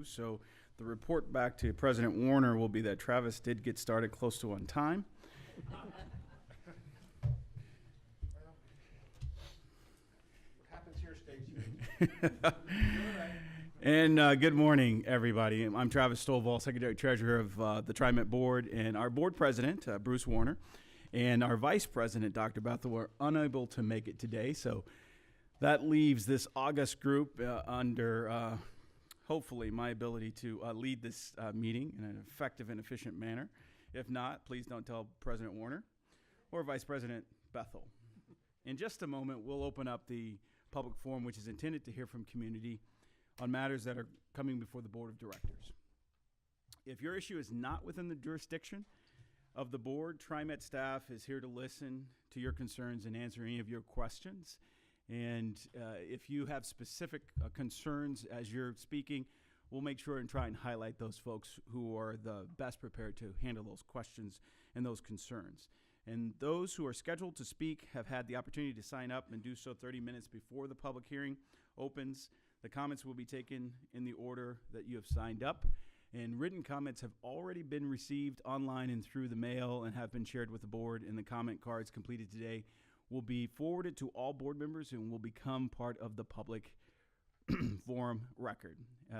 So the report back to President Warner will be that Travis did get started close to on time. What happens here stays here. And good morning, everybody. I'm Travis Stovall, Secretary Treasurer of the TriMet Board, and our Board President, Bruce Warner, and our Vice President, Dr. Bethel, were unable to make it today. So that leaves this august group under, hopefully, my ability to lead this meeting in an effective and efficient manner. If not, please don't tell President Warner or Vice President Bethel. In just a moment, we'll open up the public forum, which is intended to hear from community on matters that are coming before the Board of Directors. If your issue is not within the jurisdiction of the board, TriMet staff is here to listen to your concerns and answer any of your questions. And if you have specific concerns as you're speaking, we'll make sure and try and highlight those folks who are the best prepared to handle those questions and those concerns. And those who are scheduled to speak have had the opportunity to sign up and do so 30 minutes before the public hearing opens. The comments will be taken in the order that you have signed up. And written comments have already been received online and through the mail and have been shared with the board. And the comment cards completed today will be forwarded to all board members and will become part of the public forum record.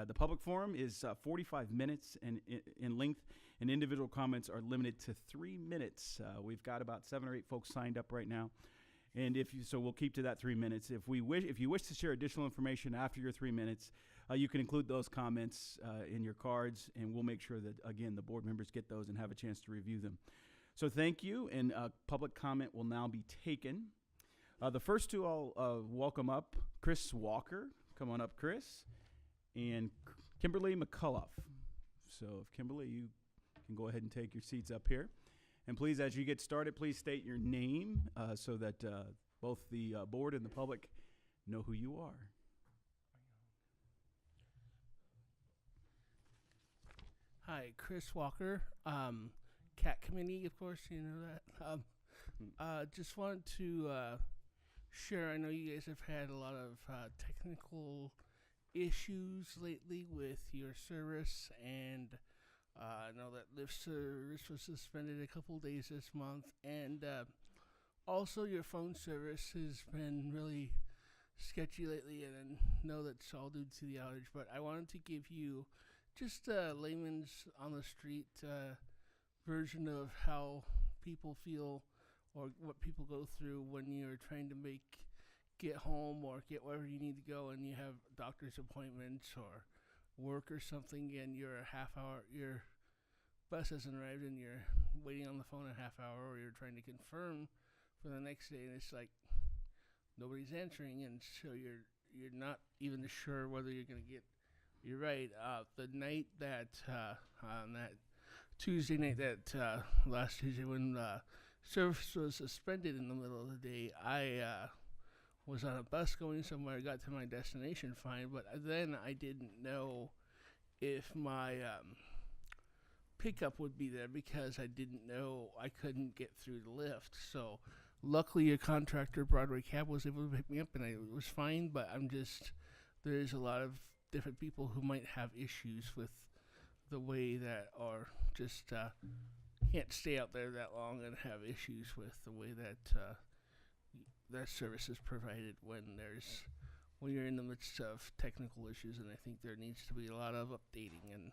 The public forum is 45 minutes in length, and individual comments are limited to 3 minutes. We've got about 7 or 8 folks signed up right now, and so we'll keep to that 3 minutes. If you wish to share additional information after your 3 minutes, you can include those comments in your cards, and we'll make sure that again the board members get those and have a chance to review them. So thank you, and public comment will now be taken. The first two I'll welcome up, Chris Walker. Come on up, Chris. And Kimberly McCullough. So if Kimberly, you can go ahead and take your seats up here. And please, as you get started, please state your name so that both the board and the public know who you are. Hi, Chris Walker. CAT committee, of course, you know that. Just wanted to share, I know you guys have had a lot of technical issues lately with your service, and I know that lift service was suspended a couple days this month, and also your phone service has been really sketchy lately, and I know that's all due to the outage, but I wanted to give you just a layman's on the street version of how people feel or what people go through when you're trying to get home or get wherever you need to go, and you have doctor's appointments or work or something, and you're a half hour, your bus hasn't arrived, and you're waiting on the phone a half hour, or you're trying to confirm for the next day, and it's like nobody's answering, and so you're not even sure whether you're going to get. You're right. The night that on that Tuesday night, that last Tuesday when service was suspended in the middle of the day, I was on a bus going somewhere. I got to my destination fine, but then I didn't know if my pickup would be there because I didn't know I couldn't get through the lift. So luckily your contractor, Broadway Cab, was able to pick me up, and I was fine, but there's a lot of different people who might have issues with the way that, or just can't stay out there that long and have issues with the way that that service is provided when you're in the midst of technical issues. And I think there needs to be a lot of updating and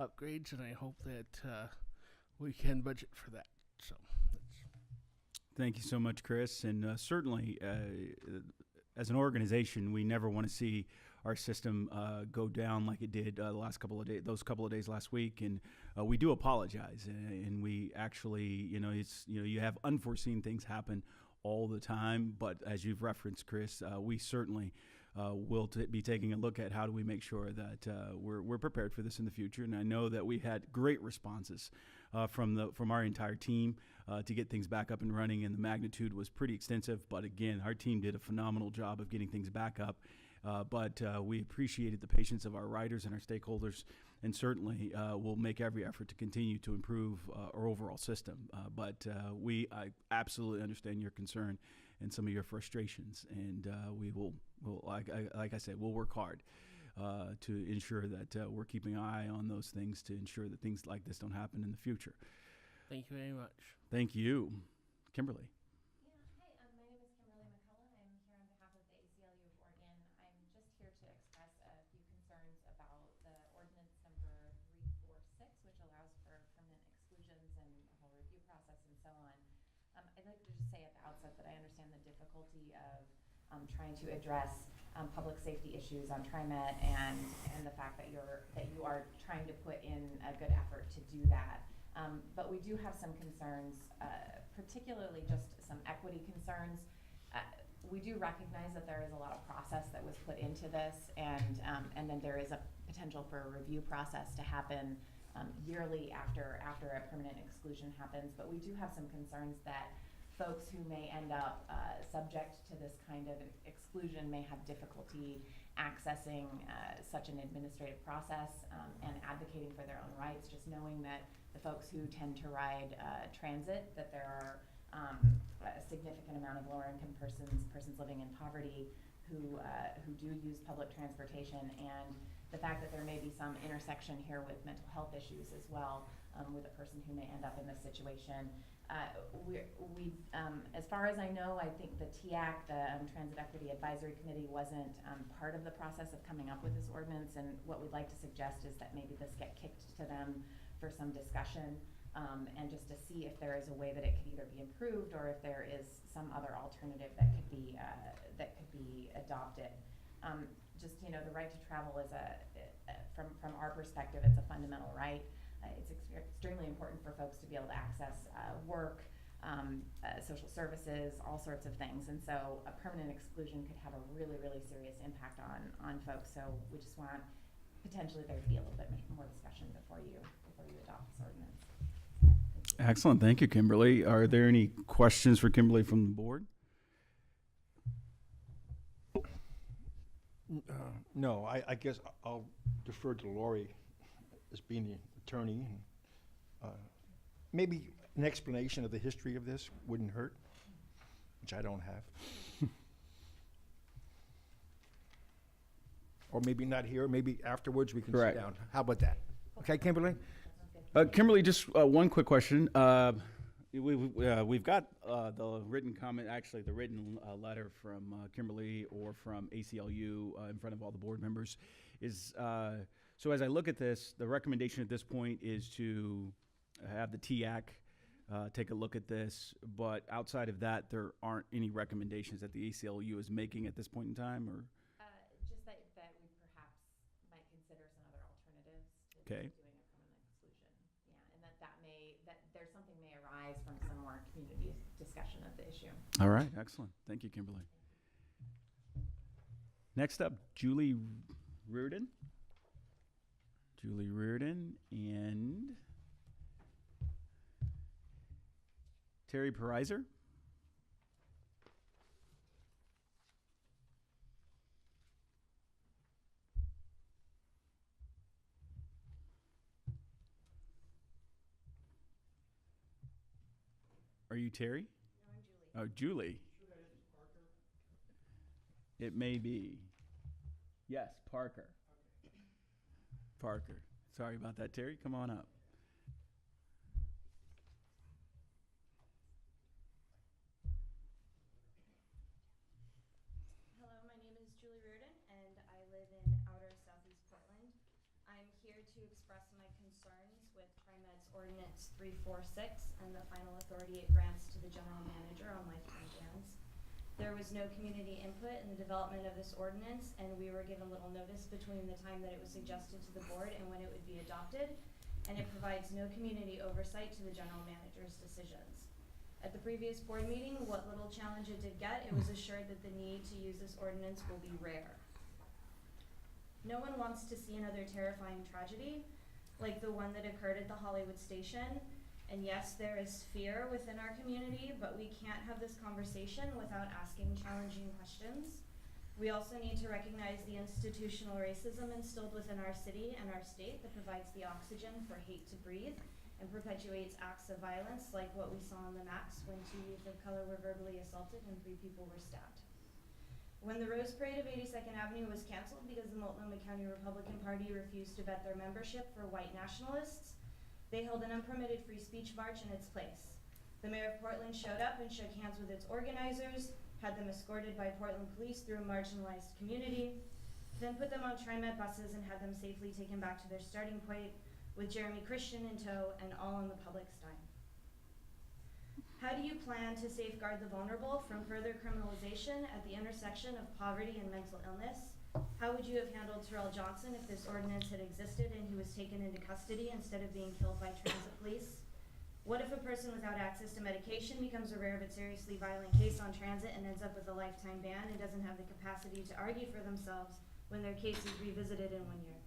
upgrades, and I hope that we can budget for that. So Thank you so much, Chris. And certainly, as an organization, we never want to see our system go down like it did those couple of days last week, and we do apologize. And we actually, you have unforeseen things happen all the time. But as you've referenced, Chris, we certainly will be taking a look at how do we make sure that we're prepared for this in the future. And I know that we had great responses from our entire team to get things back up and running, and the magnitude was pretty extensive. But again, our team did a phenomenal job of getting things back up. But we appreciated the patience of our riders and our stakeholders, and certainly we'll make every effort to continue to improve our overall system. But I absolutely understand your concern and some of your frustrations, and we will like I said, we'll work hard to ensure that we're keeping an eye on those things to ensure that things like this don't happen in the future. Thank you very much. Thank you. Kimberly. Yeah, hi, my name is Kimberly McCullough. I'm here on behalf of the ACLU of Oregon. I'm just here to express a few concerns about the ordinance number 346, which allows for permanent exclusions and a whole review process and so on. I'd like to just say at the outset that I understand the difficulty of trying to address public safety issues on TriMet and the fact that you are trying to put in a good effort to do that. But we do have some concerns, particularly just some equity concerns. We do recognize that there is a lot of process that was put into this, and then there is a potential for a review process to happen yearly after a permanent exclusion happens. But we do have some concerns that folks who may end up subject to this kind of exclusion may have difficulty accessing such an administrative process and advocating for their own rights, just knowing that the folks who tend to ride transit, that there are a significant amount of lower income persons living in poverty who do use public transportation, and the fact that there may be some intersection here with mental health issues as well with a person who may end up in this situation. As far as I know, I think the TAC, the Transit Equity Advisory Committee, wasn't part of the process of coming up with this ordinance, and what we'd like to suggest is that maybe this get kicked to them for some discussion, and just to see if there is a way that it could either be improved or if there is some other alternative that could be adopted. Just, you know, the right to travel is from our perspective, it's a fundamental right. It's extremely important for folks to be able to access work, social services, all sorts of things. And so a permanent exclusion could have a really, really serious impact on folks. So we just want potentially there to be a little bit more discussion before you adopt this ordinance. Excellent. Thank you, Kimberly. Are there any questions for Kimberly from the board? No, I guess I'll defer to Lori as being the attorney. Maybe an explanation of the history of this wouldn't hurt, which I don't have. Or maybe not here, maybe afterwards we can Correct. sit down. How about that? Okay, Kimberly? Kimberly, just one quick question. We've got the written comment, actually the written letter from Kimberly or from ACLU in front of all the board members. So as I look at this, the recommendation at this point is to have the TAC take a look at this, but outside of that, there aren't any recommendations that the ACLU is making at this point in time, or? Just that we perhaps might consider some other alternatives to Okay. doing a permanent exclusion. Yeah, and that there's something may arise from some more community discussion of the issue. All right, excellent. Thank you, Kimberly. Next up, Julie Reardon. Julie Reardon and Terry Perizer. Are you Terry? No, I'm Julie. Oh, Julie. It may be. Yes, Parker. Parker. Sorry about that, Terry. Come on up. Hello, my name is Julie Reardon, and I live in outer southeast Portland. I'm here to express my concerns with TriMet's Ordinance 346 and the final authority it grants to the general manager on lifetime bans. There was no community input in the development of this ordinance, and we were given little notice between the time that it was suggested to the board and when it would be adopted, and it provides no community oversight to the general manager's decisions. At the previous board meeting, what little challenge it did get, it was assured that the need to use this ordinance will be rare. No one wants to see another terrifying tragedy like the one that occurred at the Hollywood station. And yes, there is fear within our community, but we can't have this conversation without asking challenging questions. We also need to recognize the institutional racism instilled within our city and our state that provides the oxygen for hate to breathe and perpetuates acts of violence like what we saw on the maps when 2 youth of color were verbally assaulted and 3 people were stabbed. When the Rose Parade of 82nd Avenue was canceled because the Multnomah County Republican Party refused to vet their membership for white nationalists, they held an unpermitted free speech march in its place. The mayor of Portland showed up and shook hands with its organizers, had them escorted by Portland police through a marginalized community, then put them on TriMet buses and had them safely taken back to their starting point with Jeremy Christian in tow and all on the public's dime. How do you plan to safeguard the vulnerable from further criminalization at the intersection of poverty and mental illness? How would you have handled Terrell Johnson if this ordinance had existed and he was taken into custody instead of being killed by transit police? What if a person without access to medication becomes a rare but seriously violent case on transit and ends up with a lifetime ban and doesn't have the capacity to argue for themselves when their case is revisited in 1 year?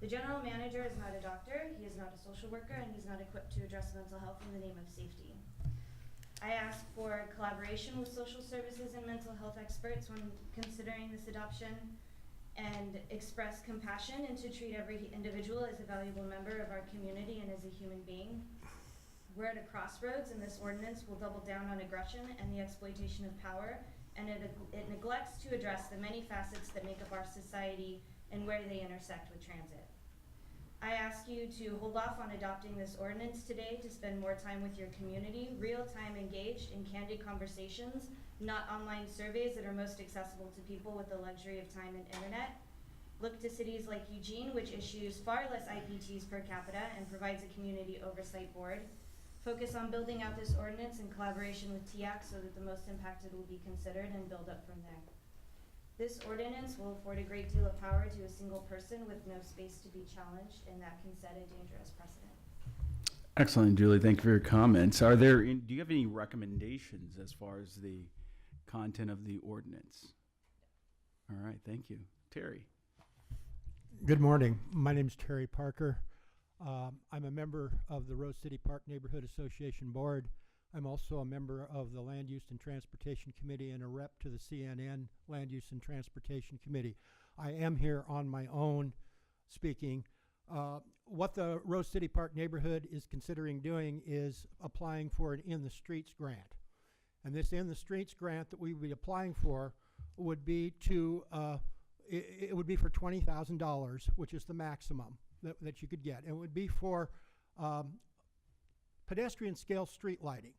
The general manager is not a doctor, he is not a social worker, and he's not equipped to address mental health in the name of safety. I ask for collaboration with social services and mental health experts when considering this adoption, and express compassion and to treat every individual as a valuable member of our community and as a human being. We're at a crossroads, and this ordinance will double down on aggression and the exploitation of power, and it neglects to address the many facets that make up our society and where they intersect with transit. I ask you to hold off on adopting this ordinance today to spend more time with your community, real-time engaged in candid conversations, not online surveys that are most accessible to people with the luxury of time and internet. Look to cities like Eugene, which issues far less IPTs per capita and provides a community oversight board. Focus on building out this ordinance in collaboration with TIAC so that the most impacted will be considered and build up from there. This ordinance will afford a great deal of power to a single person with no space to be challenged, and that can set a dangerous precedent. Excellent, Julie. Thank you for your comments. Do you have any recommendations as far as the content of the ordinance? All right, thank you. Terry. Good morning. My name is Terry Parker. I'm a member of the Rose City Park Neighborhood Association Board. I'm also a member of the Land Use and Transportation Committee and a rep to the CNN Land Use and Transportation Committee. I am here on my own speaking. What the Rose City Park neighborhood is considering doing is applying for an In the Streets grant. And this In the Streets grant that we would be applying for would be to, it would be for $20,000, which is the maximum that you could get. And it would be for pedestrian scale street lighting.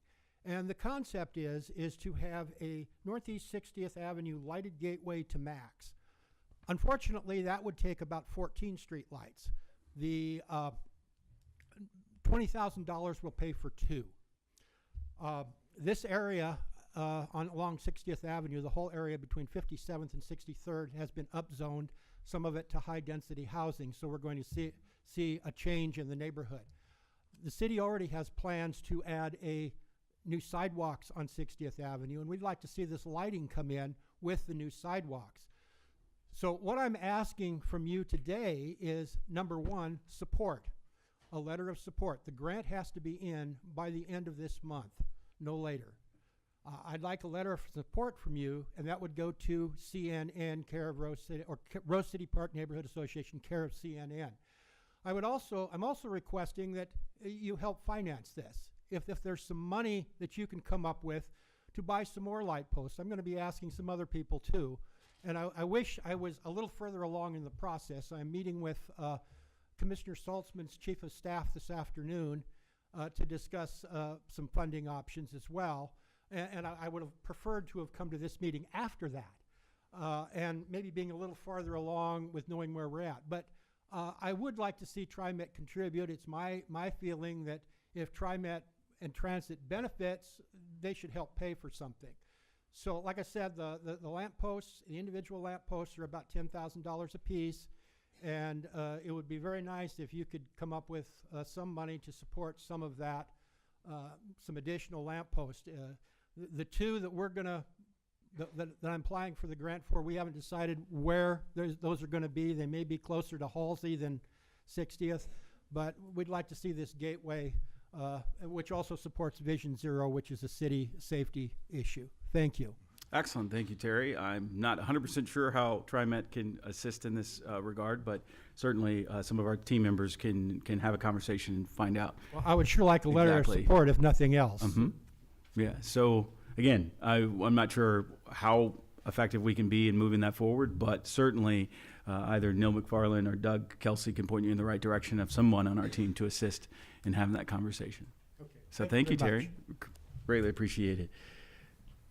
And the concept is to have a Northeast 60th Avenue lighted gateway to Max. Unfortunately, that would take about 14 street lights. The $20,000 will pay for 2. This area along 60th Avenue, the whole area between 57th and 63rd has been upzoned, some of it to high density housing, so we're going to see a change in the neighborhood. The city already has plans to add new sidewalks on 60th Avenue, and we'd like to see this lighting come in with the new sidewalks. So what I'm asking from you today is, number one, support, a letter of support. The grant has to be in by the end of this month, no later. I'd like a letter of support from you, and that would go to CNN, care of Rose City, or Rose City Park Neighborhood Association, care of CNN. I'm also requesting that you help finance this. If there's some money that you can come up with to buy some more light posts, I'm going to be asking some other people too. And I wish I was a little further along in the process. I'm meeting with Commissioner Saltzman's Chief of Staff this afternoon to discuss some funding options as well. And I would have preferred to have come to this meeting after that, and maybe being a little farther along with knowing where we're at. But I would like to see TriMet contribute. It's my feeling that if TriMet and Transit benefits, they should help pay for something. So like I said, the lamp posts, the individual lamp posts are about $10,000 a piece, and it would be very nice if you could come up with some money to support some of that, some additional lamp posts. The two that we're gonna, that I'm applying for the grant for, we haven't decided where those are gonna be. They may be closer to Halsey than 60th, but we'd like to see this gateway, which also supports Vision Zero, which is a city safety issue. Thank you. Excellent. Thank you, Terry. I'm not 100% sure how TriMet can assist in this regard, but certainly some of our team members can have a conversation and find out. Well, I would sure like a letter of support, if nothing else. Yeah. So again, I'm not sure how effective we can be in moving that forward. But certainly, either Neil McFarland or Doug Kelsey can point you in the right direction of someone on our team to assist in having that conversation. Okay. So thank you, very Terry. Greatly appreciate it.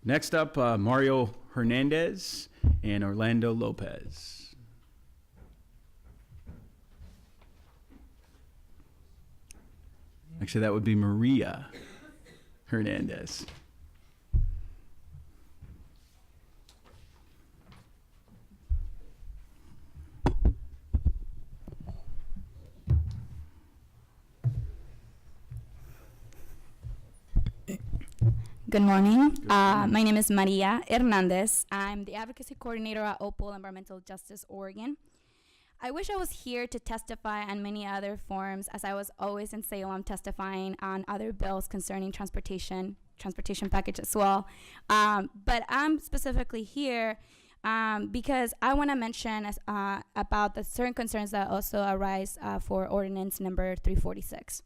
Next up, Mario Hernandez and Orlando Lopez. Actually, that would be Maria Hernandez. Good morning. My name is Maria Hernandez. I'm the advocacy coordinator at Opal Environmental Justice Oregon. I wish I was here to testify on many other forums, as I was always in Salem testifying on other bills concerning transportation package as well. But I'm specifically here because I want to mention about the certain concerns that also arise for ordinance number 346.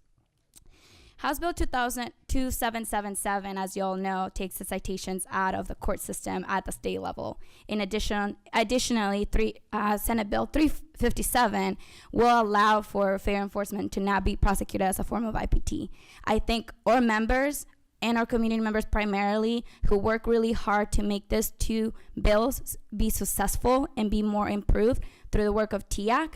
House Bill 2777, as you all know, takes the citations out of the court system at the state level. Additionally, Senate Bill 357 will allow for fair enforcement to not be prosecuted as a form of IPT. I think our members and our community members primarily, who work really hard to make these two bills be successful and be more improved through the work of TIAC.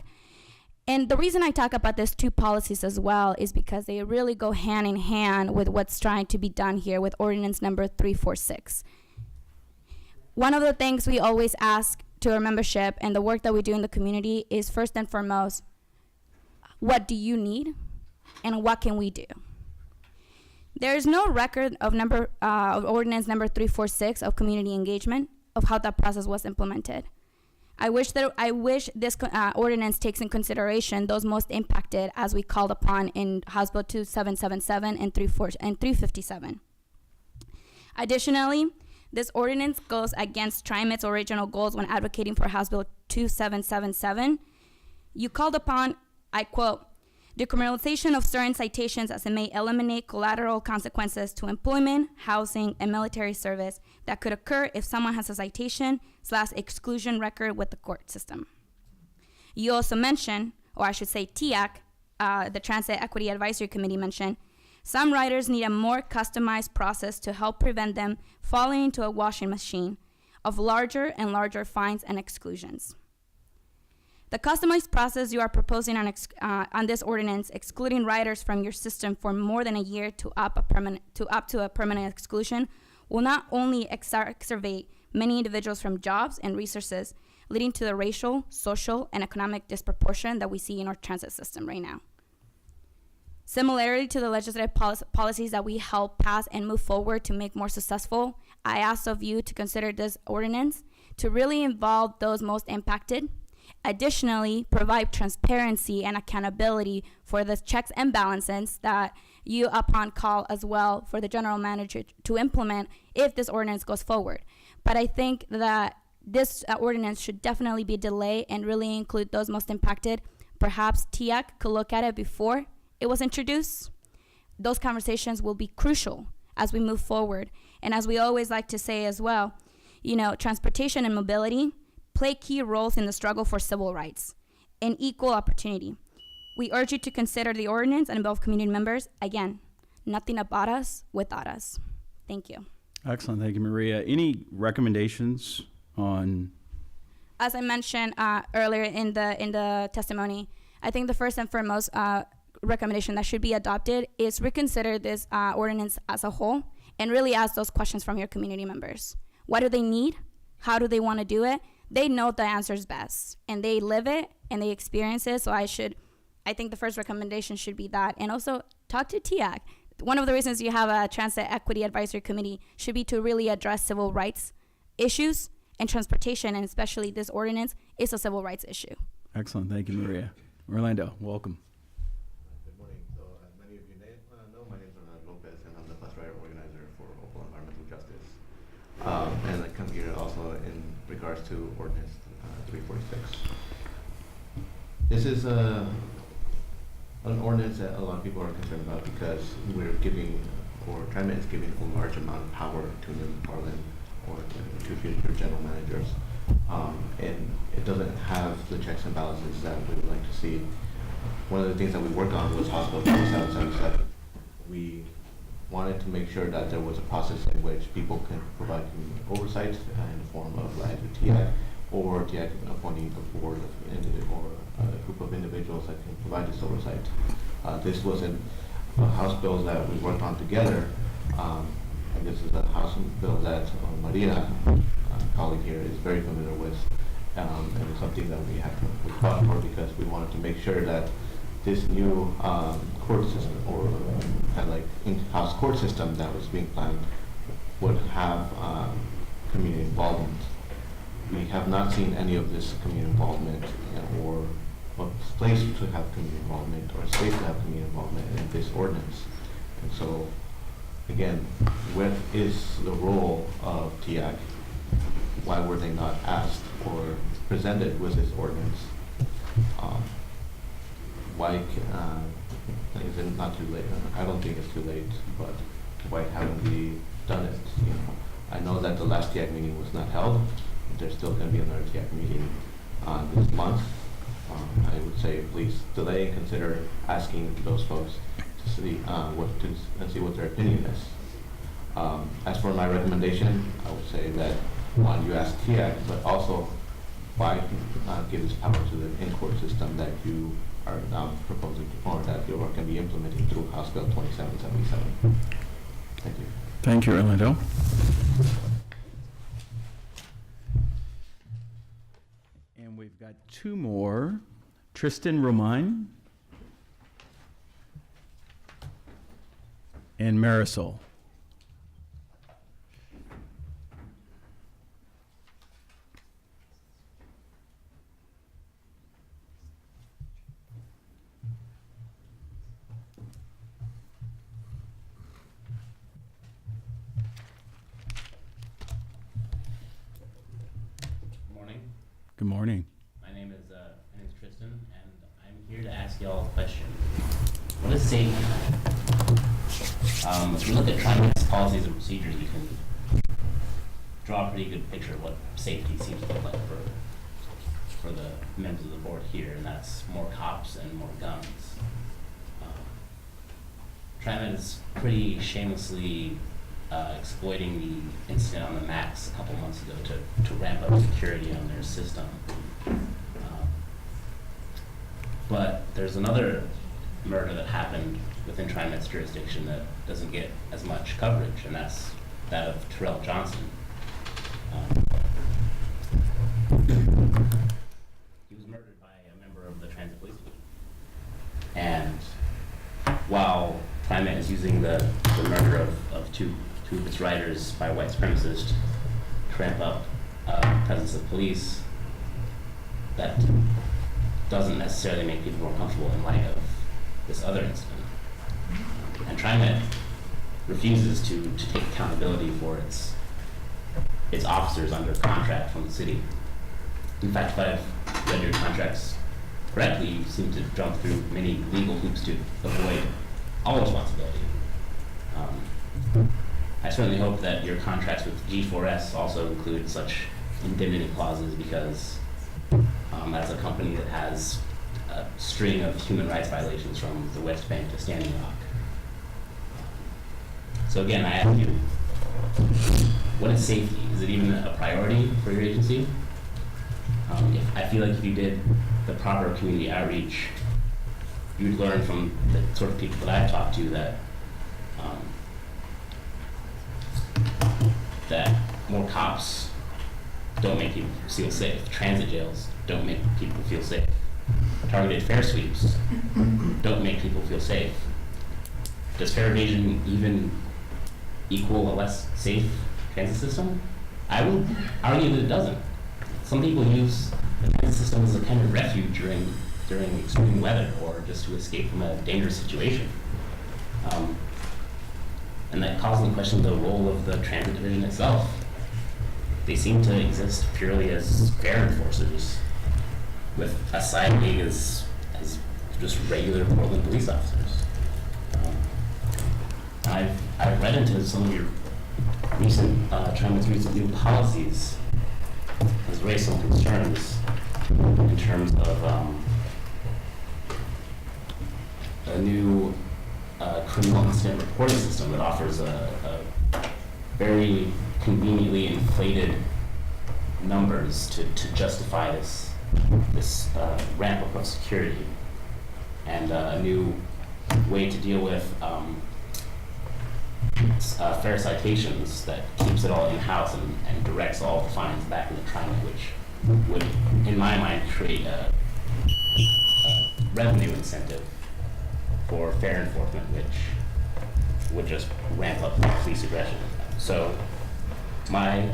And the reason I talk about these two policies as well is because they really go hand in hand with what's trying to be done here with ordinance number 346. One of the things we always ask to our membership and the work that we do in the community is, first and foremost, what do you need and what can we do? There is no record of ordinance number 346 of community engagement, of how that process was implemented. I wish this ordinance takes in consideration those most impacted, as we called upon in House Bill 2777 and 357. Additionally, this ordinance goes against TriMet's original goals when advocating for House Bill 2777. You called upon, I quote, decriminalization of certain citations as it may eliminate collateral consequences to employment, housing, and military service that could occur if someone has a citation/exclusion record with the court system. You also mentioned, or I should say TIAC, the Transit Equity Advisory Committee mentioned, some riders need a more customized process to help prevent them falling into a washing machine of larger and larger fines and exclusions. The customized process you are proposing on this ordinance, excluding riders from your system for more than a year to up to a permanent exclusion, will not only exacerbate many individuals from jobs and resources, leading to the racial, social, and economic disproportion that we see in our transit system right now. Similarly to the legislative policies that we help pass and move forward to make more successful, I ask of you to consider this ordinance to really involve those most impacted. Additionally, provide transparency and accountability for the checks and balances that you upon call as well for the general manager to implement if this ordinance goes forward. But I think that this ordinance should definitely be delayed and really include those most impacted. Perhaps TIAC could look at it before it was introduced. Those conversations will be crucial as we move forward. And as we always like to say as well, transportation and mobility play key roles in the struggle for civil rights and equal opportunity. We urge you to consider the ordinance and involve community members. Again, nothing about us without us. Thank you. Excellent. Thank you, Maria. Any recommendations on? As I mentioned earlier in the testimony, I think the first and foremost recommendation that should be adopted is reconsider this ordinance as a whole and really ask those questions from your community members. What do they need? How do they want to do it? They know the answers best, and they live it, and they experience it, so I think the first recommendation should be that. And also, talk to TIAC. One of the reasons you have a Transit Equity Advisory Committee should be to really address civil rights issues, and transportation, and especially this ordinance, is a civil rights issue. Excellent. Thank you, Maria. Orlando, welcome. Good morning. So, as many of you know, my name is Orlando Lopez, and I'm the bus rider organizer for Opal Environmental Justice. And I come here also in regards to ordinance 346. This is an ordinance that a lot of people are concerned about because we're giving, or TriMet is giving a large amount of power to New McFarland or two future general managers. And it doesn't have the checks and balances that we would like to see. One of the things that we worked on was Hospital 2777. We wanted to make sure that there was a process in which people can provide community oversight in the form of either TIAC or TIAC appointing a board of or a group of individuals that can provide this oversight. This was a House bill that we worked on together, and this is a House bill that Maria, colleague here, is very familiar with, and it's something that we fought for because we wanted to make sure that this new court system, or kind of like in-house court system that was being planned, would have community involvement. We have not seen any of this community involvement, or place to have community involvement, or space to have community involvement in this ordinance. And so, again, what is the role of TIAC? Why were they not asked or presented with this ordinance? Why is it not too late? I don't think it's too late, but why haven't we done it? I know that the last TIAC meeting was not held. There's still going to be another TIAC meeting this month. I would say please delay and consider asking those folks to see see what their opinion is. As for my recommendation, I would say that one, you ask TIAC, but also why give this power to the in-court system that you are now proposing to, or that you are going to be implementing through House Bill 2777. Thank you. Thank you, Orlando. And we've got two more. Tristan Romine and Marisol. Good morning. My name is Tristan, and I'm here to ask y'all a question. What is safety? If you look at TriMet's policies and procedures, you can draw a pretty good picture of what safety seems to look like for the members of the board here, and that's more cops and more guns. TriMet is pretty shamelessly exploiting the incident on the Max a couple months ago to ramp up security on their system. But there's another murder that happened within TriMet's jurisdiction that doesn't get as much coverage, and that's that of Terrell Johnson. He was murdered by a member of the Transit Police Division. And while TriMet is using the murder of two of its riders by white supremacists to ramp up presence of police, that doesn't necessarily make people more comfortable in light of this other incident. And TriMet refuses to take accountability for its officers under contract from the city. In fact, if I've read your contracts correctly, you seem to jump through many legal hoops to avoid all responsibility. I certainly hope that your contracts with G4S also include such indemnity clauses, because that's a company that has a string of human rights violations from the West Bank to Standing Rock. So again, I ask you, what is safety? Is it even a priority for your agency? I feel like if you did the proper community outreach, you'd learn from the sort of people that I've talked to that that more cops don't make people feel safe. Transit jails don't make people feel safe. Targeted fare sweeps don't make people feel safe. Does fare evasion even equal a less safe transit system? I would argue that it doesn't. Some people use the transit system as a kind of refuge during extreme weather, or just to escape from a dangerous situation. And that calls into question the role of the transit division itself. They seem to exist purely as fare enforcers, with a side gig as just regular Portland police officers. I've read into some of your TriMet's recent new policies has raised some concerns in terms of a new criminal incident reporting system that offers a very conveniently inflated numbers to justify this ramp up of security, and a new way to deal with fair citations that keeps it all in-house and directs all the fines back into TriMet, which would, in my mind, create a revenue incentive for fair enforcement, which would just ramp up police aggression. So my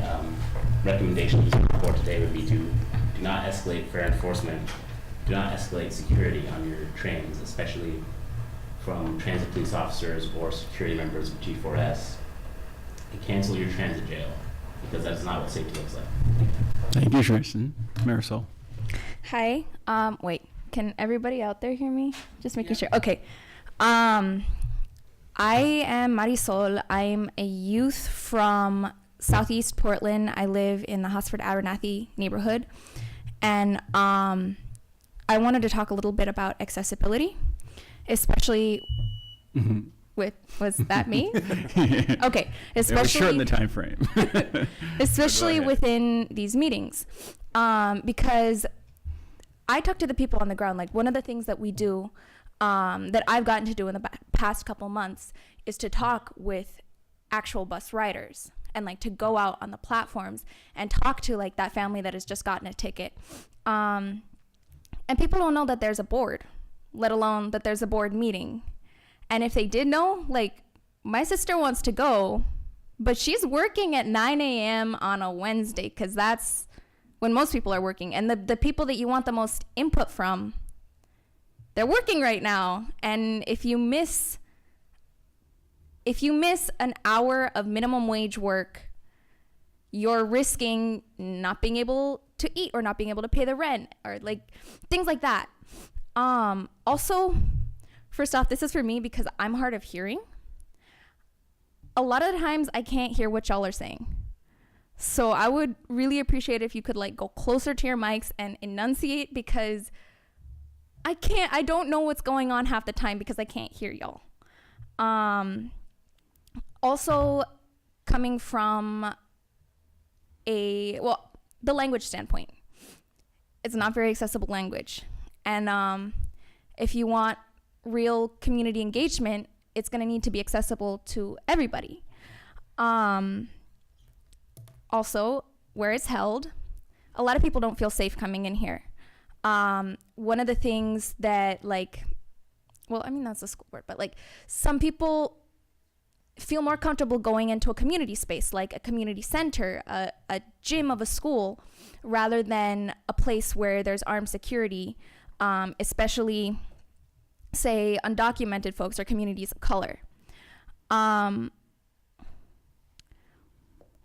recommendation to the board today would be to do not escalate fair enforcement, do not escalate security on your trains, especially from transit police officers or security members of G4S, and cancel your transit jail, because that's not what safety looks like. Thank you, Tristan. Marisol. Hi. Wait. Can everybody out there hear me? Just making sure. Okay. I am Marisol. I'm a youth from Southeast Portland. I live in the Hosford-Abernathy neighborhood. And I wanted to talk a little bit about accessibility, especially with, was that me? Okay. Especially, yeah, we're short in the time frame. Especially within these meetings. Because I talk to the people on the ground. Like, one of the things that we do, that I've gotten to do in the past couple months, is to talk with actual bus riders and like to go out on the platforms and talk to like that family that has just gotten a ticket. And people don't know that there's a board, let alone that there's a board meeting. And if they did know, like, my sister wants to go, but she's working at 9 a.m. on a Wednesday, because that's when most people are working. And the people that you want the most input from, they're working right now. And if you miss an hour of minimum wage work, you're risking not being able to eat or not being able to pay the rent or like things like that. Also, first off, this is for me because I'm hard of hearing. A lot of the times I can't hear what y'all are saying. So I would really appreciate if you could like go closer to your mics and enunciate, because I don't know what's going on half the time because I can't hear y'all. Also, coming from the language standpoint, it's not very accessible language. And if you want real community engagement, it's going to need to be accessible to everybody. Also, where it's held, a lot of people don't feel safe coming in here. One of the things that, like, well, I mean, that's a school word, but like some people feel more comfortable going into a community space, like a community center, a gym of a school, rather than a place where there's armed security, especially, say, undocumented folks or communities of color.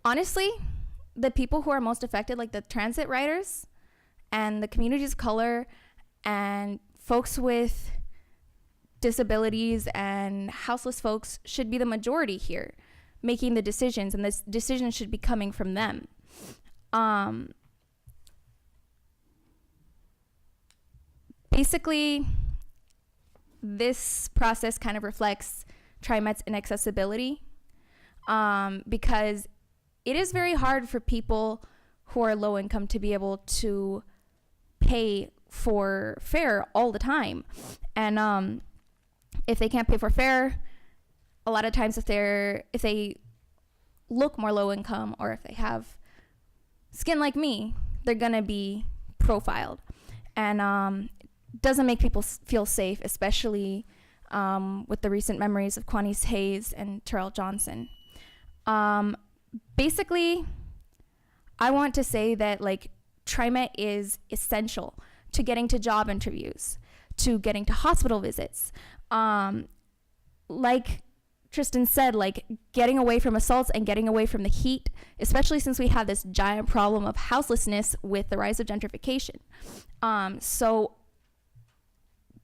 Honestly, the people who are most affected, like the transit riders and the communities of color and folks with disabilities and houseless folks, should be the majority here making the decisions, and this decision should be coming from them. Basically, this process kind of reflects TriMet's inaccessibility, because it is very hard for people who are low income to be able to pay for fare all the time. And if they can't pay for fare, a lot of times if they look more low income, or if they have skin like me, they're gonna be profiled. And doesn't make people feel safe, especially with the recent memories of Quanice Hayes and Terrell Johnson. Basically, I want to say that like TriMet is essential to getting to job interviews, to getting to hospital visits. Like Tristan said, like getting away from assaults and getting away from the heat, especially since we have this giant problem of houselessness with the rise of gentrification. So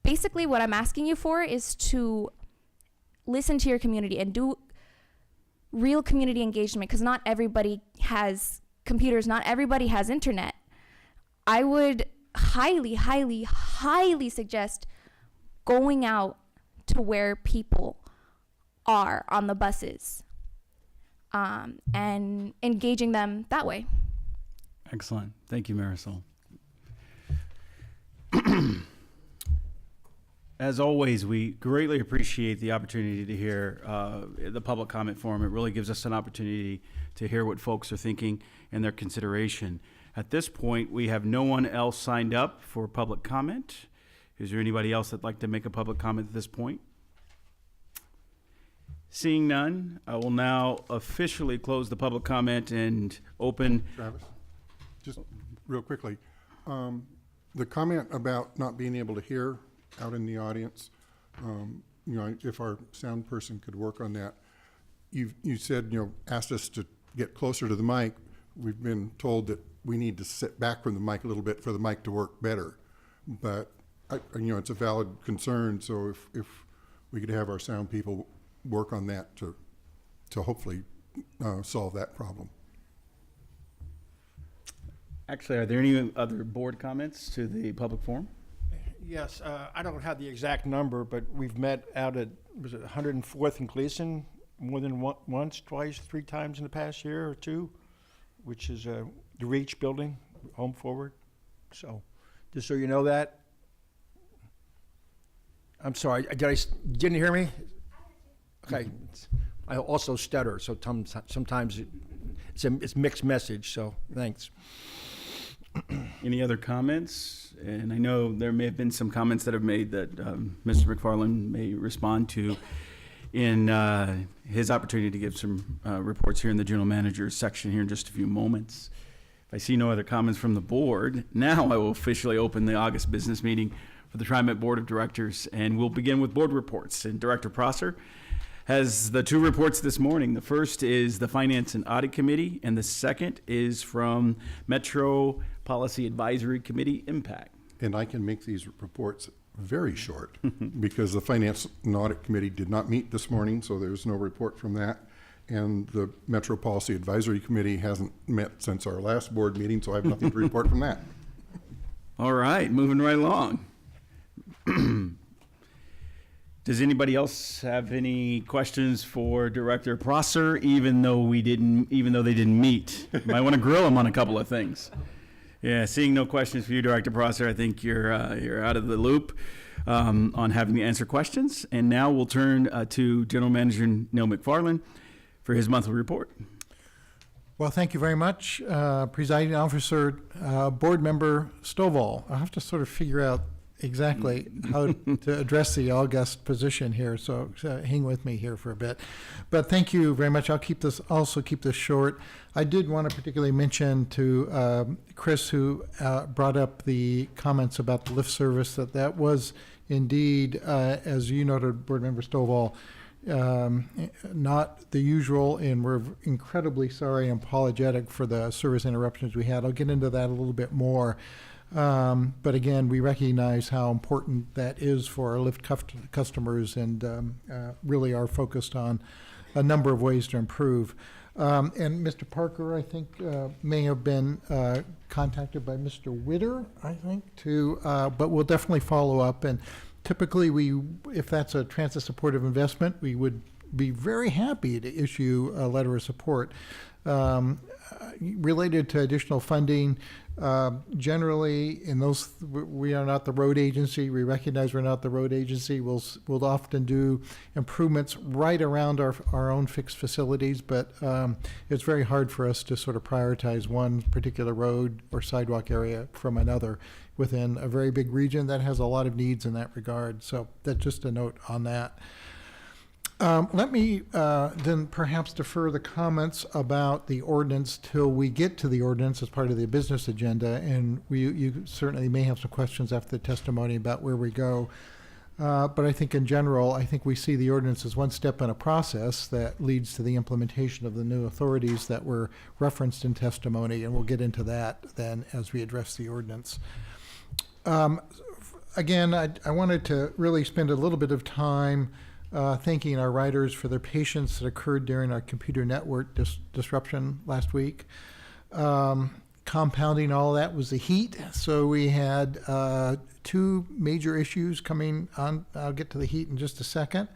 basically what I'm asking you for is to listen to your community and real community engagement, because not everybody has computers, not everybody has internet. I would highly, highly, highly suggest going out to where people are on the buses, and engaging them that way. Excellent. Thank you, Marisol. As always, we greatly appreciate the opportunity to hear the public comment forum. It really gives us an opportunity to hear what folks are thinking and their consideration. At this point, we have no one else signed up for public comment. Is there anybody else that'd like to make a public comment at this point? Seeing none, I will now officially close the public comment and open. Travis, just real quickly, the comment about not being able to hear out in the audience, you know, if our sound person could work on that. You said, you know, asked us to get closer to the mic. We've been told that we need to sit back from the mic a little bit for the mic to work better. But, you know, it's a valid concern, so if we could have our sound people work on that to hopefully solve that problem. Actually, are there any other board comments to the public forum? Yes, I don't have the exact number, but we've met out at, was it 104th and Gleason more than once, twice, 3 times in the past year or 2, which is the Reach building, Home Forward. So, just so you know that. I'm sorry, didn't hear me? Okay, I also stutter, so sometimes it's mixed message, so thanks. Any other comments? And I know there may have been some comments that have made that Mr. McFarland may respond to in his opportunity to give some reports here in the general manager's section here in just a few moments. If I see no other comments from the board, now I will officially open the August business meeting for the TriMet Board of Directors, and we'll begin with board reports. And Director Prosser has the 2 reports this morning. The first is the Finance and Audit Committee, and the second is from Metro Policy Advisory Committee Impact. And I can make these reports very short because the Finance and Audit Committee did not meet this morning, so there's no report from that. And the Metro Policy Advisory Committee hasn't met since our last board meeting, so I have nothing to report from that. All right, moving right along. Does anybody else have any questions for Director Prosser, even though they didn't meet? You might want to grill him on a couple of things. Yeah, seeing no questions for you, Director Prosser, I think you're out of the loop on having to answer questions. And now we'll turn to General Manager Neil McFarland for his monthly report. Well, thank you very much, Presiding Officer, Board Member Stovall. I'll have to sort of figure out exactly how to address the August position here, so hang with me here for a bit. But thank you very much. I'll also keep this short. I did want to particularly mention to Chris, who brought up the comments about the lift service, that was indeed, as you noted, Board Member Stovall, not the usual, and we're incredibly sorry and apologetic for the service interruptions we had. I'll get into that a little bit more. But again, we recognize how important that is for our Lyft customers, and really are focused on a number of ways to improve. And Mr. Parker, I think, may have been contacted by Mr. Witter, I think, but we'll definitely follow up. And typically, if that's a transit supportive investment, we would be very happy to issue a letter of support. Related to additional funding, generally, we are not the road agency. We recognize we're not the road agency. We'll often do improvements right around our own fixed facilities, but it's very hard for us to sort of prioritize one particular road or sidewalk area from another within a very big region that has a lot of needs in that regard. So that's just a note on that. Let me then perhaps defer the comments about the ordinance till we get to the ordinance as part of the business agenda, and you certainly may have some questions after the testimony about where we go. But I think in general, I think we see the ordinance as one step in a process that leads to the implementation of the new authorities that were referenced in testimony, and we'll get into that then as we address the ordinance. Again, I wanted to really spend a little bit of time thanking our riders for their patience that occurred during our computer network disruption last week. Compounding all that was the heat. So we had two major issues coming on. I'll get to the heat in just a second.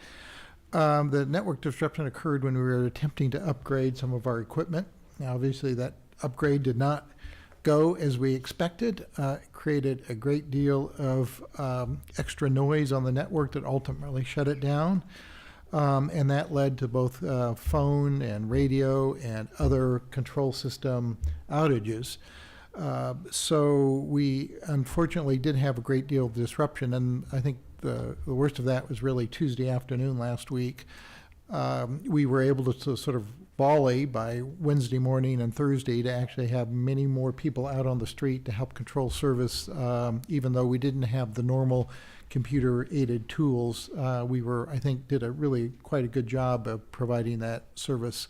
The network disruption occurred when we were attempting to upgrade some of our equipment. Now, obviously, that upgrade did not go as we expected. It created a great deal of extra noise on the network that ultimately shut it down. And that led to both phone and radio and other control system outages. So we unfortunately did have a great deal of disruption, and I think the worst of that was really Tuesday afternoon last week. We were able to sort of volley by Wednesday morning and Thursday to actually have many more people out on the street to help control service, even though we didn't have the normal computer-aided tools. We I think, did quite a good job of providing that service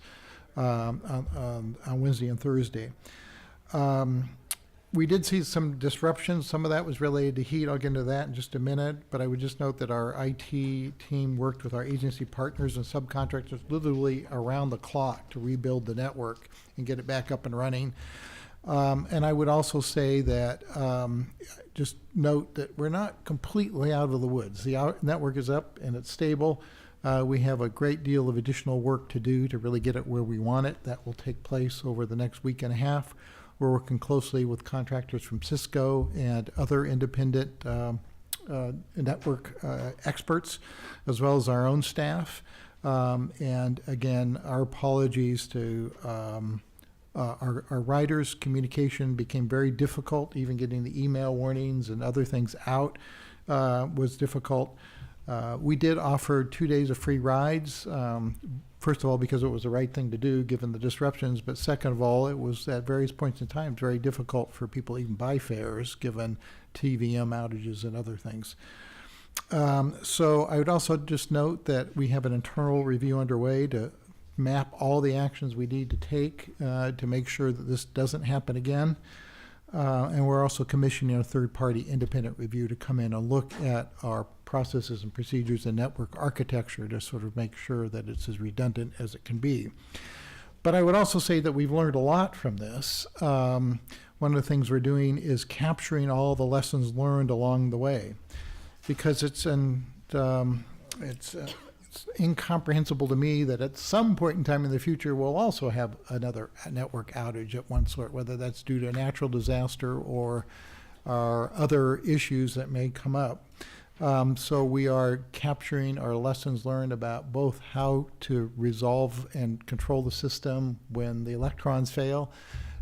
on Wednesday and Thursday. We did see some disruptions. Some of that was related to heat. I'll get into that in just a minute. But I would just note that our IT team worked with our agency partners and subcontractors literally around the clock to rebuild the network and get it back up and running. And I would also say that just note that we're not completely out of the woods. The network is up and it's stable. We have a great deal of additional work to do to really get it where we want it. That will take place over the next week and a half. We're working closely with contractors from Cisco and other independent network experts, as well as our own staff. And again, our apologies to our riders. Communication became very difficult. Even getting the email warnings and other things out was difficult. We did offer 2 days of free rides. First of all, because it was the right thing to do given the disruptions, but second of all, it was at various points in time very difficult for people to even buy fares given TVM outages and other things. So I would also just note that we have an internal review underway to map all the actions we need to take to make sure that this doesn't happen again. And we're also commissioning a third-party independent review to come in and look at our processes and procedures and network architecture to sort of make sure that it's as redundant as it can be. But I would also say that we've learned a lot from this. One of the things we're doing is capturing all the lessons learned along the way, because it's incomprehensible to me that at some point in time in the future we'll also have another network outage of one sort, whether that's due to a natural disaster or other issues that may come up. So we are capturing our lessons learned about both how to resolve and control the system when the electrons fail,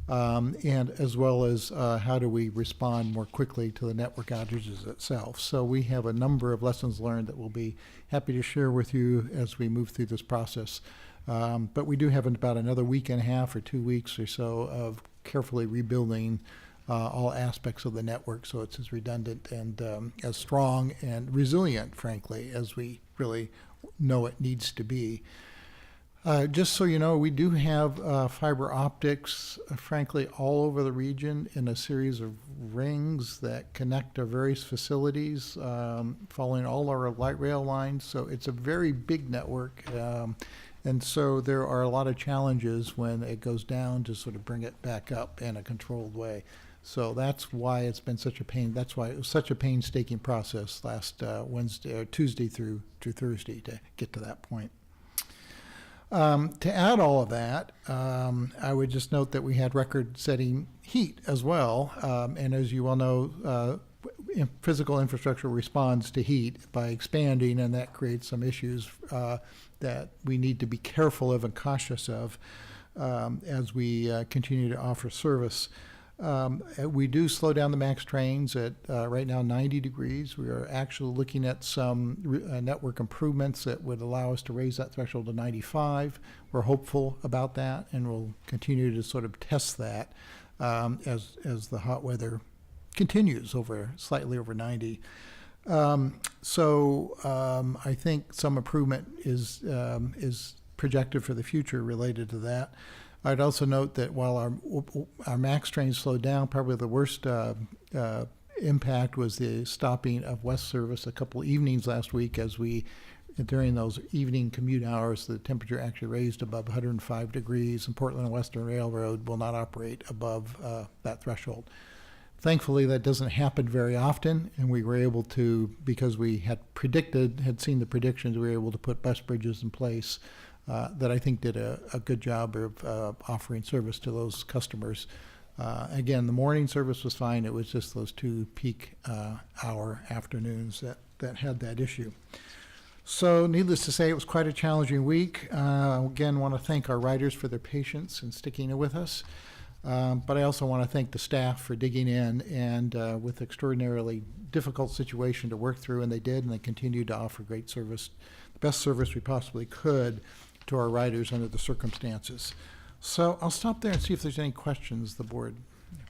and as well as how do we respond more quickly to the network outages itself. So we have a number of lessons learned that we'll be happy to share with you as we move through this process. But we do have about another week and a half or 2 weeks or so of carefully rebuilding all aspects of the network so it's as redundant and as strong and resilient, frankly, as we really know it needs to be. Just so you know, we do have fiber optics, frankly, all over the region in a series of rings that connect our various facilities, following all our light rail lines. So it's a very big network. And so there are a lot of challenges when it goes down to sort of bring it back up in a controlled way. So that's why it's been such a pain. That's why it was such a painstaking process last Tuesday through Thursday to get to that point. To add all of that, I would just note that we had record-setting heat as well. And as you well know, physical infrastructure responds to heat by expanding, and that creates some issues that we need to be careful of and cautious of as we continue to offer service. We do slow down the MAX trains at right now 90 degrees. We are actually looking at some network improvements that would allow us to raise that threshold to 95. We're hopeful about that, and we'll continue to sort of test that as the hot weather continues slightly over 90. So I think some improvement is projected for the future related to that. I'd also note that while our MAX trains slowed down, probably the worst impact was the stopping of West service a couple evenings last week as we during those evening commute hours, the temperature actually raised above 105 degrees, and Portland and Western Railroad will not operate above that threshold. Thankfully, that doesn't happen very often, and we were able to, because we had seen the predictions, we were able to put bus bridges in place that I think did a good job of offering service to those customers. Again, the morning service was fine. It was just those 2 peak hour afternoons that had that issue. So needless to say, it was quite a challenging week. Again, want to thank our riders for their patience and sticking with us. But I also want to thank the staff for digging in and with extraordinarily difficult situation to work through, and they did, and they continued to offer great service, the best service we possibly could to our riders under the circumstances. So I'll stop there and see if there's any questions the board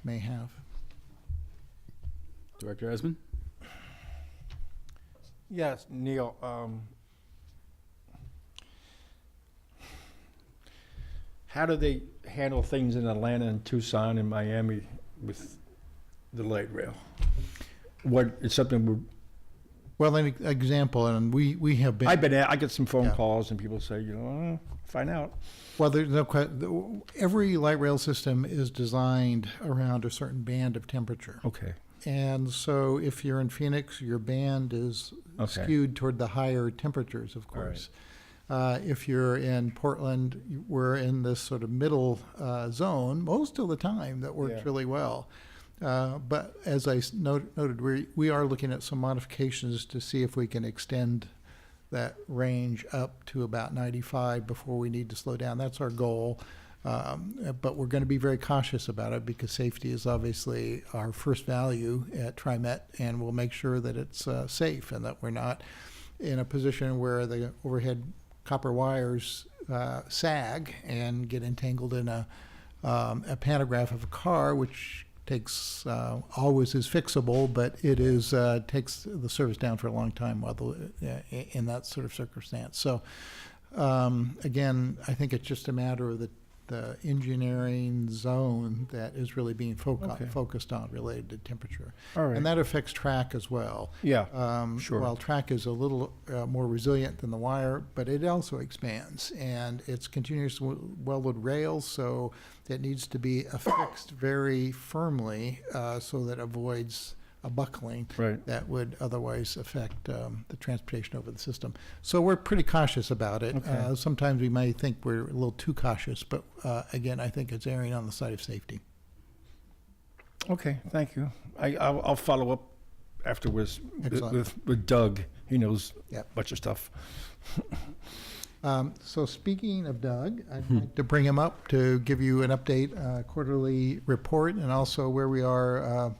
may have. Director Esmond? Yes, Neil. How do they handle things in Atlanta and Tucson and Miami with the light rail? What it's something we're. Well, an example, and we have been. I get some phone Yeah. calls and people say, find out. Well, there's no question. Every light rail system is designed around a certain band of temperature. Okay. And so if you're in Phoenix, your band is Okay. skewed toward the higher temperatures, of All right. course. If you're in Portland, we're in this sort of middle zone most of the time that works Yeah. really well. But as I noted, we are looking at some modifications to see if we can extend that range up to about 95 before we need to slow down. That's our goal. But we're going to be very cautious about it because safety is obviously our first value at TriMet, and we'll make sure that it's safe and that we're not in a position where the overhead copper wires sag and get entangled in a pantograph of a car, which takes always is fixable, but it is takes the service down for a long time while in that sort of circumstance. So again, I think it's just a matter of the engineering zone that is really being focused on related to temperature. All right. And that affects track as well. Yeah, Sure. While track is a little more resilient than the wire, but it also expands, and it's continuous welded rails, so it needs to be affixed very firmly so that it avoids a buckling Right. that would otherwise affect the transportation over the system. So we're pretty cautious about it. Okay. Sometimes we may think we're a little too cautious, but again, I think it's erring on the side of safety. Okay, thank you. I'll follow up afterwards Excellent. with Doug. He knows Yep. a bunch of stuff. So speaking of Doug, I'd like to bring him up to give you an update, quarterly report, and also where we are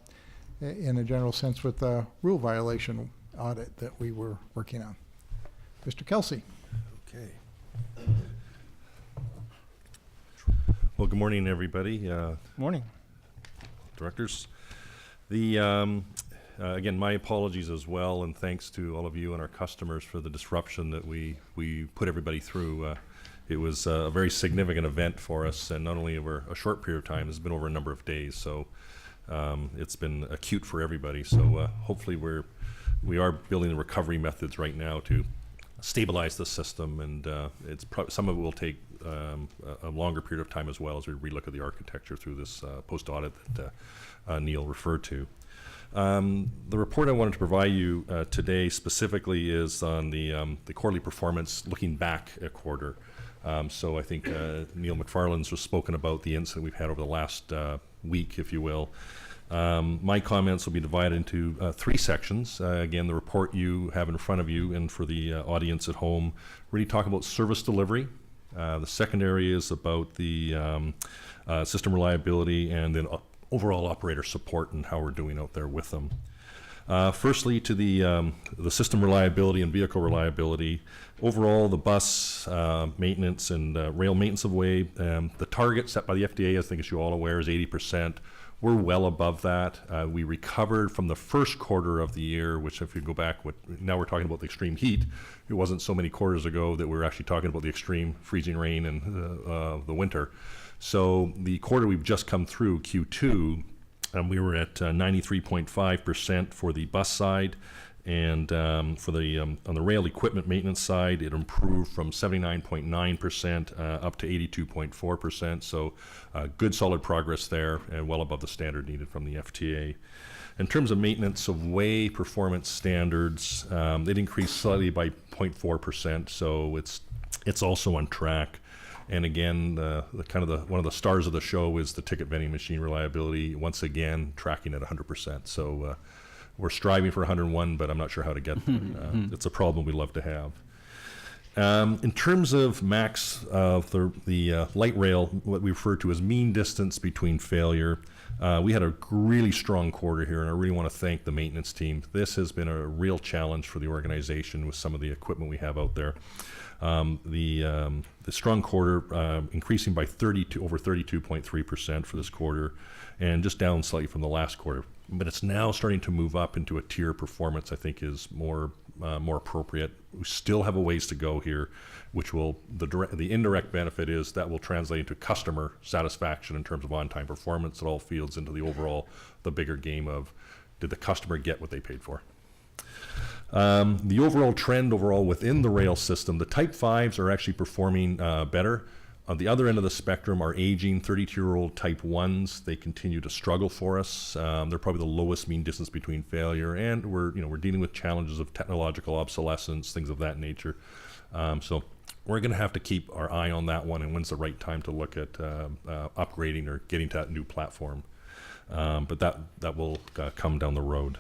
in a general sense with the rule violation audit that we were working on. Mr. Kelsey. Okay. Well, good morning, everybody. Morning. Directors. The again, my apologies as well, and thanks to all of you and our customers for the disruption that we put everybody through. It was a very significant event for us, and not only over a short period of time, it's been over a number of days. So it's been acute for everybody. So hopefully we are building the recovery methods right now to stabilize the system, and some of it will take a longer period of time as well as we relook at the architecture through this post-audit that Neil referred to. The report I wanted to provide you today specifically is on the quarterly performance looking back a quarter. So I think Neil McFarland's just spoken about the incident we've had over the last week, if you will. My comments will be divided into 3 sections. Again, the report you have in front of you, and for the audience at home, really talk about service delivery. The second area is about the system reliability, and then overall operator support and how we're doing out there with them. Firstly, to the system reliability and vehicle reliability. Overall, the bus maintenance and rail maintenance of way, the target set by the FDA, I think as you're all aware, is 80%. We're well above that. We recovered from the first quarter of the year, which if you go back, now we're talking about the extreme heat. It wasn't so many quarters ago that we were actually talking about the extreme freezing rain and the winter. So the quarter we've just come through, Q2, we were at 93.5% for the bus side And for the on the rail equipment maintenance side, it improved from 79.9% up to 82.4%. So good solid progress there, and well above the standard needed from the FTA. In terms of maintenance of way performance standards, it increased slightly by 0.4%. So it's also on track. And again, one of the stars of the show is the ticket vending machine reliability. Once again, tracking at 100%. So we're striving for 101, but I'm not sure how to get there. It's a problem we love to have. In terms of max, the light rail, what we refer to as mean distance between failure, we had a really strong quarter here, and I really want to thank the maintenance team. This has been a real challenge for the organization with some of the equipment we have out there. The strong quarter increasing by over 32.3% for this quarter, and just down slightly from the last quarter. But it's now starting to move up into a tier performance I think is more appropriate. We still have a ways to go here, which will, the indirect benefit is that will translate into customer satisfaction in terms of on-time performance. It all feeds into the bigger game of, did the customer get what they paid for? The overall trend within the rail system, the Type 5s are actually performing better. On the other end of the spectrum are aging 32-year-old Type 1s. They continue to struggle for us. They're probably the lowest mean distance between failure, and we're dealing with challenges of technological obsolescence, things of that nature. So we're going to have to keep our eye on that one, and when's the right time to look at upgrading or getting to that new platform. But that will come down the road.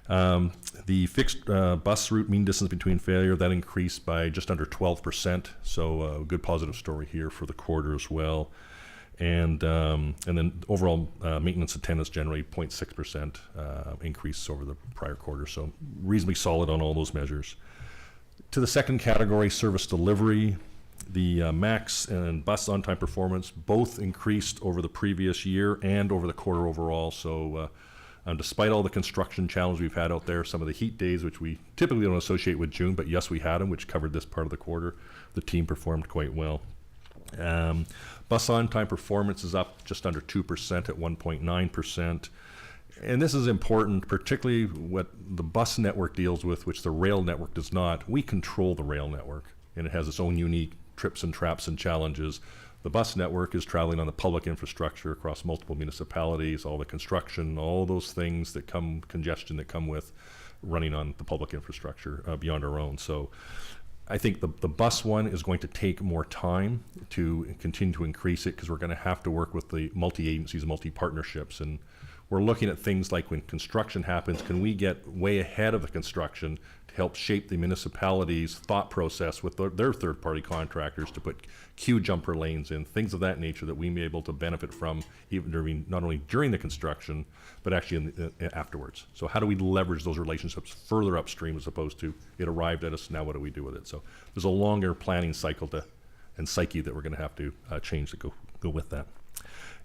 The fixed bus route mean distance between failure, that increased by just under 12%. So a good positive story here for the quarter as well. And then overall maintenance attendance generally 0.6% increase over the prior quarter. So reasonably solid on all those measures. To the second category, service delivery, the max and bus on-time performance both increased over the previous year and over the quarter overall. So despite all the construction challenges we've had out there, some of the heat days, which we typically don't associate with June, but yes, we had them, which covered this part of the quarter, the team performed quite well. Bus on-time performance is up just under 2% at 1.9%. And this is important, particularly what the bus network deals with, which the rail network does not. We control the rail network, and it has its own unique trips and traps and challenges. The bus network is traveling on the public infrastructure across multiple municipalities, all the construction, all those things that congestion that come with running on the public infrastructure beyond our own. So I think the bus one is going to take more time to continue to increase it, because we're going to have to work with the multi-agencies, multi-partnerships, and we're looking at things like when construction happens, can we get way ahead of the construction to help shape the municipality's thought process with their third-party contractors to put queue jumper lanes in, things of that nature that we may be able to benefit from even not only during the construction, but actually afterwards. So how do we leverage those relationships further upstream as opposed to it arrived at us, now what do we do with it? So there's a longer planning cycle and psyche that we're going to have to change to go with that.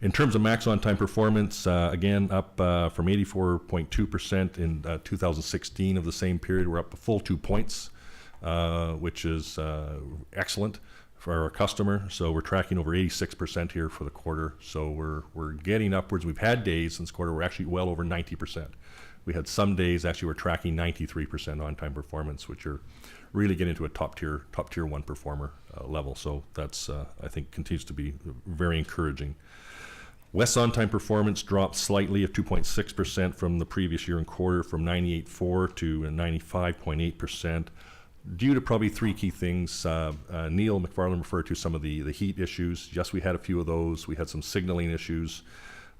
In terms of max on-time performance, again, up from 84.2% in 2016 of the same period. We're up a full 2 points, which is excellent for our customer. So we're tracking over 86% here for the quarter. So we're getting upwards. We've had days since quarter we're actually well over 90%. We had some days actually we're tracking 93% on-time performance, which are really getting to a top tier one performer level. So that's I think continues to be very encouraging. West on-time performance dropped slightly at 2.6% from the previous year and quarter, from 98.4 to 95.8%, due to probably three key things. Neil McFarland referred to some of the heat issues. Yes, we had a few of those. We had some signaling issues.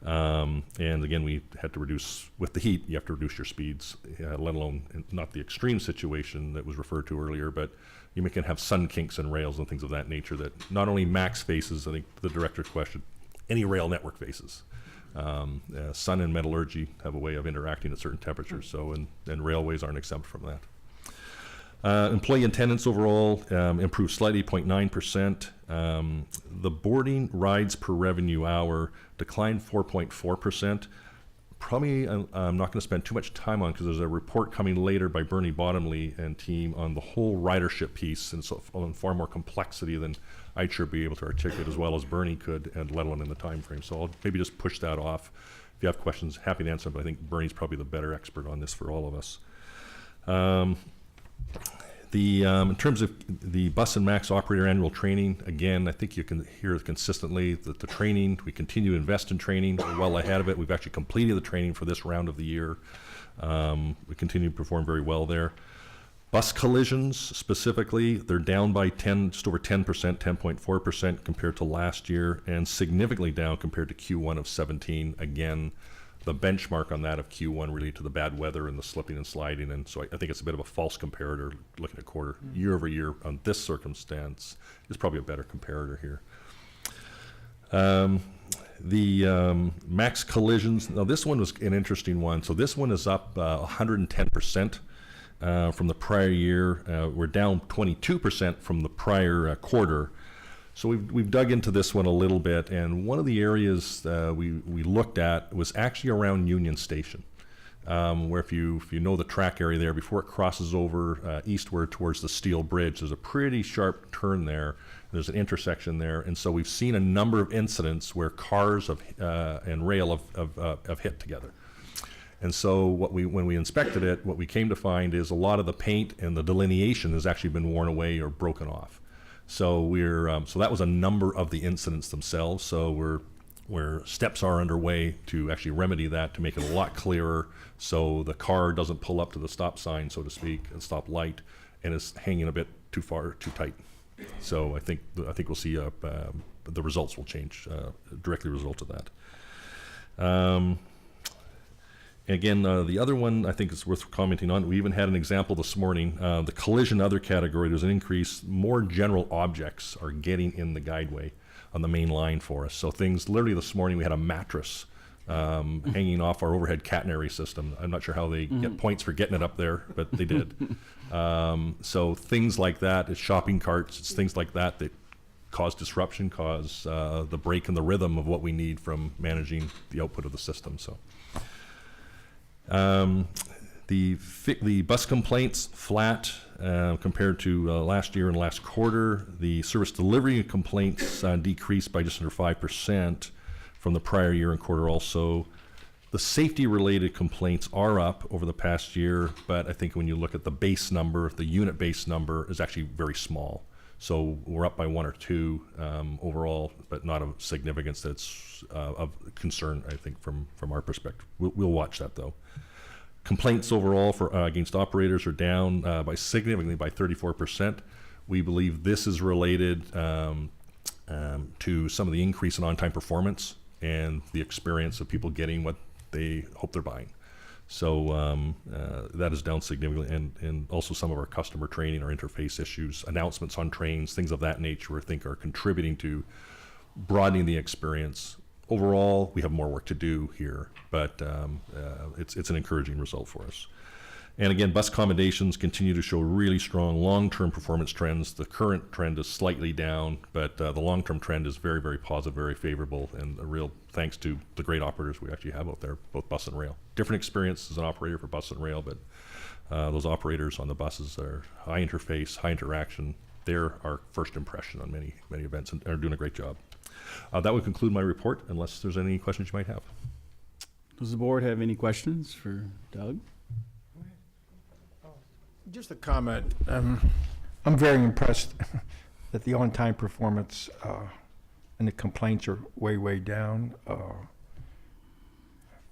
And again, we had to reduce, with the heat, you have to reduce your speeds, let alone not the extreme situation that was referred to earlier, but you can have sun kinks and rails and things of that nature that not only Max faces, I think the director's question, any rail network faces. Sun and metallurgy have a way of interacting at certain temperatures, so and railways aren't exempt from that. Employee attendance overall improved slightly, 0.9%. The boarding rides per revenue hour declined 4.4%. Probably I'm not going to spend too much time on, because there's a report coming later by Bernie Bottomley and team on the whole ridership piece, and so on far more complexity than I should be able to articulate as well as Bernie could, and let alone in the time frame. So I'll maybe just push that off. If you have questions, happy to answer them, but I think Bernie's probably the better expert on this for all of us. In terms of the Bus and Max operator annual training, again, I think you can hear consistently that the training, we continue to invest in training. We're well ahead of it. We've actually completed the training for this round of the year. We continue to perform very well there. Bus collisions specifically, they're down by just over 10%, 10.4% compared to last year, and significantly down compared to Q1 of 17. Again, the benchmark on that of Q1 related to the bad weather and the slipping and sliding, and so I think it's a bit of a false comparator looking at quarter. Year over year on this circumstance is probably a better comparator here. The max collisions, now this one was an interesting one. So this one is up 110% from the prior year. We're down 22% from the prior quarter. So we've dug into this one a little bit, and one of the areas we looked at was actually around Union Station, where if you know the track area there, before it crosses over eastward towards the Steel Bridge, there's a pretty sharp turn there. There's an intersection there, and so we've seen a number of incidents where cars and rail have hit together. And so when we inspected it, what we came to find is a lot of the paint and the delineation has actually been worn away or broken off. So so that was a number of the incidents themselves. So steps are underway to actually remedy that, to make it a lot clearer, so the car doesn't pull up to the stop sign, so to speak, and stop light, and is hanging a bit too tight. So I think we'll see the results will change directly as a result of that. Again, the other one I think is worth commenting on. We even had an example this morning. The collision other category, there's an increase. More general objects are getting in the guideway on the main line for us. So things, literally this morning we had a mattress hanging off our overhead catenary system. I'm not sure how they get points for getting it up there, but they did. So things like that, it's shopping carts, it's things like that that cause disruption, cause the break in the rhythm of what we need from managing the output of the system. So. The bus complaints flat compared to last year and last quarter. The service delivery complaints decreased by just under 5% from the prior year and quarter also. The safety-related complaints are up over the past year, but I think when you look at the base number, the unit-based number is actually very small. So we're up by 1 or 2 overall, but not of significance that's of concern, I think, from our perspective. We'll watch that, though. Complaints overall against operators are down significantly by 34%. We believe this is related to some of the increase in on-time performance and the experience of people getting what they hope they're buying. So that is down significantly, and also some of our customer training, our interface issues, announcements on trains, things of that nature, I think are contributing to broadening the experience. Overall, we have more work to do here, but it's an encouraging result for us. And again, bus accommodations continue to show really strong long-term performance trends. The current trend is slightly down, but the long-term trend is very, very positive, very favorable, and a real thanks to the great operators we actually have out there, both bus and rail. Different experience as an operator for bus and rail, but those operators on the buses are high interface, high interaction. They're our first impression on many, many events and are doing a great job. That would conclude my report, unless there's any questions you might have. Does the board have any questions for Doug? Just a comment. I'm very impressed that the on-time performance and the complaints are way, way down.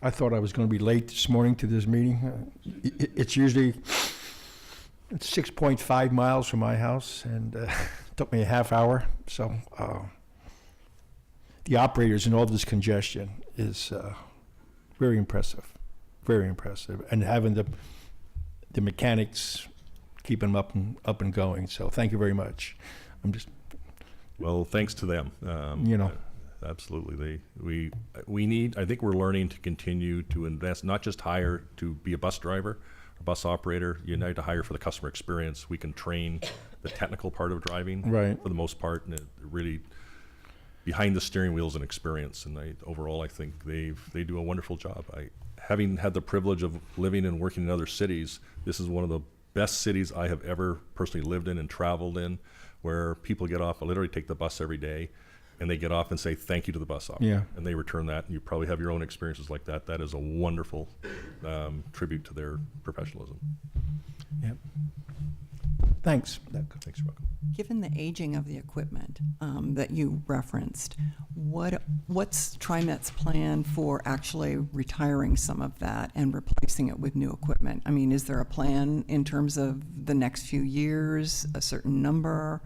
I thought I was going to be late this morning to this meeting. It's usually 6.5 miles from my house, and it took me a half hour. So the operators and all this congestion is very impressive, and having the mechanics keeping them up and going. So thank you very much. Well, thanks to them. Absolutely. We need, I think we're learning to continue to invest, not just hire to be a bus driver, a bus operator. You need to hire for the customer experience. We can train the technical part of driving for the most part, and it really behind the steering wheel is an experience. And overall, I think they do a wonderful job. Having had the privilege of living and working in other cities, this is one of the best cities I have ever personally lived in and traveled in, where people get off, I literally take the bus every day, and they get off and say thank you to the bus operator. And they return that, and you probably have your own experiences like that. That is a wonderful tribute to their professionalism. Yep. Thanks. Thanks, you're welcome. Given the aging of the equipment that you referenced, what's TriMet's plan for actually retiring some of that and replacing it with new equipment? I mean, is there a plan in terms of the next few years, a certain number?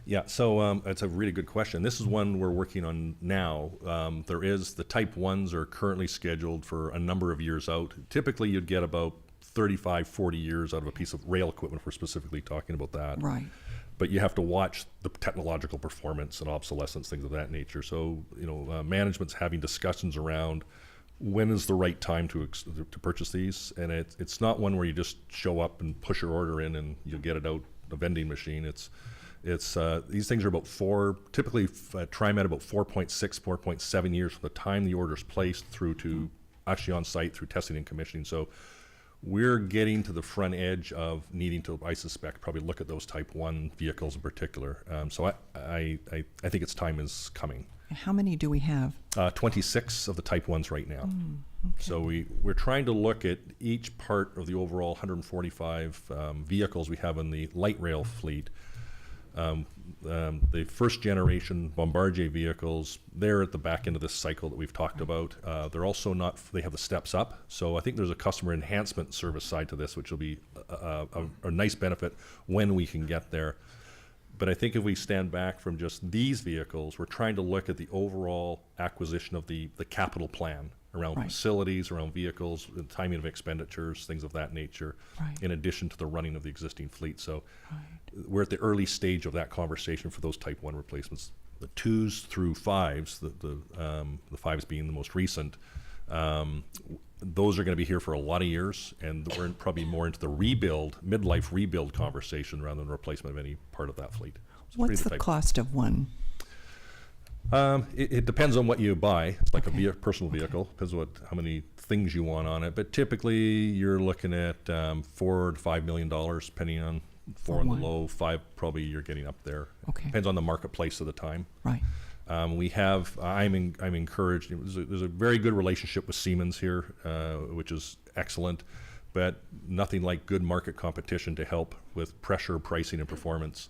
Yeah, so that's a really good question. This is one we're working on now. There is, the Type 1s are currently scheduled for a number of years out. Typically, you'd get about 35, 40 years out of a piece of rail equipment if we're specifically talking about that. Right. But you have to watch the technological performance and obsolescence, things of that nature. So, management's having discussions around when is the right time to purchase these. And it's not one where you just show up and push your order in and you'll get it out a vending machine. It's these things are about typically TriMet about 4.6, 4.7 years from the time the order is placed through to actually on site through testing and commissioning. So we're getting to the front edge of needing to, I suspect, probably look at those Type 1 vehicles in particular. So I think its time is coming. How many do we have? 26 of the Type 1s right now. Okay. So we're trying to look at each part of the overall 145 vehicles we have in the light rail fleet. The first generation Bombardier vehicles, they're at the back end of this cycle that we've talked about. They're also they have the steps up. So I think there's a customer enhancement service side to this, which will be a nice benefit when we can get there. But I think if we stand back from just these vehicles, we're trying to look at the overall acquisition of the capital plan around Right. facilities, around vehicles, the timing of expenditures, things of that nature, Right. in addition to the running of the existing fleet. So Right. we're at the early stage of that conversation for those Type 1 replacements. The 2s through 5s, the 5s being the most recent, those are going to be here for a lot of years, and we're probably more into the midlife rebuild conversation rather than replacement of any part of that fleet. So What's the cost of one? It depends on what you buy. It's like Okay. a personal vehicle. Depends on how many things you want on it. But typically, you're looking at $4 to $5 million, depending on four on the one. low, 5 probably you're getting up there. Okay. Depends on the marketplace at the time. Right. I'm encouraged. There's a very good relationship with Siemens here, which is excellent, but nothing like good market competition to help with pressure, pricing, and performance.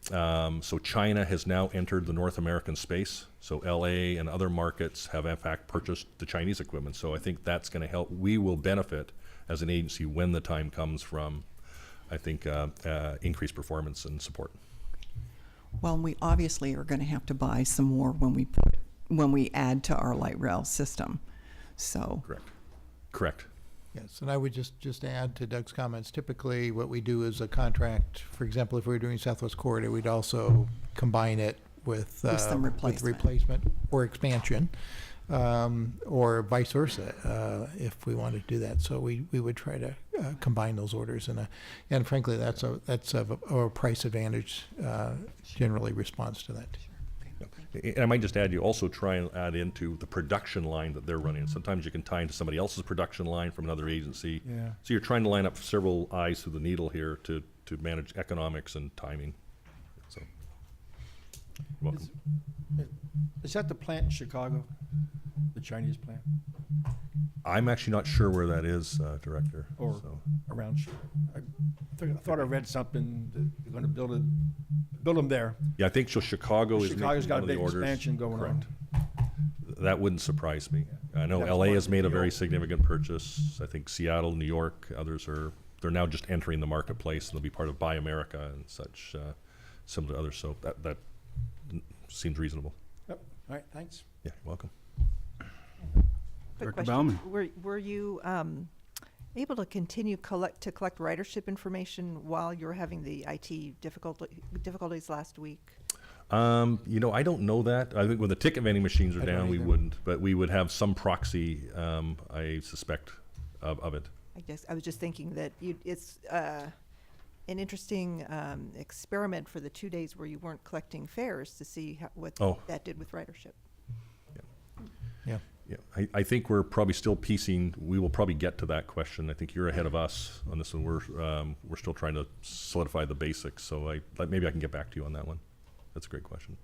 So China has now entered the North American space. So LA and other markets have in fact purchased the Chinese equipment. So I think that's going to help. We will benefit as an agency when the time comes from, I think, increased performance and support. Well, we obviously are going to have to buy some more when we add to our light rail system. So Correct. Yes, and I would just add to Doug's comments, typically what we do is a contract, for example, if we were doing Southwest Corridor, we'd also combine it with some with replacement. replacement or expansion, or vice versa, if we wanted to do that. So we would try to combine those orders, and frankly, that's a price advantage, generally responds to that. And I might just add, you also try and add into the production line that they're running. Sometimes you can tie into somebody else's production line from another agency. Yeah. So you're trying to line up several eyes through the needle here to manage economics and timing. So, you're welcome. Is that the plant in Chicago, the Chinese plant, I'm actually not sure where that is, Director. or So, around? I thought I read something that you're going to build them there. yeah, I think so. Chicago is Chicago's making got one a of the big orders. expansion going Correct. on. That wouldn't surprise me. I know That's LA part has of made the a very deal. significant purchase. I think Seattle, New York, others they're now just entering the marketplace, and they'll be part of Buy America and such, similar to others. So that seems reasonable. Yep. All right, thanks. Yeah, you're welcome. Director Quick question. Baumann. Were you able to continue collect ridership information while you were having the IT difficulties last week? I don't know that. I think when the ticket vending machines are I don't down, we either. wouldn't, but we would have some proxy, I suspect, of it. I was just thinking that it's an interesting experiment for the 2 days where you weren't collecting fares to see what Oh. that did with ridership. Yeah. Yeah, I think we're probably still piecing. We will probably get to that question. I think you're ahead of us on this one. We're still trying to solidify the basics. So maybe I can get back to you on that one. That's a great question.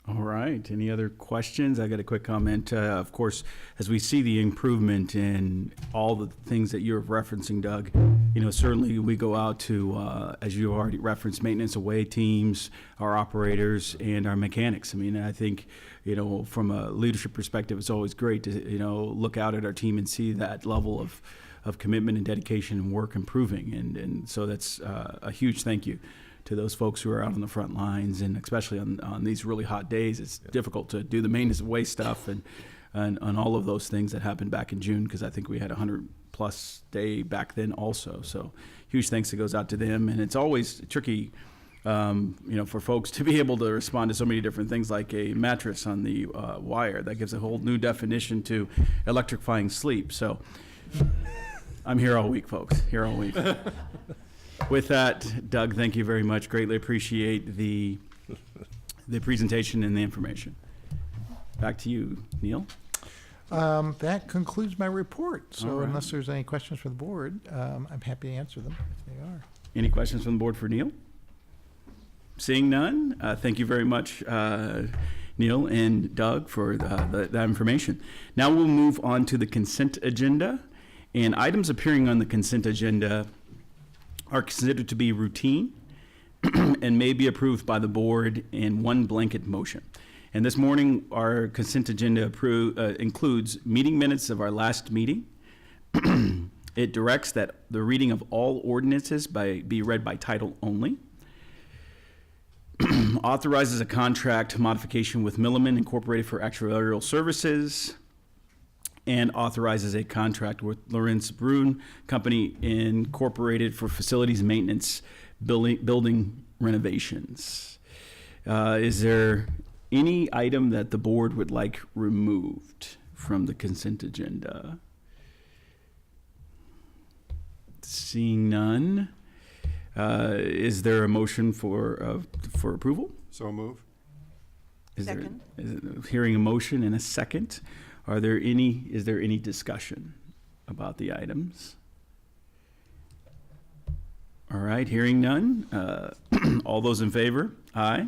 All right. Any other questions? I got a quick comment. Of course, as we see the improvement in all the things that you're referencing, Doug, certainly we go out to, as you already referenced, maintenance away teams, our operators, and our mechanics. I mean, I think, from a leadership perspective, it's always great to, look out at our team and see that level of commitment and dedication and work improving. And so that's a huge thank you to those folks who are out on the front lines, and especially on these really hot days. It's difficult to do the maintenance away stuff and all of those things that happened back in June, because I think we had 100+ day back then also. So huge thanks that goes out to them. And it's always tricky, for folks to be able to respond to so many different things, like a mattress on the wire. That gives a whole new definition to electrifying sleep. So I'm here all week, folks, here all week. With that, Doug, thank you very much. Greatly appreciate the presentation and the information. Back to you, Neil. That concludes my report. So All right. unless there's any questions for the board, I'm happy to answer them if they are. Any questions from the board for Neil? Seeing none, thank you very much, Neil and Doug, for that information. Now we'll move on to the consent agenda. And items appearing on the consent agenda are considered to be routine and may be approved by the board in one blanket motion. And this morning, our consent agenda includes meeting minutes of our last meeting. It directs that the reading of all ordinances be read by title only. Authorizes a contract modification with Milliman Incorporated for actuarial services, and authorizes a contract with Lawrence Brune Company Incorporated for facilities maintenance, building renovations. Is there any item that the board would like removed from the consent agenda? Seeing none, is there a motion for approval? So move. Second. Hearing a motion in a second. Is there any discussion about the items? All right, hearing none. All those in favor? Aye.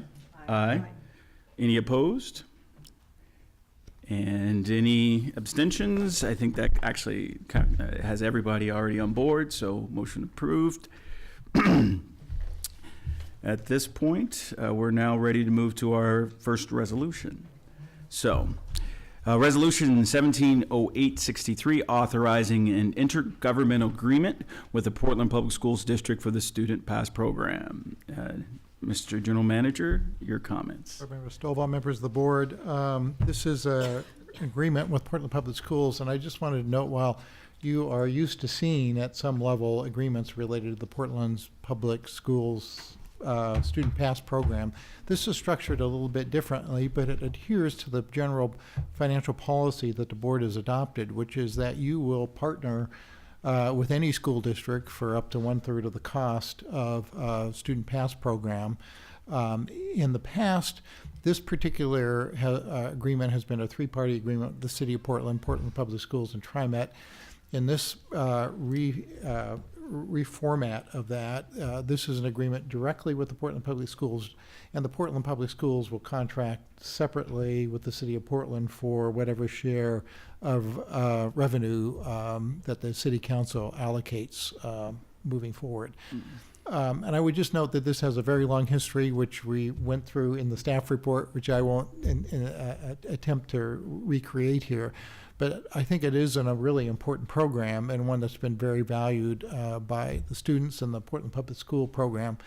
Aye. Any opposed? And any abstentions? I think that actually has everybody already on board, so motion approved. At this point, we're now ready to move to our first resolution. So, Resolution 170863, authorizing an intergovernmental agreement with the Portland Public Schools District for the Student Pass Program. Mr. General Manager, your comments. Board Member Stovall, members of the board, this is an agreement with Portland Public Schools, and I just wanted to note, while you are used to seeing at some level agreements related to the Portland's Public Schools Student Pass Program, this is structured a little bit differently, but it adheres to the general financial policy that the board has adopted, which is that you will partner with any school district for up to 1/3 of the cost of a Student Pass Program. In the past, this particular agreement has been a three-party agreement with the City of Portland, Portland Public Schools, and TriMet. In this reformat of that, this is an agreement directly with the Portland Public Schools, and the Portland Public Schools will contract separately with the City of Portland for whatever share of revenue that the City Council allocates moving forward. And I would just note that this has a very long history, which we went through in the staff report, which I won't attempt to recreate here. But I think it is a really important program, and one that's been very valued by the students in the Portland Public School program.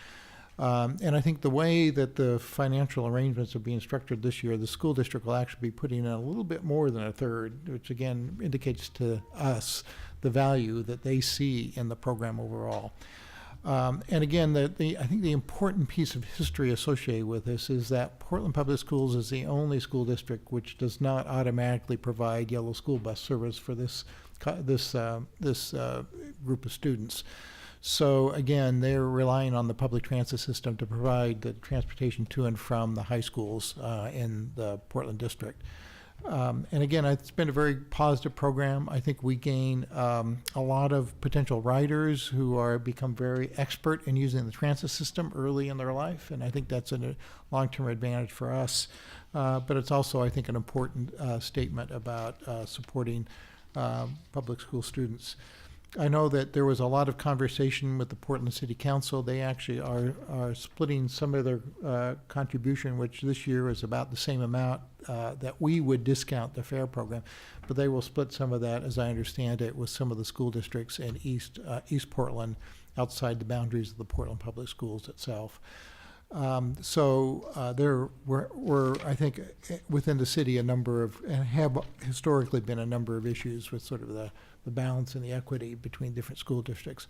And I think the way that the financial arrangements are being structured this year, the school district will actually be putting in a little bit more than 1/3, which again indicates to us the value that they see in the program overall. And again, I think the important piece of history associated with this is that Portland Public Schools is the only school district which does not automatically provide yellow school bus service for this group of students. So again, they're relying on the public transit system to provide the transportation to and from the high schools in the Portland district. And again, it's been a very positive program. I think we gain a lot of potential riders who are become very expert in using the transit system early in their life, and I think that's a long-term advantage for us. But it's also, I think, an important statement about supporting public school students. I know that there was a lot of conversation with the Portland City Council. They actually are splitting some of their contribution, which this year is about the same amount that we would discount the fare program. But they will split some of that, as I understand it, with some of the school districts in East Portland, outside the boundaries of the Portland Public Schools itself. So there were, I think, within the city, a number of, and have historically been a number of issues with sort of the balance and the equity between different school districts.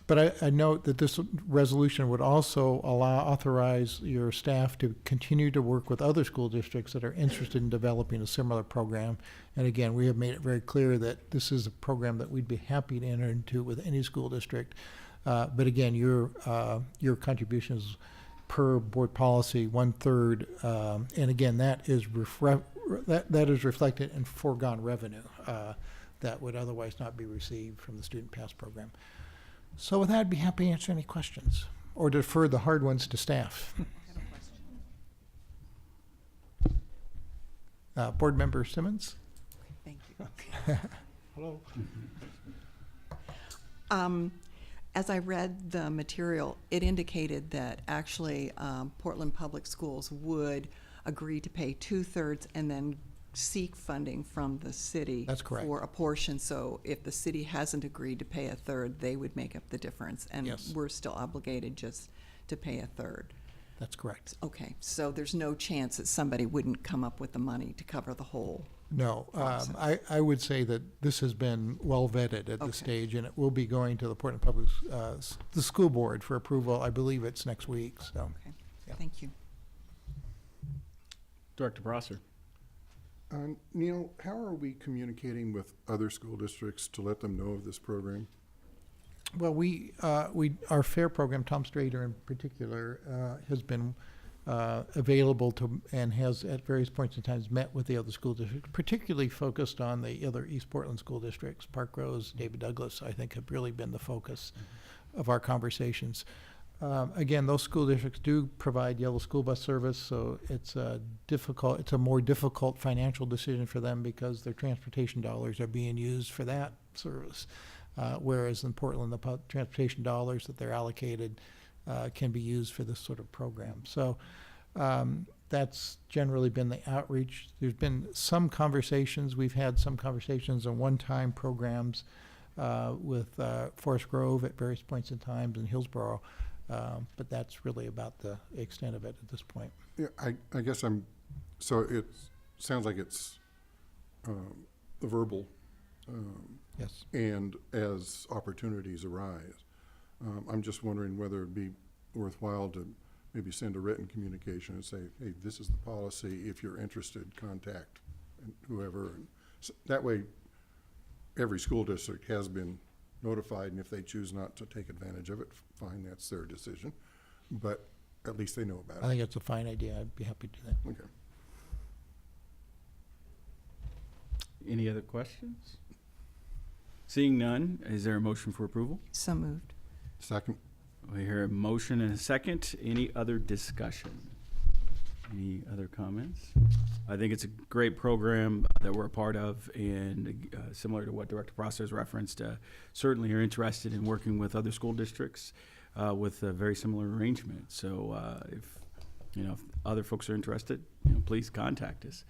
But I note that this resolution would also authorize your staff to continue to work with other school districts that are interested in developing a similar program. And again, we have made it very clear that this is a program that we'd be happy to enter into with any school district. But again, your contributions per board policy, 1/3, and again, that is reflected in foregone revenue that would otherwise not be received from the Student Pass program. So with that, I'd be happy to answer any questions or defer the hard ones to staff. Board Member Simmons? Thank you. Hello. As I read the material, it indicated that actually Portland Public Schools would agree to pay 2/3 and then seek funding from the city. That's correct. For a portion. So if the city hasn't agreed to pay 1/3, they would make up the difference. And Yes. we're still obligated just to pay 1/3. That's correct. Okay, so there's no chance that somebody wouldn't come up with the money to cover the whole. No, process. I would say that this has been well vetted at Okay. this stage, and it will be going to the Portland Public, the school board for approval. I believe it's next week, so. Okay, Yeah. thank you. Director Prosser. Neil, how are we communicating with other school districts to let them know of this program? Well, our FAIR program, Tom Strader in particular, has been available to, and has at various points in time met with the other school districts, particularly focused on the other East Portland school districts. Park Rose, David Douglas, I think, have really been the focus of our conversations. Again, those school districts do provide yellow school bus service, so it's a more difficult financial decision for them because their transportation dollars are being used for that service. Whereas in Portland, the transportation dollars that they're allocated can be used for this sort of program. So that's generally been the outreach. There's been some conversations. We've had some conversations on one-time programs with Forest Grove at various points in time in Hillsborough. But that's really about the extent of it at this point. Yeah, I guess so it sounds like it's a verbal. Yes. And as opportunities arise, I'm just wondering whether it'd be worthwhile to maybe send a written communication and say, hey, this is the policy. If you're interested, contact whoever. And that way, every school district has been notified, and if they choose not to take advantage of it, fine, that's their decision. But at least they know about I it. think it's a fine idea. I'd be happy to do that. Okay. Any other questions? Seeing none, is there a motion for approval? So moved. Second. We hear a motion and a second. Any other discussion? Any other comments? I think it's a great program that we're a part of, and similar to what Director Prosser has referenced, certainly are interested in working with other school districts with a very similar arrangement. So if other folks are interested, please contact us.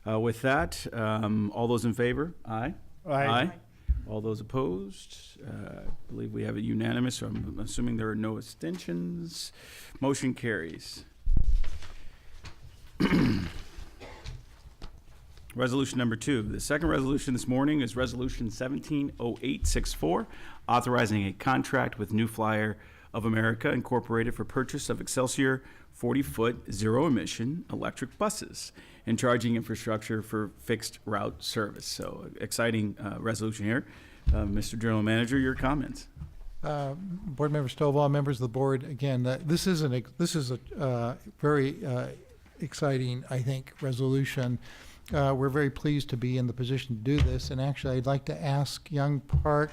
With that, all those in favor? Aye. Aye. All those opposed? I believe we have it unanimous, so I'm assuming there are no abstentions. Motion carries. Resolution number 2. The second resolution this morning is Resolution 170864, authorizing a contract with New Flyer of America Incorporated for purchase of Excelsior 40-foot zero-emission electric buses and charging infrastructure for fixed route service. So exciting resolution here. Mr. General Manager, your comments. Board Member Stovall, members of the board, again, this is a very exciting, I think, resolution. we're very pleased to be in the position to do this. And actually, I'd like to ask Young Park,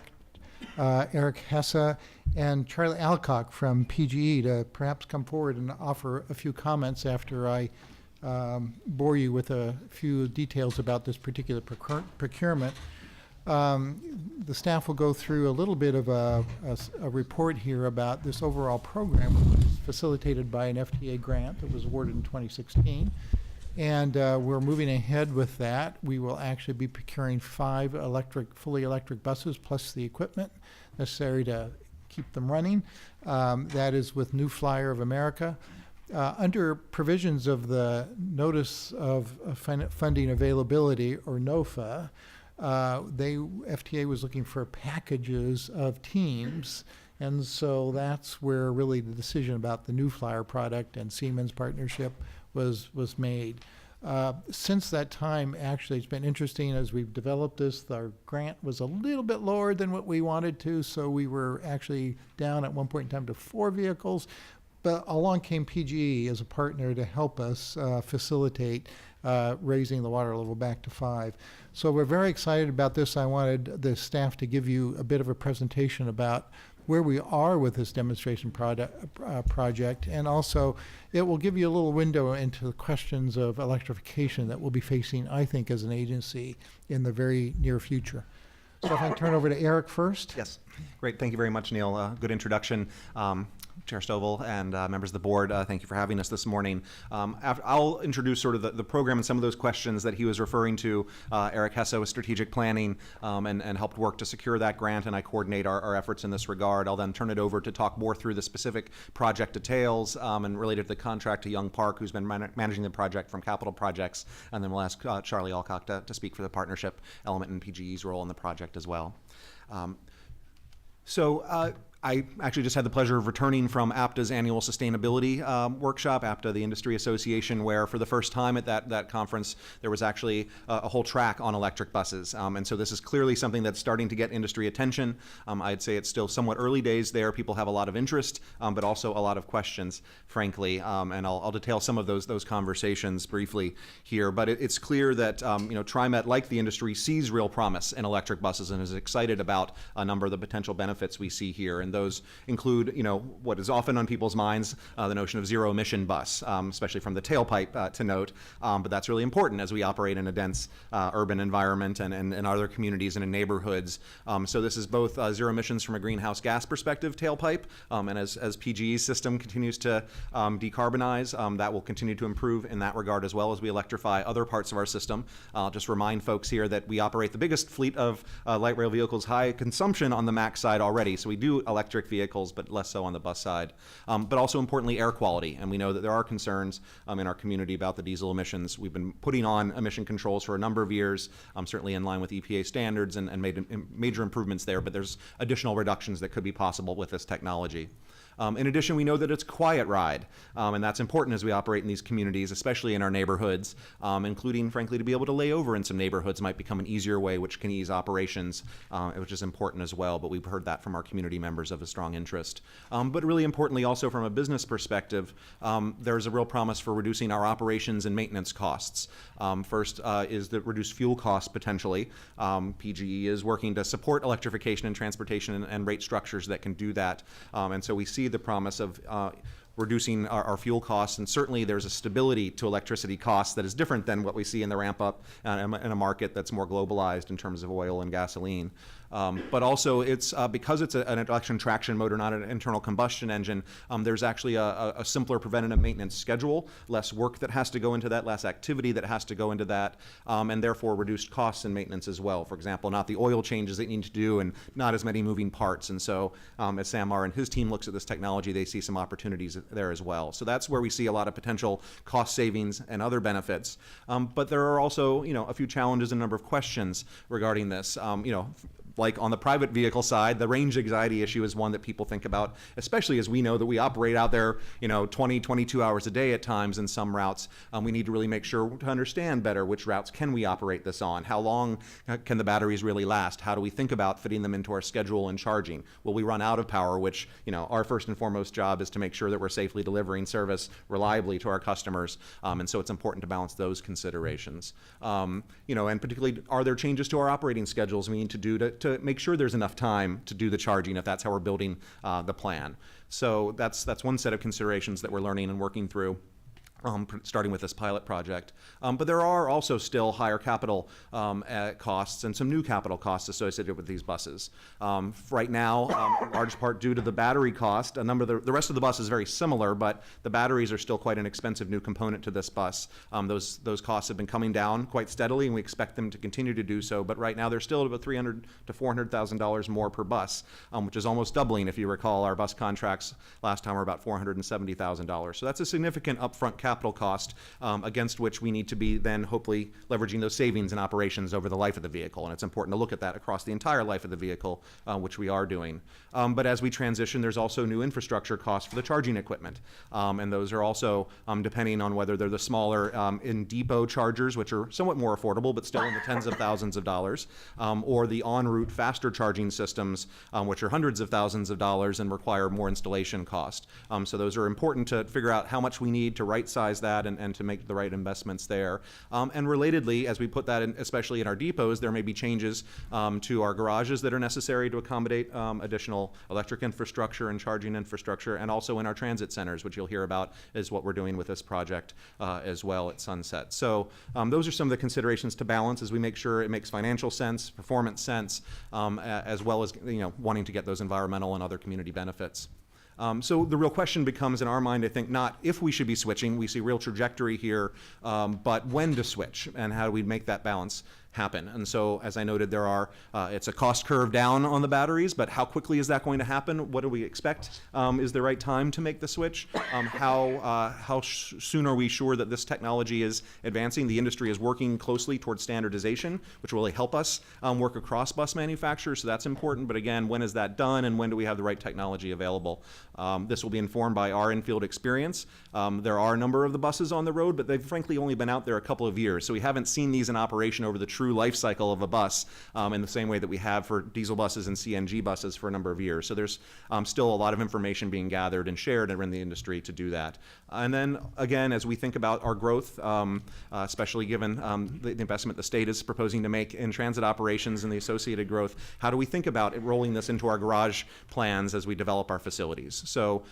Eric Hesse, and Charlie Alcock from PGE to perhaps come forward and offer a few comments after I bore you with a few details about this particular procurement. The staff will go through a little bit of a report here about this overall program, which was facilitated by an FTA grant that was awarded in 2016. And we're moving ahead with that. We will actually be procuring 5 fully electric buses plus the equipment necessary to keep them running. That is with New Flyer of America. Under provisions of the Notice of Funding Availability, or NOFA, FTA was looking for packages of teams, and so that's where really the decision about the New Flyer product and Siemens partnership was made. Since that time, actually, it's been interesting as we've developed this. Our grant was a little bit lower than what we wanted to, so we were actually down at one point in time to 4 vehicles. But along came PGE as a partner to help us facilitate raising the water level back to 5. So we're very excited about this. I wanted the staff to give you a bit of a presentation about where we are with this demonstration project, and also it will give you a little window into the questions of electrification that we'll be facing, I think, as an agency in the very near future. So if I turn over to Eric first. Yes, great. Thank you very much, Neil. Good introduction. Chair Stovall and members of the board, thank you for having us this morning. I'll introduce sort of the program and some of those questions that he was referring to. Eric Hesse with strategic planning and helped work to secure that grant, and I coordinate our efforts in this regard. I'll then turn it over to talk more through the specific project details and related to the contract to Young Park, who's been managing the project from Capital Projects, and then we'll ask Charlie Alcock to speak for the partnership element and PGE's role in the project as well. I actually just had the pleasure of returning from APTA's annual sustainability workshop, APTA, the industry association, where for the first time at that conference, there was actually a whole track on electric buses. And so this is clearly something that's starting to get industry attention. I'd say it's still somewhat early days there. People have a lot of interest, but also a lot of questions, frankly. And I'll detail some of those conversations briefly here. But it's clear that TriMet, like the industry, sees real promise in electric buses and is excited about a number of the potential benefits we see here. And those include, what is often on people's minds, the notion of zero emission bus, especially from the tailpipe to note. But that's really important as we operate in a dense urban environment and in other communities and in neighborhoods. So this is both zero emissions from a greenhouse gas perspective, tailpipe, and as PGE's system continues to decarbonize, that will continue to improve in that regard as well as we electrify other parts of our system. I'll just remind folks here that we operate the biggest fleet of light rail vehicles, high consumption on the MAX side already. So we do electric vehicles, but less so on the bus side. But also importantly, air quality. And we know that there are concerns in our community about the diesel emissions. We've been putting on emission controls for a number of years, certainly in line with EPA standards and made major improvements there, but there's additional reductions that could be possible with this technology. In addition, we know that it's a quiet ride, and that's important as we operate in these communities, especially in our neighborhoods, including, frankly, to be able to lay over in some neighborhoods might become an easier way, which can ease operations, which is important as well, but we've heard that from our community members of a strong interest. But really importantly, also from a business perspective, there's a real promise for reducing our operations and maintenance costs. First is the reduced fuel costs potentially. PGE is working to support electrification and transportation and rate structures that can do that, and so we see the promise of reducing our fuel costs, and certainly there's a stability to electricity costs that is different than what we see in the ramp up in a market that's more globalized in terms of oil and gasoline. But also, it's because it's an induction traction motor, not an internal combustion engine, there's actually a simpler preventative maintenance schedule, less work that has to go into that, less activity that has to go into that, and therefore reduced costs in maintenance as well. For example, not the oil changes they need to do and not as many moving parts. And so as Sam Marr and his team looks at this technology, they see some opportunities there as well. So that's where we see a lot of potential cost savings and other benefits. But there are also, a few challenges and a number of questions regarding this. Like on the private vehicle side, the range anxiety issue is one that people think about, especially as we know that we operate out there, 20, 22 hours a day at times in some routes. We need to really make sure to understand better which routes can we operate this on? How long can the batteries really last? How do we think about fitting them into our schedule and charging? Will we run out of power, which, our first and foremost job is to make sure that we're safely delivering service reliably to our customers. And so it's important to balance those considerations. And particularly, are there changes to our operating schedules we need to do to make sure there's enough time to do the charging if that's how we're building the plan? So that's one set of considerations that we're learning and working through. Starting with this pilot project. But there are also still higher capital costs and some new capital costs associated with these buses. Right now, in large part due to the battery cost, the rest of the bus is very similar, but the batteries are still quite an expensive new component to this bus. Those costs have been coming down quite steadily, and we expect them to continue to do so. But right now, they're still about $300,000 to $400,000 more per bus, which is almost doubling. If you recall, our bus contracts last time were about $470,000. So that's a significant upfront capital cost against which we need to be then hopefully leveraging those savings in operations over the life of the vehicle. And it's important to look at that across the entire life of the vehicle, which we are doing. But as we transition, there's also new infrastructure costs for the charging equipment. And those are also, depending on whether they're the smaller in-depot chargers, which are somewhat more affordable, but still in the tens of thousands of dollars, or the en route faster charging systems, which are hundreds of thousands of dollars and require more installation cost. So those are important to figure out how much we need to right-size that and to make the right investments there. And relatedly, as we put that in, especially in our depots, there may be changes to our garages that are necessary to accommodate additional electric infrastructure and charging infrastructure, and also in our transit centers, which you'll hear about is what we're doing with this project as well at Sunset. So those are some of the considerations to balance as we make sure it makes financial sense, performance sense, as well as wanting to get those environmental and other community benefits. So the real question becomes, in our mind, I think, not if we should be switching. We see real trajectory here, but when to switch and how do we make that balance happen. And so, as I noted, there are, it's a cost curve down on the batteries, but how quickly is that going to happen? What do we expect is the right time to make the switch? How soon are we sure that this technology is advancing? The industry is working closely towards standardization, which will really help us work across bus manufacturers, so that's important. But again, when is that done, and when do we have the right technology available? This will be informed by our in-field experience. There are a number of the buses on the road, but they've frankly only been out there a couple of years, so we haven't seen these in operation over the true life cycle of a bus in the same way that we have for diesel buses and CNG buses for a number of years. So there's still a lot of information being gathered and shared in the industry to do that. And then again, as we think about our growth, especially given the investment the state is proposing to make in transit operations and the associated growth, how do we think about rolling this into our garage plans as we develop our facilities? So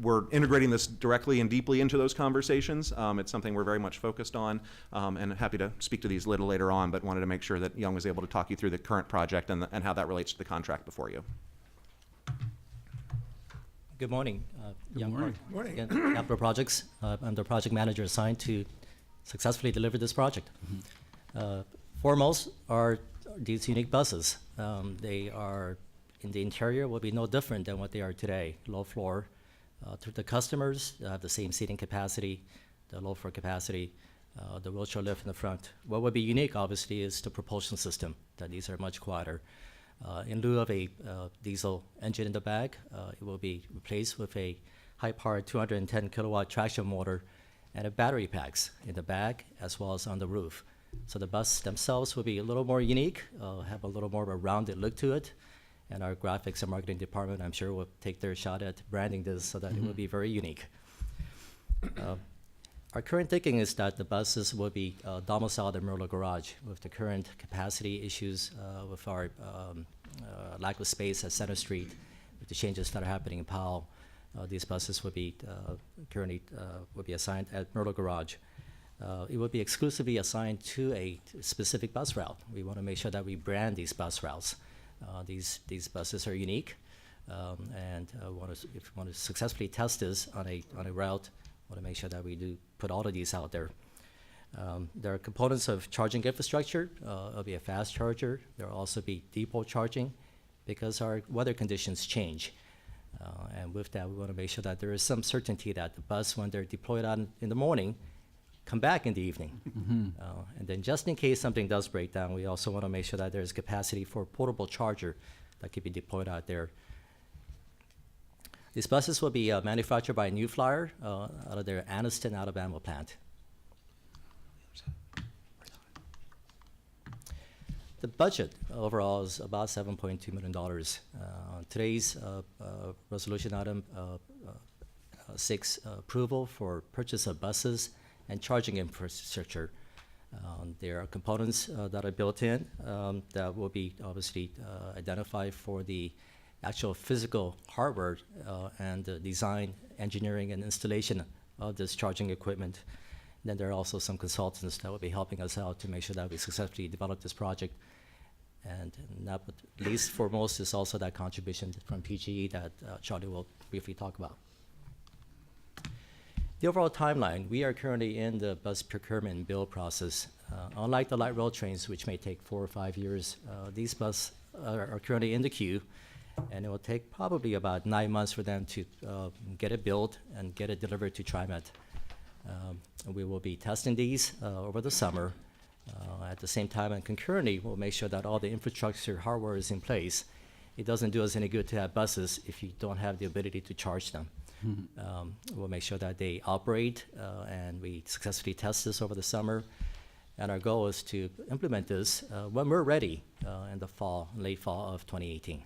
we're integrating this directly and deeply into those conversations. It's something we're very much focused on, and happy to speak to these a little later on, but wanted to make sure that Young was able to talk you through the current project and how that relates to the contract before you. Good morning. Good morning. Morning. Again, Capital Projects. I'm the project manager assigned to successfully deliver this project. Foremost are these unique buses. They are, in the interior, will be no different than what they are today. Low floor. To the customers, they have the same seating capacity, the low floor capacity, the wheelchair lift in the front. What would be unique, obviously, is the propulsion system, that these are much quieter. In lieu of a diesel engine in the back, it will be replaced with a high-powered 210 kilowatt traction motor and a battery packs in the back as well as on the roof. So the bus themselves will be a little more unique, have a little more of a rounded look to it. And our graphics and marketing department, I'm sure, will take their shot at branding this so that it will be very unique. Our current thinking is that the buses will be domiciled in Merlo Garage. With the current capacity issues, with our lack of space at Center Street, with the changes that are happening in Powell, these buses will be currently will be assigned at Merlo Garage. It will be exclusively assigned to a specific bus route. We want to make sure that we brand these bus routes. These buses are unique, and if we want to successfully test this on a route, want to make sure that we do put all of these out there. There are components of charging infrastructure. It'll be a fast charger. There will also be depot charging because our weather conditions change. And with that, we want to make sure that there is some certainty that the bus, when they're deployed out in the morning, come back in the evening. And then just in case something does break down, we also want to make sure that there's capacity for portable charger that could be deployed out there. These buses will be manufactured by New Flyer out of their Anniston, Alabama plant. The budget overall is about $7.2 million. Today's resolution item 6, approval for purchase of buses and charging infrastructure. There are components that are built in that will be obviously identified for the actual physical hardware and the design, engineering, and installation of this charging equipment. Then there are also some consultants that will be helping us out to make sure that we successfully develop this project. And not but least foremost is also that contribution from PGE that Charlie will briefly talk about. The overall timeline, we are currently in the bus procurement and build process. Unlike the light rail trains, which may take 4 or 5 years, these buses are currently in the queue, and it will take probably about 9 months for them to get it built and get it delivered to TriMet. We will be testing these over the summer. At the same time and concurrently, we'll make sure that all the infrastructure hardware is in place. It doesn't do us any good to have buses if you don't have the ability to charge them. We'll make sure that they operate, and we successfully test this over the summer. And our goal is to implement this when we're ready in the fall, late fall of 2018.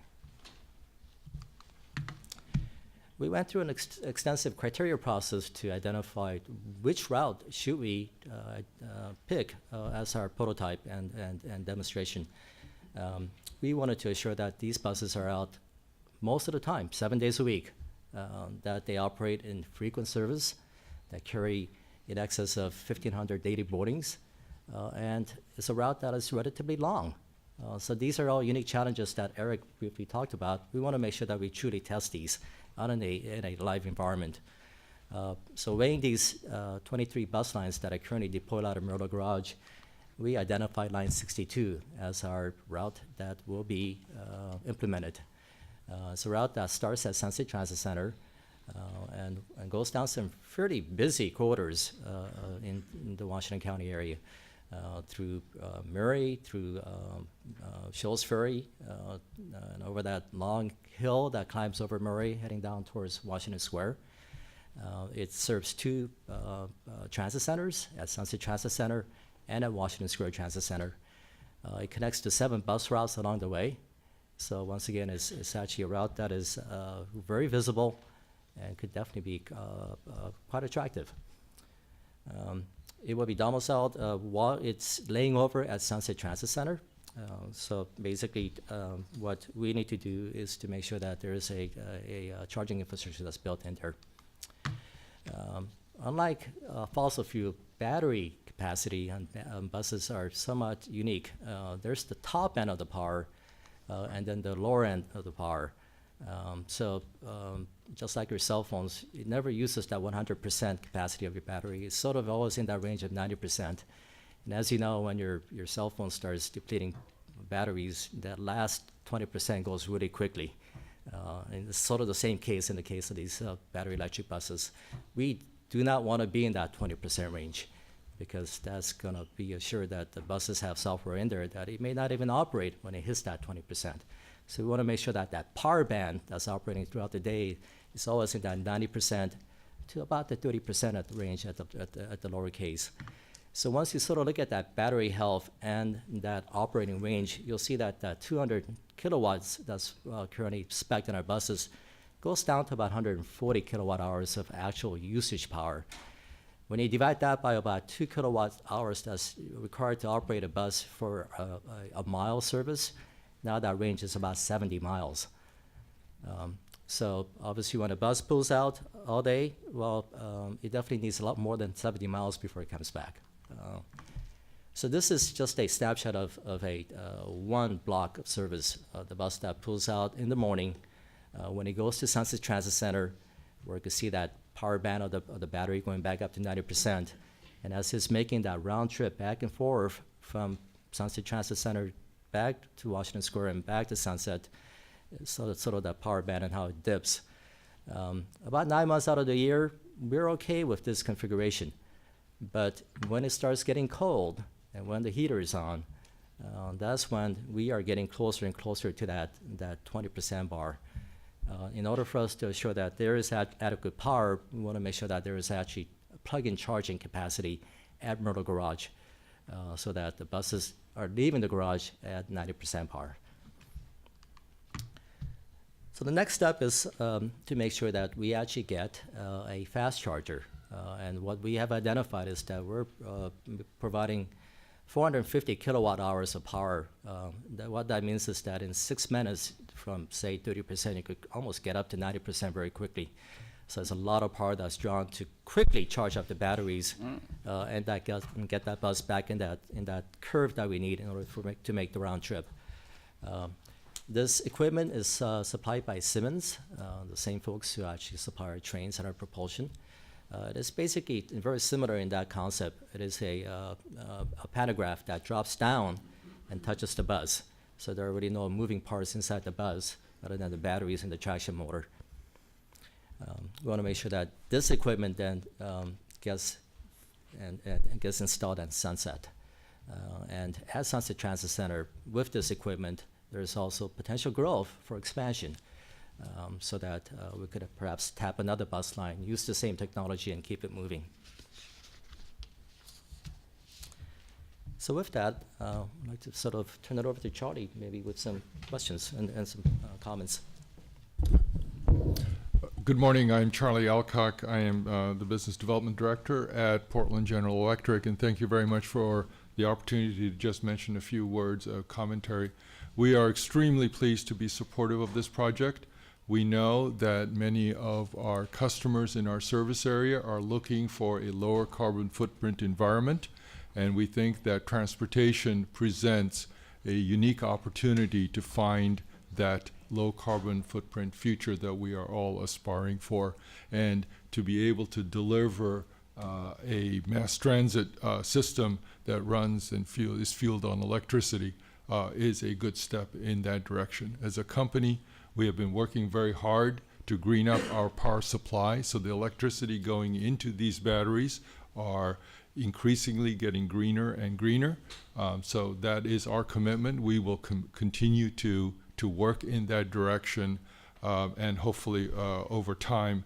We went through an extensive criteria process to identify which route should we pick as our prototype and demonstration. We wanted to assure that these buses are out most of the time, 7 days a week, that they operate in frequent service, that carry in excess of 1,500 daily boardings, and it's a route that is relatively long. So these are all unique challenges that Eric briefly talked about. We want to make sure that we truly test these out in a live environment. So weighing these 23 bus lines that are currently deployed out of Myrtle Garage, we identified line 62 as our route that will be implemented. It's a route that starts at Sunset Transit Center and goes down some fairly busy corridors in the Washington County area. Through Murray, through Shoals Ferry, and over that long hill that climbs over Murray, heading down towards Washington Square. It serves 2 transit centers, at Sunset Transit Center and at Washington Square Transit Center. It connects to 7 bus routes along the way. So once again, it's actually a route that is very visible and could definitely be quite attractive. It will be domiciled while it's laying over at Sunset Transit Center. So basically, what we need to do is to make sure that there is a charging infrastructure that's built in there. Unlike fossil fuel, battery capacity on buses are somewhat unique. There's the top end of the power, and then the lower end of the power. Just like your cell phones, it never uses that 100% capacity of your battery. It's sort of always in that range of 90%. And as you know, when your cell phone starts depleting batteries, that last 20% goes really quickly. And it's sort of the same case in the case of these battery electric buses. We do not want to be in that 20% range, because that's going to be assured that the buses have software in there that it may not even operate when it hits that 20%. So we want to make sure that that power band that's operating throughout the day is always in that 90% to about the 30% at the range at the lower case. So once you sort of look at that battery health and that operating range, you'll see that that 200 kilowatts that's currently spec'd in our buses goes down to about 140 kilowatt hours of actual usage power. When you divide that by about 2 kilowatt hours that's required to operate a bus for a mile service, now that range is about 70 miles. So obviously when a bus pulls out all day, well, it definitely needs a lot more than 70 miles before it comes back. So this is just a snapshot of a one block of service. The bus that pulls out in the morning, when it goes to Sunset Transit Center, where you can see that power band of the battery going back up to 90%. And as it's making that round trip back and forth from Sunset Transit Center back to Washington Square and back to Sunset, sort of that power band and how it dips. About 9 months out of the year, we're okay with this configuration. But when it starts getting cold and when the heater is on, that's when we are getting closer and closer to that 20% bar. In order for us to assure that there is adequate power, we want to make sure that there is actually plug-in charging capacity at Myrtle Garage, so that the buses are leaving the garage at 90% power. So the next step is to make sure that we actually get a fast charger. And what we have identified is that we're providing 450 kilowatt hours of power. What that means is that in 6 minutes, from say 30%, you could almost get up to 90% very quickly. So there's a lot of power that's drawn to quickly charge up the batteries, and that get that bus back in that curve that we need in order to make the round trip. This equipment is supplied by Siemens, the same folks who actually supply our trains and our propulsion. It is basically very similar in that concept. It is a pantograph that drops down and touches the bus. So there are really no moving parts inside the bus other than the batteries and the traction motor. We want to make sure that this equipment then gets installed at Sunset. And at Sunset Transit Center, with this equipment, there's also potential growth for expansion, so that we could perhaps tap another bus line, use the same technology, and keep it moving. So with that, I'd like to sort of turn it over to Charlie, maybe with some questions and some comments. Good morning. I'm Charlie Alcock. I am the Business Development Director at Portland General Electric, and thank you very much for the opportunity to just mention a few words of commentary. We are extremely pleased to be supportive of this project. We know that many of our customers in our service area are looking for a lower carbon footprint environment, and we think that transportation presents a unique opportunity to find that low carbon footprint future that we are all aspiring for, and to be able to deliver a mass transit system that runs and is fueled on electricity is a good step in that direction. As a company, we have been working very hard to green up our power supply, so the electricity going into these batteries are increasingly getting greener and greener. So that is our commitment. We will continue to work in that direction, and hopefully over time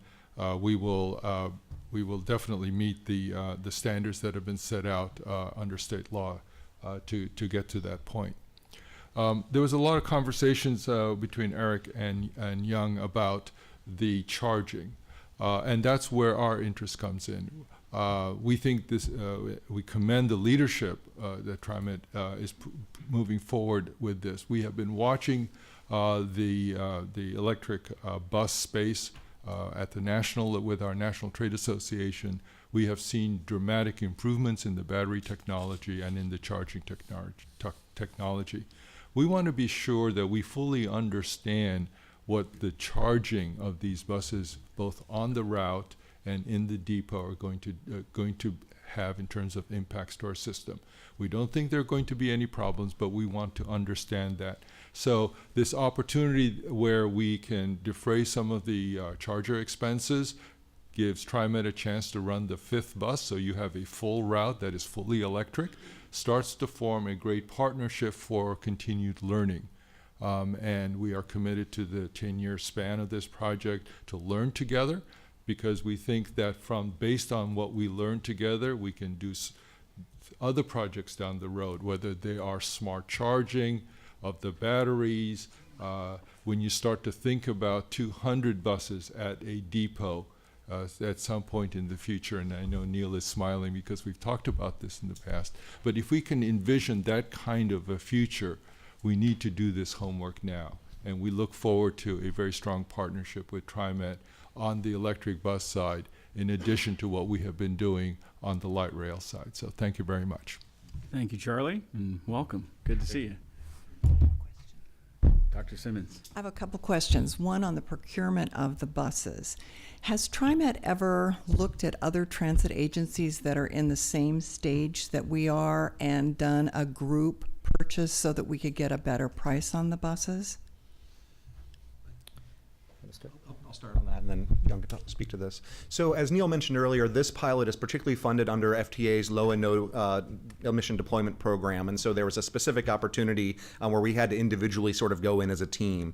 we will definitely meet the standards that have been set out under state law to get to that point. There was a lot of conversations between Eric and Young about the charging, and that's where our interest comes in. We think this, we commend the leadership that TriMet is moving forward with this. We have been watching the electric bus space at the national, with our National Trade Association. We have seen dramatic improvements in the battery technology and in the charging technology. We want to be sure that we fully understand what the charging of these buses, both on the route and in the depot, are going to have in terms of impacts to our system. We don't think there are going to be any problems, but we want to understand that. So this opportunity where we can defray some of the charger expenses gives TriMet a chance to run the 5th bus, so you have a full route that is fully electric, starts to form a great partnership for continued learning. And we are committed to the 10-year span of this project to learn together, because we think that based on what we learn together, we can do other projects down the road, whether they are smart charging of the batteries. When you start to think about 200 buses at a depot at some point in the future, and I know Neil is smiling because we've talked about this in the past, but if we can envision that kind of a future, we need to do this homework now. And we look forward to a very strong partnership with TriMet on the electric bus side, in addition to what we have been doing on the light rail side. So thank you very much. Thank you, Charlie, and welcome. Good to see you. Dr. Simmons. I have a couple questions. One on the procurement of the buses. Has TriMet ever looked at other transit agencies that are in the same stage that we are and done a group purchase so that we could get a better price on the buses? I'll start on that, and and then Young can speak to this. So as Neil mentioned earlier, this pilot is particularly funded under FTA's low and no emission deployment program, and so there was a specific opportunity where we had to individually sort of go in as a team.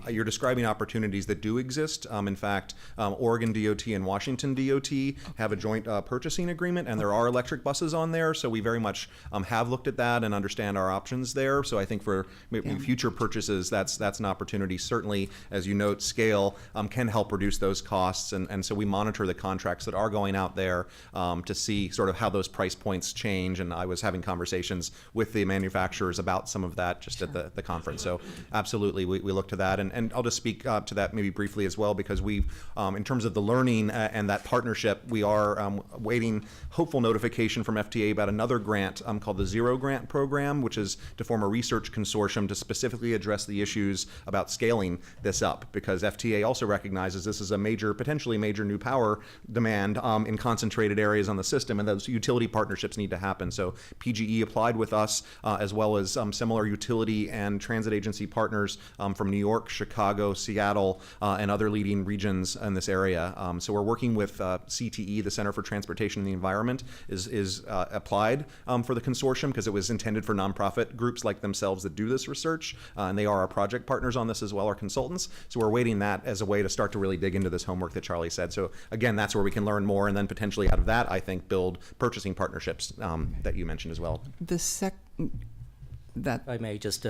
You're describing opportunities that do exist. In fact, Oregon DOT and Washington DOT have a joint purchasing agreement, and there are electric buses on there, so we very much have looked at that and understand our options there. So I think for maybe future purchases, that's an opportunity. Certainly, as you note, scale can help reduce those costs, and so we monitor the contracts that are going out there to see sort of how those price points change, and I was having conversations with the manufacturers about some of that just at the conference. So absolutely, we look to that, and I'll just speak to that maybe briefly as well, because we've, in terms of the learning and that partnership, we are waiting hopeful notification from FTA about another grant called the Zero Grant Program, which is to form a research consortium to specifically address the issues about scaling this up, because FTA also recognizes this is a potentially major new power demand in concentrated areas on the system, and those utility partnerships need to happen. So PGE applied with us, as well as similar utility and transit agency partners from New York, Chicago, Seattle, and other leading regions in this area. So we're working with CTE, the Center for Transportation and the Environment, is applied for the consortium because it was intended for nonprofit groups like themselves that do this research, and they are our project partners on this as well, our consultants. So we're waiting that as a way to start to really dig into this homework that Charlie said. So again, that's where we can learn more, and then potentially out of that, I think, build purchasing partnerships that you mentioned as well. If I may just,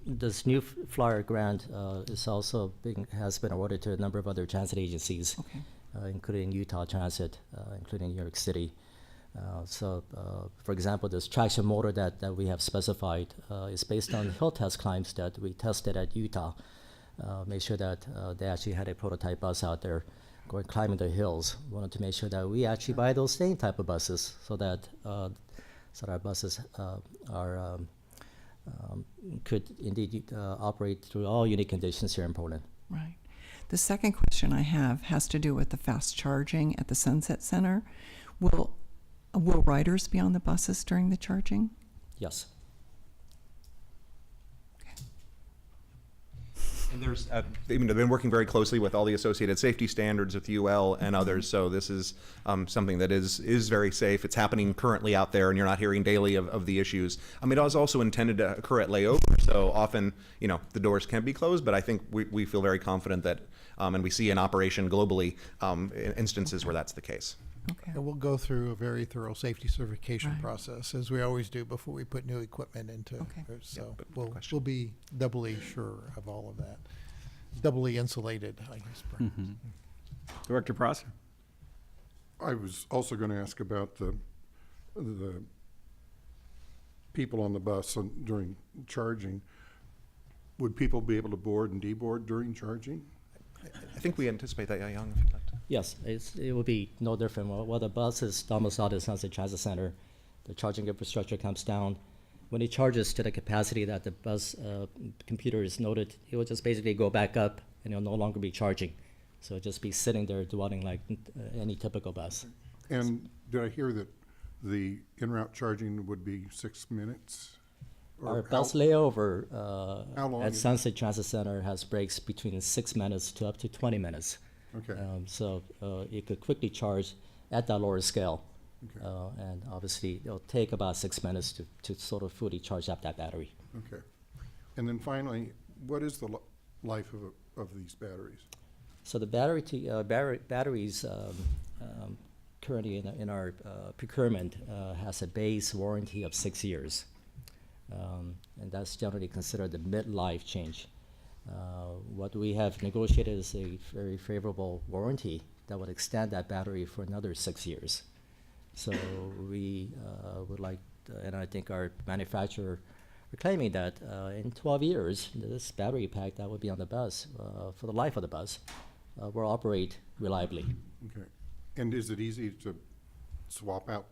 this new flyer grant is also has been awarded to a number of other transit agencies, including Utah Transit, including New York City. For example, this traction motor that we have specified is based on hill test climbs that we tested at Utah. Make sure that they actually had a prototype bus out there going climbing the hills. Wanted to make sure that we actually buy those same type of buses so that our buses could indeed operate through all unique conditions here in Portland. Right. The second question I have has to do with the fast charging at the Sunset Center. Will riders be on the buses during the charging? Yes. And there's, they've been working very closely with all the associated safety standards with UL and others. So this is something that is very safe. It's happening currently out there, and you're not hearing daily of the issues. It is also intended to occur at layover. So often, the doors can be closed, but I think we feel very confident that, and we see in operation globally instances where that's the case. Okay. And we'll go through a very thorough safety certification process, as we always do before we put new equipment into it. So we'll be doubly sure of all of that. Doubly insulated, I guess. Mm-hmm. Director Prosser. I was also going to ask about the people on the bus during charging. Would people be able to board and deboard during charging? I think we anticipate that, Young, if you'd like to. Yes, it will be no different. While the bus is almost out of Sunset Transit Center, the charging infrastructure comes down. When it charges to the capacity that the bus computer is noted, it will just basically go back up, and it will no longer be charging. So it'll just be sitting there dwelling like any typical bus. And did I hear that the en-route charging would be 6 minutes? Our bus layover at is Sunset Transit Center has breaks between 6 minutes to up to 20 minutes. Okay. So it could quickly charge at that lower scale. Okay. And obviously, it'll take about 6 minutes to sort of fully charge up that battery. Okay. And then finally, what is the life of these batteries? So the batteries currently in our procurement has a base warranty of 6 years. And that's generally considered the mid-life change. What we have negotiated is a very favorable warranty that would extend that battery for another 6 years. So we would like, and I think our manufacturer are claiming that in 12 years, this battery pack that would be on the bus for the life of the bus will operate reliably. Okay. And is it easy to swap out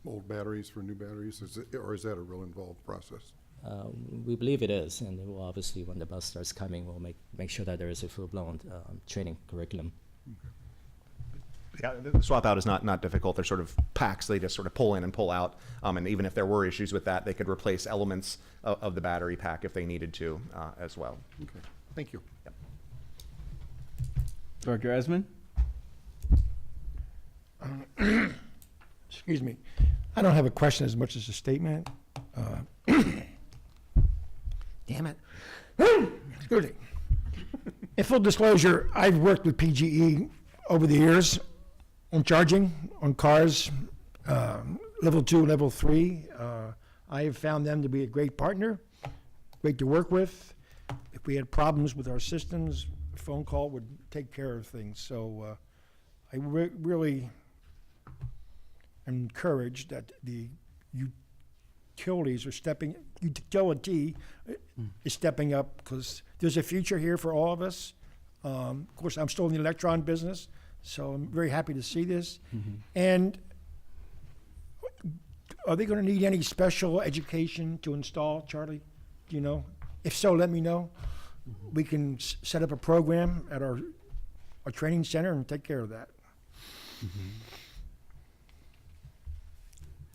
old batteries for new batteries, or is that a real involved process? We believe it is, and we'll obviously, when the bus starts coming, we'll make sure that there is a full-blown training curriculum. Okay. Yeah, the swap out is not difficult. They're sort of packs. They just sort of pull in and pull out. And even if there were issues with that, they could replace elements of the battery pack if they needed to as well. Okay. Thank you. Yep. Director Esmond? Excuse me. I don't have a question as much as a statement. Damn it. Excuse me. In full disclosure, I've worked with PGE over the years on charging on cars, level 2, level 3. I have found them to be a great partner, great to work with. If we had problems with our systems, a phone call would take care of things. So I really am encouraged that the utilities are utility is stepping up, because there's a future here for all of us. Of course, I'm still in the electron business, so I'm very happy to see this. And are they going to need any special education to install, Charlie? Do you know? If so, let me know. We can set up a program at our training center and take care of that.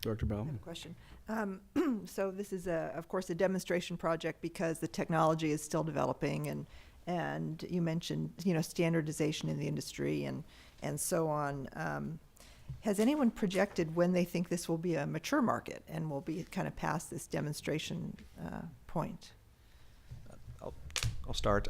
Director Bell? I have a question. So this is, of course, a demonstration project because the technology is still developing, and you mentioned, standardization in the industry and so on. Has anyone projected when they think this will be a mature market and will be kind of past this demonstration point? I'll start.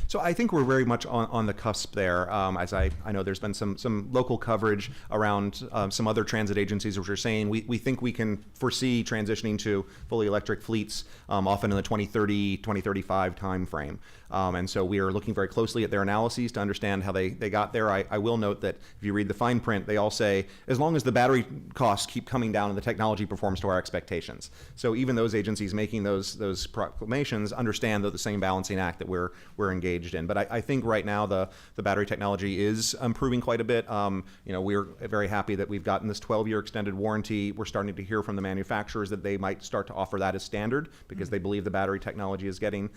So I think we're very much on the cusp there. As I know there's been some local coverage around some other transit agencies which are saying we think we can foresee transitioning to fully electric fleets often in the 2030, 2035 time frame. And so we are looking very closely at their analyses to understand how they got there. I will note that if you read the fine print, they all say, as long as the battery costs keep coming down and the technology performs to our expectations. So even those agencies making those proclamations understand that the same balancing act that we're engaged in. But I think right now the battery technology is improving quite a bit. We're very happy that we've gotten this 12-year extended warranty. We're starting to hear from the manufacturers that they might start to offer that as standard because they believe the battery technology is getting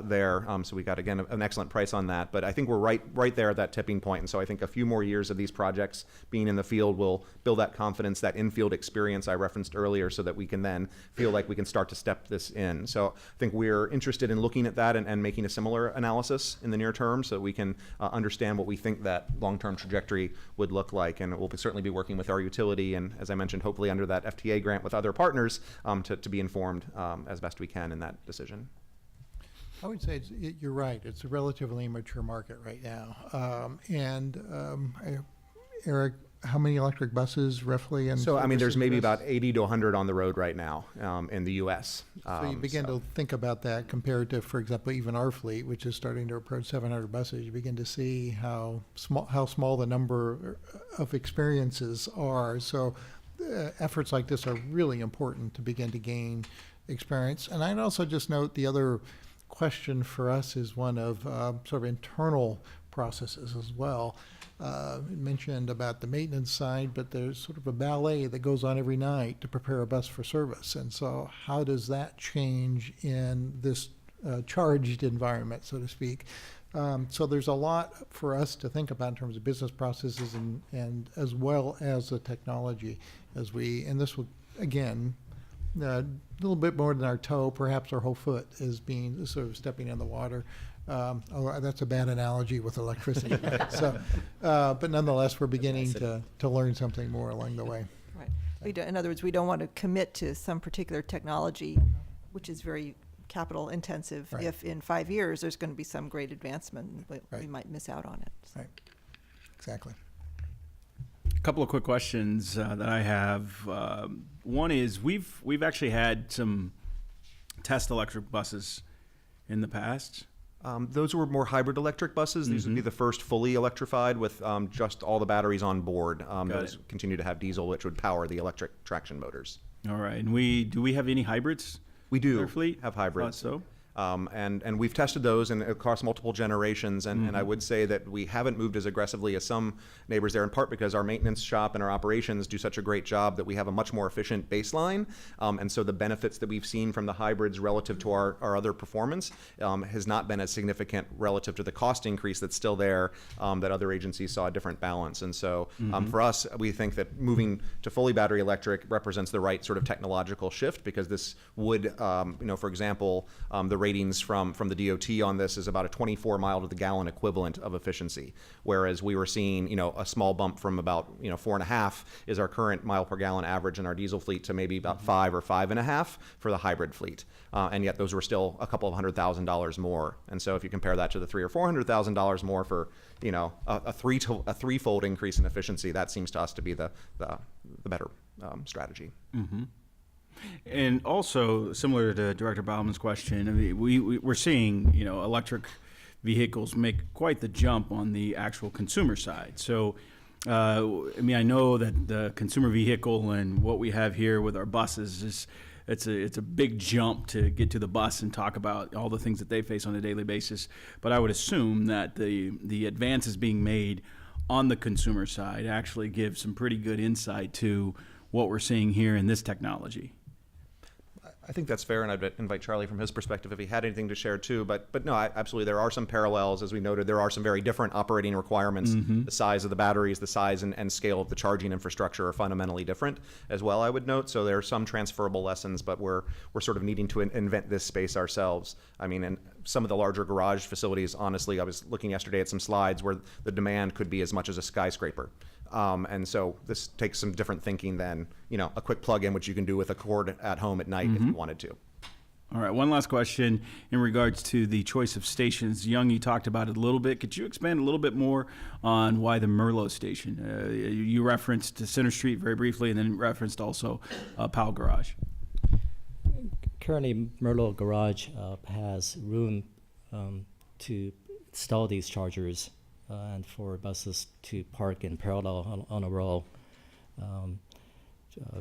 there. So we got, again, an excellent price on that. But I think we're right there at that tipping point. And so I think a few more years of these projects being in the field will build that confidence, that in-field experience I referenced earlier, so that we can then feel like we can start to step this in. So I think we're interested in looking at that and making a similar analysis in the near term so that we can understand what we think that long-term trajectory would look like. And we'll certainly be working with our utility and, as I mentioned, hopefully under that FTA grant with other partners to be informed as best we can in that decision. I would say you're right. It's a relatively immature market right now. Eric, how many electric buses roughly? So, I mean, there's maybe about 80 to 100 on the road right now in the U.S. So you begin to think about that compared to, for example, even our fleet, which is starting to approach 700 buses. You begin to see how small the number of experiences are. So efforts like this are really important to begin to gain experience. And I'd also just note the other question for us is one of sort of internal processes as well. You mentioned about the maintenance side, but there's sort of a ballet that goes on every night to prepare a bus for service. And so how does that change in this charged environment, so to speak? So there's a lot for us to think about in terms of business processes and as well as the technology and this will, again, a little bit more than our toe, perhaps our whole foot is being sort of stepping in the water. That's a bad analogy with electricity. But nonetheless, we're beginning to learn something more along the way. Right. In other words, we don't want to commit to some particular technology, which is very capital intensive. Right. If in 5 years there's going to be some great advancement, we Right. might miss out on it. So. Right. Exactly. A couple of quick questions that I have. One is we've actually had some test electric buses in the past. Those were more hybrid electric buses. These would be the first fully electrified with just all the batteries on board. Those continue to have diesel, which would power the electric traction motors. All right. And do we have any hybrids? We do in our fleet? have hybrids. So? And we've tested those and across multiple generations, and I would say that we haven't moved as aggressively as some neighbors there, in part because our maintenance shop and our operations do such a great job that we have a much more efficient baseline, and so the benefits that we've seen from the hybrids relative to our other performance has not been as significant relative to the cost increase that's still there, that other agencies saw a different balance. And so for us, we think that moving to fully battery electric represents the right sort of technological shift, because this would, for example, the ratings from the DOT on this is about a 24 mile to the gallon equivalent of efficiency, whereas we were seeing, you know, a small bump from about, you know, 4.5 is our current mile per gallon average in our diesel fleet to maybe about 5 or 5.5 for the hybrid fleet. And yet those were still a couple of $100,000 more. And so if you compare that to the $300,000 or $400,000 more for, you know, a threefold increase in efficiency, that seems to us to be the better strategy. Mm-hmm. And also, similar to Director Bauman's question, I mean, we're seeing, you know, electric vehicles make quite the jump on the actual consumer side. So, I mean, I know that the consumer vehicle and what we have here with our buses is it's a big jump to get to the bus and talk about all the things that they face on a daily basis. But I would assume that the advances being made on the consumer side actually give some pretty good insight to what we're seeing here in this technology. I think that's fair, and I'd invite Charlie from his perspective if he had anything to share too. But no, absolutely, there are some parallels. As we noted, there are some very different operating requirements. Mm-hmm. The size of the batteries, the size and scale of the charging infrastructure are fundamentally different as well, I would note. So there are some transferable lessons, but we're sort of needing to invent this space ourselves. I mean, and some of the larger garage facilities, honestly, I was looking yesterday at some slides where the demand could be as much as a skyscraper. And so this takes some different thinking than, you know, a quick plug-in, which you can do with a cord at home at night if you wanted to. All right, one last question in regards to the choice of stations. Young, you talked about it a little bit. Could you expand a little bit more on why the Merlot station? You referenced Center Street very briefly, and then referenced also Powell Garage. Currently, Merlot Garage has room to install these chargers and for buses to park in parallel on a row.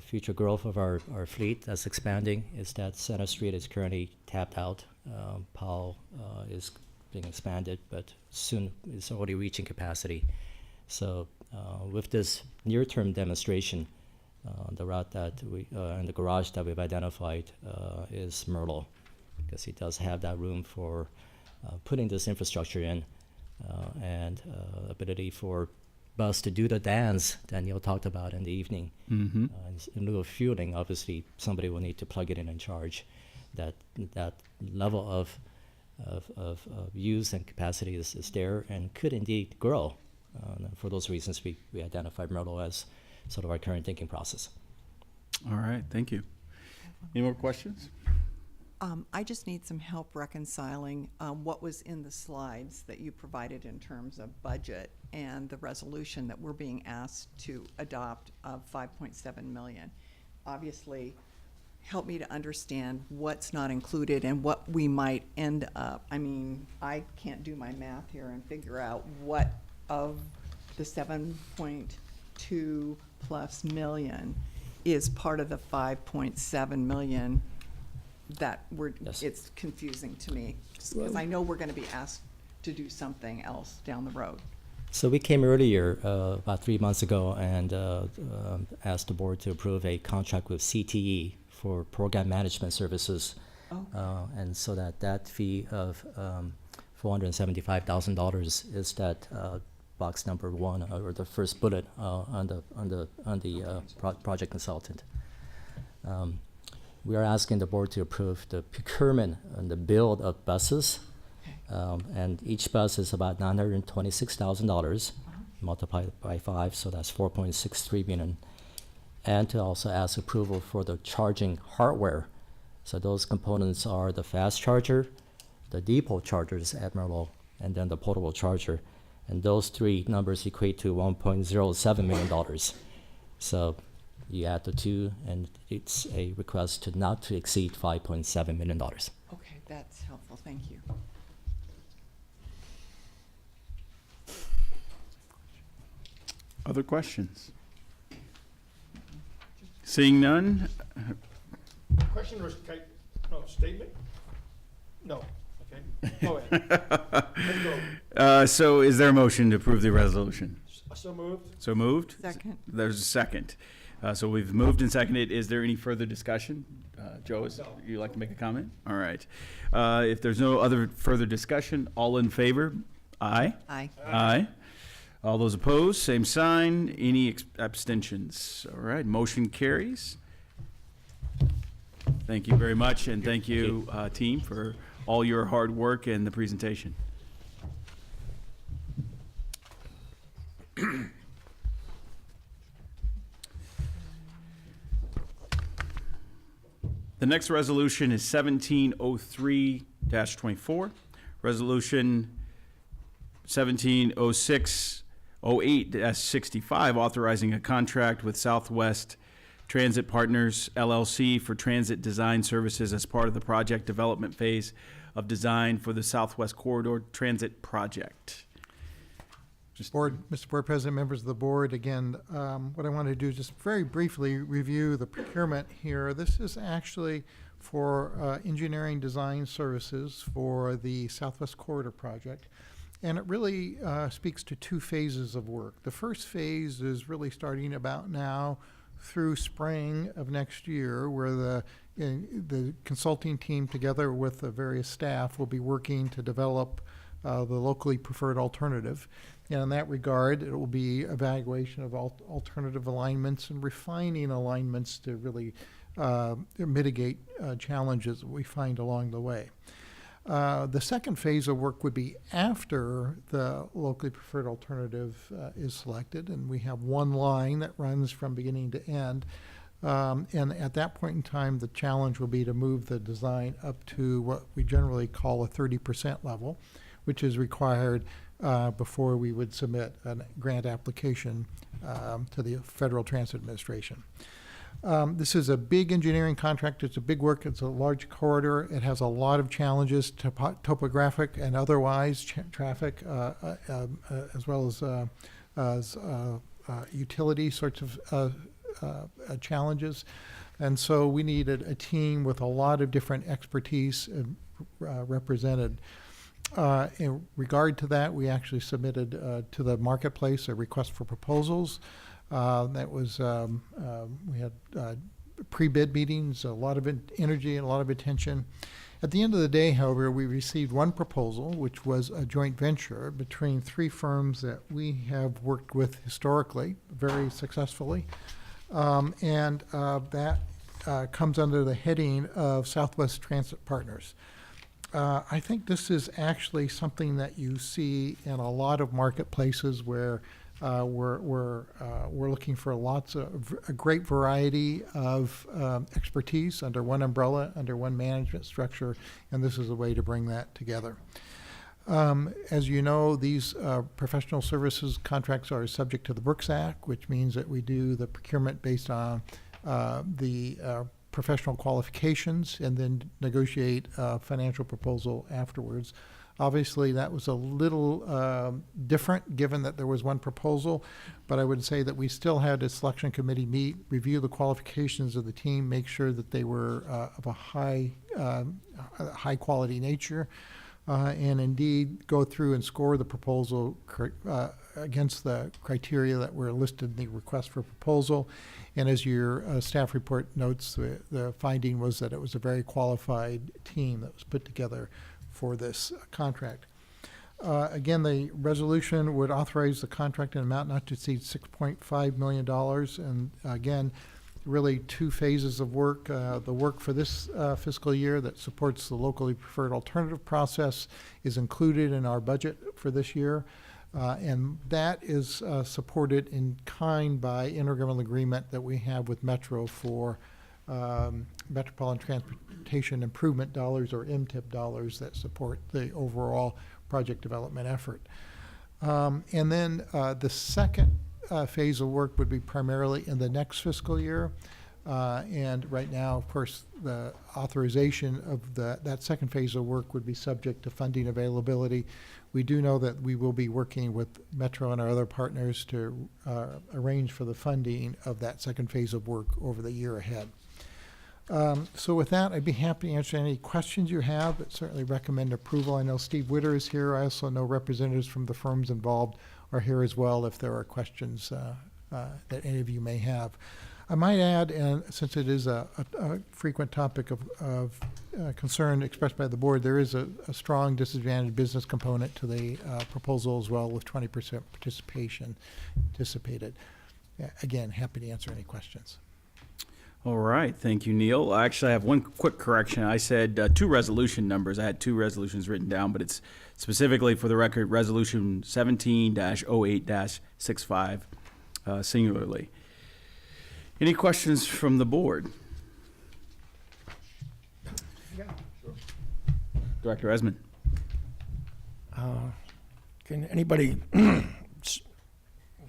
Future growth of our fleet that's expanding is that Center Street is currently tapped out. Powell is being expanded, but soon it's already reaching capacity. So with this near-term demonstration, the route that we and the garage that we've identified is Merlot, because it does have that room for putting this infrastructure in. And ability for bus to do the dance that Neil talked about in the evening. Mm-hmm. In lieu of fueling, obviously, somebody will need to plug it in and charge. That level of use and capacity is there and could indeed grow. For those reasons, we identified Merlot as sort of our current thinking process. All right, thank you. Any more questions? I just need some help reconciling what was in the slides that you provided in terms of budget and the resolution that we're being asked to adopt of $5.7 million. Obviously, help me to understand what's not included and what we might end up. I mean, I can't do my math here and figure out what of the 7.2 plus million is part of the 5.7 million that it's confusing to me, because I know we're going to be asked to do something else down the road. So we came earlier, about 3 months ago, and asked the board to approve a contract with CTE for program management services. Okay. And so that fee of $475,000 is that box number 1, or the first bullet on the project consultant. We are asking the board to approve the procurement and the build of buses, and each bus is about $926,000 multiplied by 5, so that's $4.63 million. And to also ask approval for the charging hardware. So those components are the fast charger, the depot chargers at Merlot, and then the portable charger. And those three numbers equate to $1.07 million. So you add the two, and it's a request to not to exceed $5.7 million. Okay, that's helpful. Thank you. Other questions? Seeing none. Question or statement? No. Okay. Go ahead. Let's go. So is there a motion to approve the resolution? So moved. So moved? Second. There's a second. So we've moved and seconded. Is there any further discussion? Joe, you like to make a comment? All right. If there's no other further discussion, all in favor? Aye. Aye. Aye. All those opposed, same sign. Any abstentions? All right, motion carries. Thank you very much, and thank you, team, for all your hard work and the presentation. The next resolution is 1703-24. Resolution 1706-08-65, authorizing a contract with Southwest Transit Partners, LLC, for transit design services as part of the project development phase of design for the Southwest Corridor Transit Project. Mr. Board President, members of the board, again, what I want to do is just very briefly review the procurement here. This is actually for engineering design services for the Southwest Corridor Project. And it really speaks to two phases of work. The first phase is really starting about now through spring of next year, where the consulting team together with the various staff will be working to develop the locally preferred alternative. And in that regard, it will be evaluation of alternative alignments and refining alignments to really mitigate challenges that we find along the way. The second phase of work would be after the locally preferred alternative is selected, and we have one line that runs from beginning to end. And at that point in time, the challenge will be to move the design up to what we generally call a 30% level, which is required before we would submit a grant application to the Federal Transit Administration. This is a big engineering contract. It's a big work. It's a large corridor. It has a lot of challenges, topographic and otherwise, traffic, as well as utility sorts of challenges. And so we needed a team with a lot of different expertise represented. In regard to that, we actually submitted to the marketplace a request for proposals. That was, we had pre-bid meetings, a lot of energy and a lot of attention. At the end of the day, however, we received one proposal, which was a joint venture between three firms that we have worked with historically, very successfully. That comes under the heading of Southwest Transit Partners. I think this is actually something that you see in a lot of marketplaces where we're looking for a great variety of expertise under one umbrella, under one management structure, and this is a way to bring that together. As you know, these professional services contracts are subject to the Brooks Act, which means that we do the procurement based on the professional qualifications and then negotiate a financial proposal afterwards. Obviously, that was a little different given that there was one proposal, but I would say that we still had a selection committee meet, review the qualifications of the team, make sure that they were of a high quality nature, and indeed go through and score the proposal against the criteria that were listed in the request for proposal. And as your staff report notes, the finding was that it was a very qualified team that was put together for this contract. Again, the resolution would authorize the contract in an amount not to exceed $6.5 million. And again, really two phases of work. The work for this fiscal year that supports the locally preferred alternative process is included in our budget for this year. And that is supported in kind by intergovernmental agreement that we have with Metro for Metropolitan Transportation Improvement dollars, or MTIP dollars, that support the overall project development effort. And then the second phase of work would be primarily in the next fiscal year. And right now, of course, the authorization of that second phase of work would be subject to funding availability. We do know that we will be working with Metro and our other partners to arrange for the funding of that second phase of work over the year ahead. So with that, I'd be happy to answer any questions you have, but certainly recommend approval. I know Steve Witter is here. I also know representatives from the firms involved are here as well if there are questions that any of you may have. I might add, and since it is a frequent topic of concern expressed by the board, there is a strong disadvantaged business component to the proposal as well, with 20% participation anticipated. Again, happy to answer any questions. All right, thank you, Neil. I actually have one quick correction. I said 2 resolution numbers. I had 2 resolutions written down, but it's specifically for the record, Resolution 17-08-65, singularly. Any questions from the board? Yeah, sure. Director Esmond. Can anybody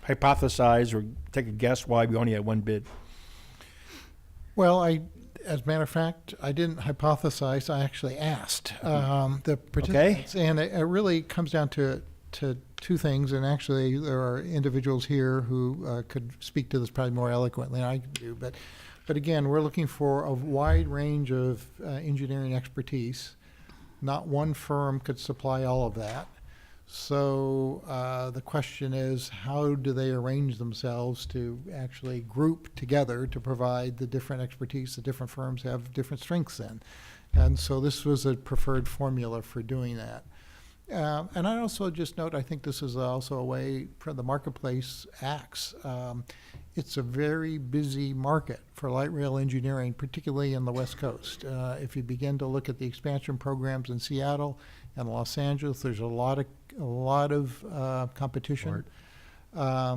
hypothesize or take a guess why we only had one bid? Well, as a matter of fact, I didn't hypothesize, I actually asked the participants. And it really comes down to 2 things, and actually there are individuals here who could speak to this probably more eloquently than I do. But again, we're looking for a wide range of engineering expertise. Not one firm could supply all of that. So the question is, how do they arrange themselves to actually group together to provide the different expertise the different firms have different strengths in? And so this was a preferred formula for doing that. And I also just note, I think this is also a way for the marketplace acts. It's a very busy market for light rail engineering, particularly in the West Coast. If you begin to look at the expansion programs in Seattle and Los Angeles, there's a lot of competition. I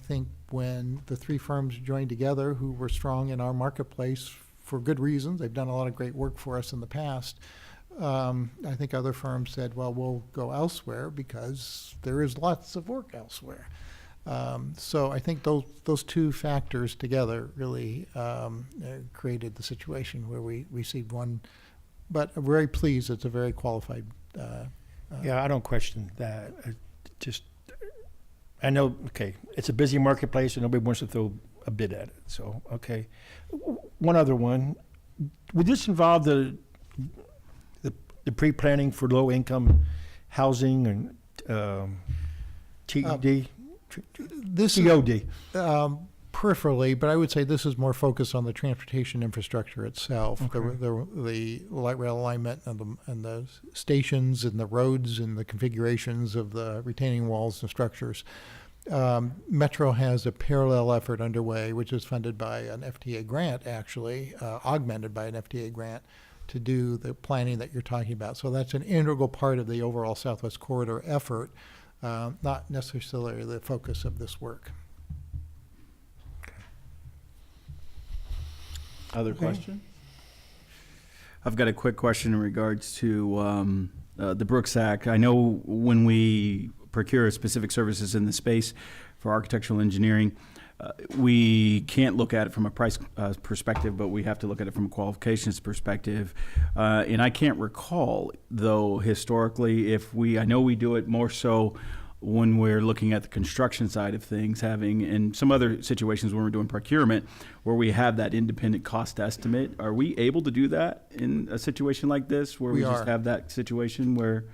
think when the 3 firms joined together who were strong in our marketplace for good reasons, they've done a lot of great work for us in the past, I think other firms said, well, we'll go elsewhere because there is lots of work elsewhere. So I think those 2 factors together really created the situation where we received one. But I'm very pleased it's a very qualified. Yeah, I don't question that. I know, okay, it's a busy marketplace and nobody wants to throw a bid at it. So, okay. One other one. Would this involve the pre-planning for low-income housing and TED? TOD. Peripherally, but I would say this is more focused on the transportation infrastructure itself, Okay. the light rail alignment and the stations and the roads and the configurations of the retaining walls and structures. Metro has a parallel effort underway, which is funded by an FTA grant, actually, augmented by an FTA grant, to do the planning that you're talking about. So that's an integral part of the overall Southwest Corridor effort, not necessarily the focus of this work. Other question? I've got a quick question in regards to the Brooks Act. I know when we procure specific services in the space for architectural engineering, we can't look at it from a price perspective, but we have to look at it from a qualifications perspective. And I can't recall, though, historically, I know we do it more so when we're looking at the construction side of things, in some other situations when we're doing procurement, where we have that independent cost estimate. Are we able to do that in a situation like this, where we just have that situation where?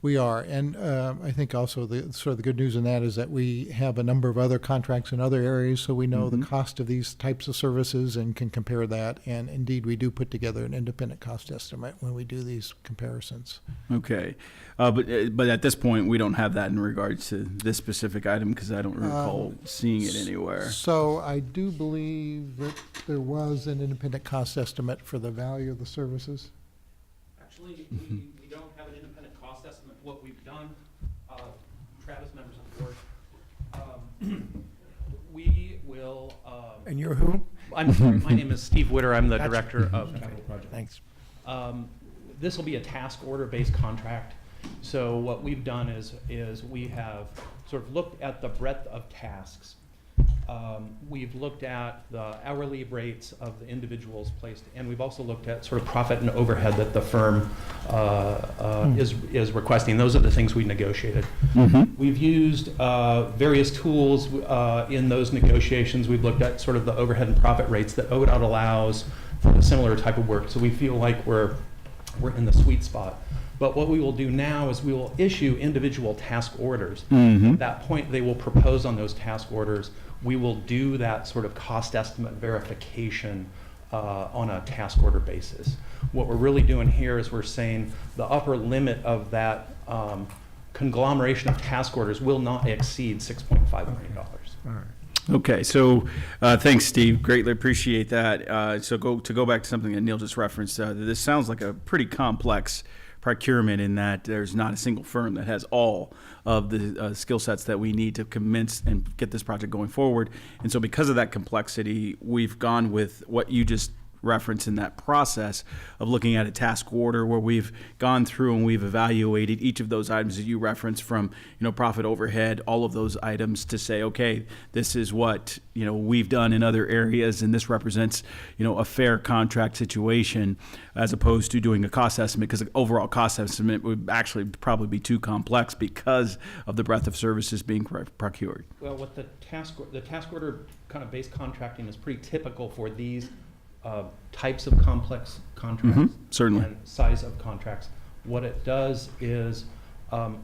We are, and I think also the good news in that is that we have a number of other contracts in other areas, so we know the cost of these types of services and can compare that. And indeed, we do put together an independent cost estimate when we do these comparisons. Okay, but at this point, we don't have that in regards to this specific item, because I don't recall seeing it anywhere. So I do believe that there was an independent cost estimate for the value of the services. Actually, we don't have an independent cost estimate. What we've done, Travis, members of the board, we will. And you're who? I'm sorry, my name is Steve Witter. I'm the Gotcha. Director of Capital Projects. Thanks. This will be a task order-based contract. So what we've done is we have sort of looked at the breadth of tasks. We've looked at the hourly rates of the individuals placed, and we've also looked at sort of profit and overhead that the firm is requesting. Those are the things we negotiated. We've used various tools in those negotiations. We've looked at sort of the overhead and profit rates that ODOT allows for a similar type of work. So we feel like we're in the sweet spot. But what we will do now is we will issue individual task orders. At that point, they will propose on those task orders. We will do that sort of cost estimate verification on a task order basis. What we're really doing here is we're saying the upper limit of that conglomeration of task orders will not exceed $6.5 million. All right. Okay, so thanks, Steve. Greatly appreciate that. So to go back to something that Neil just referenced, this sounds like a pretty complex procurement in that there's not a single firm that has all of the skill sets that we need to commence and get this project going forward. And so because of that complexity, we've gone with what you just reference in that process of looking at a task order where we've gone through and we've evaluated each of those items that you referenced from, profit overhead, all of those items to say, okay, this is what, we've done in other areas and this represents, a fair contract situation as opposed to doing a cost estimate, because the overall cost estimate would actually probably be too complex because of the breadth of services being procured. Well, what the task order kind of base contracting is pretty typical for these types of complex contracts, certainly, and size of contracts. What it does is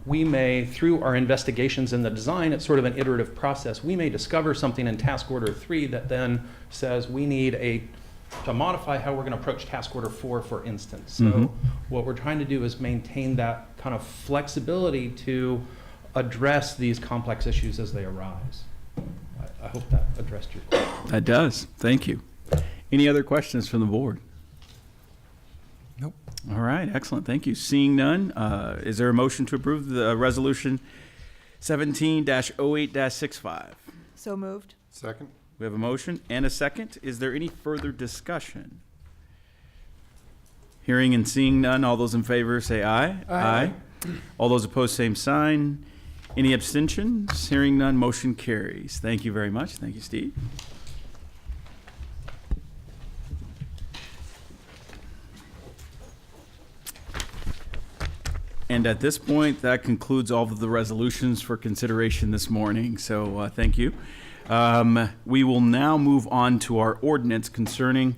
we may, through our investigations in the design, it's sort of an iterative process, we may discover something in task order 3 that then says we need to modify how we're going to approach task order 4, for instance. So what we're trying to do is maintain that kind of flexibility to address these complex issues as they arise. I hope that addressed your question. That does. Thank you. Any other questions from the board? Nope. All right, excellent. Thank you. Seeing none, is there a motion to approve the resolution 17-08-65? So moved. Second. We have a motion and a second. Is there any further discussion? Hearing and seeing none, all those in favor say aye. Aye. All those opposed, same sign. Any abstentions? Hearing none, motion carries. Thank you very much. Thank you, Steve. And at this point, that concludes all of the resolutions for consideration this morning. So thank you. We will now move on to our ordinance concerning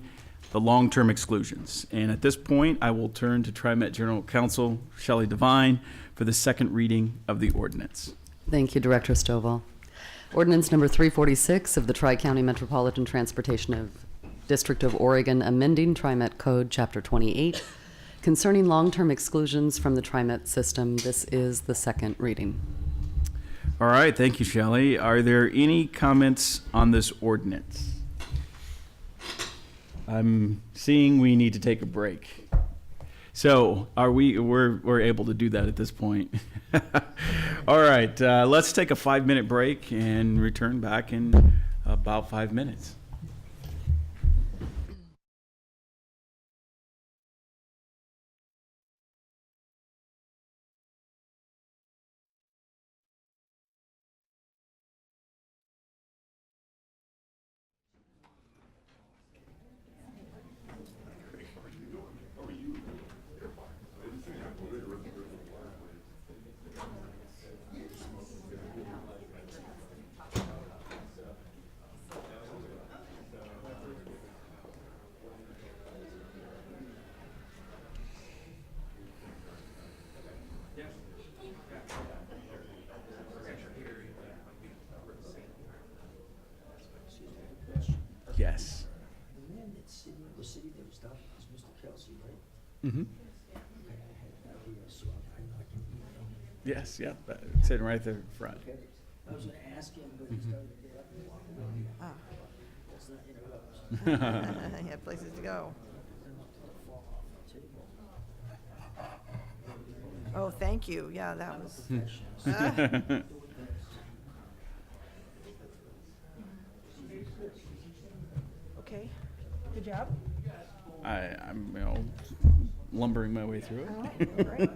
the long-term exclusions. And at this point, I will turn to TriMet General Counsel Shelley Devine for the second reading of the ordinance. Thank you, Director Stovall. Ordinance number 346 of the Tri-County Metropolitan Transportation of District of Oregon, amending TriMet Code Chapter 28 concerning long-term exclusions from the TriMet system. This is the second reading. All right, thank you, Shelley. Are there any comments on this ordinance? I'm seeing we need to take a break. So we're able to do that at this point. All right, let's take a 5-minute break and return back in about 5 minutes. Yes. The man that was sitting there was talking was Mr. Kelsey, right? Mm-hmm. So I knocked him. Yes, yeah, sitting right there in front. Okay. I was gonna ask him, but he started to get up and walk away. Ah. Let's not interrupt. You have places to go. Oh, thank you. Yeah, that was. Okay. Good job. I'm lumbering my way through it. All right, great.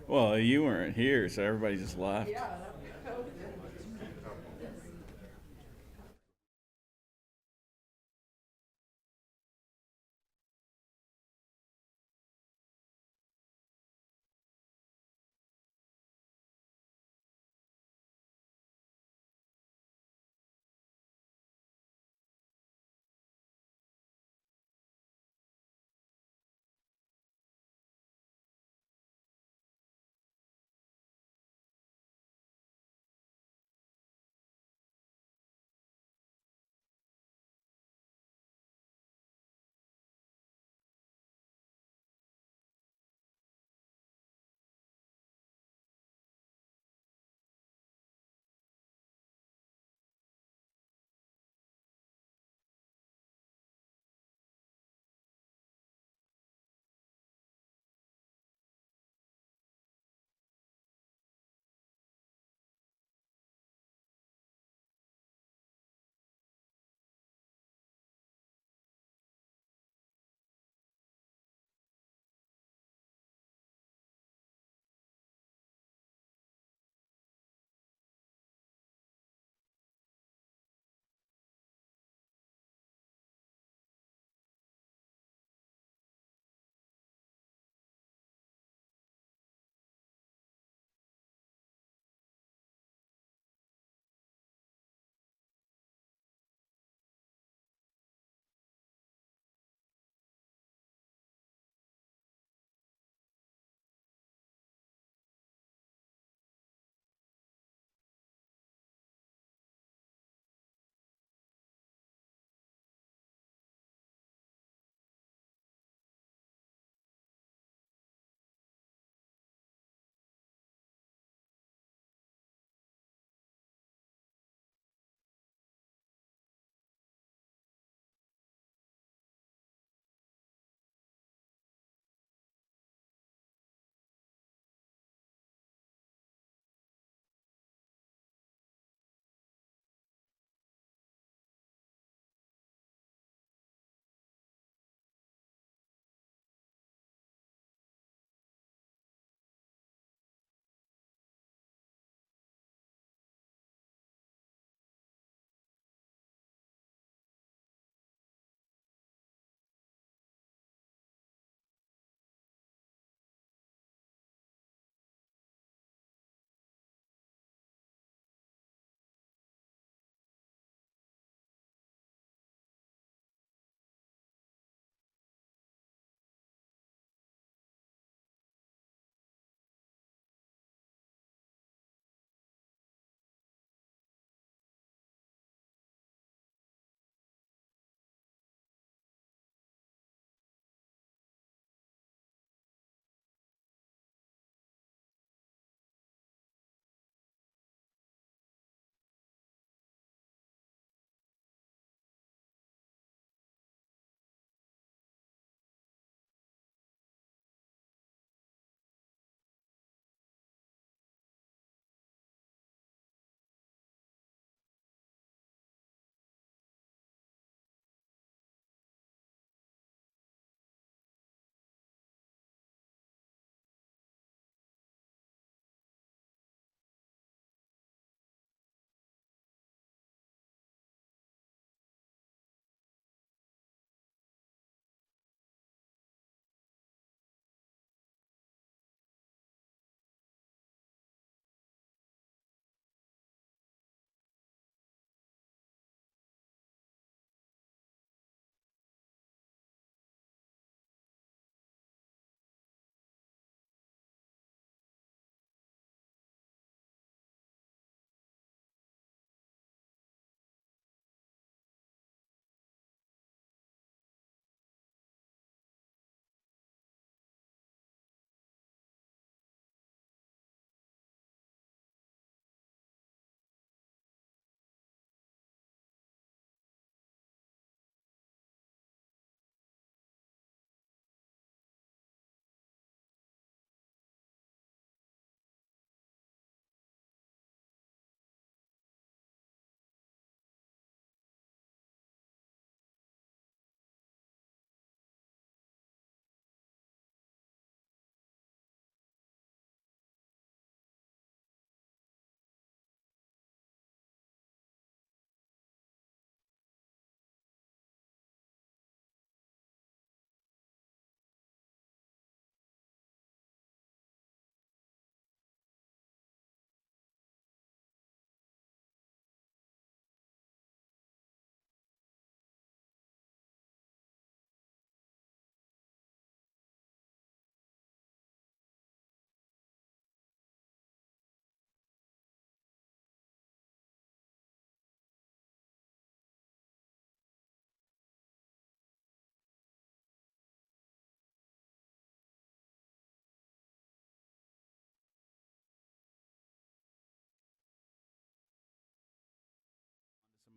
Well, you weren't here, so everybody just left.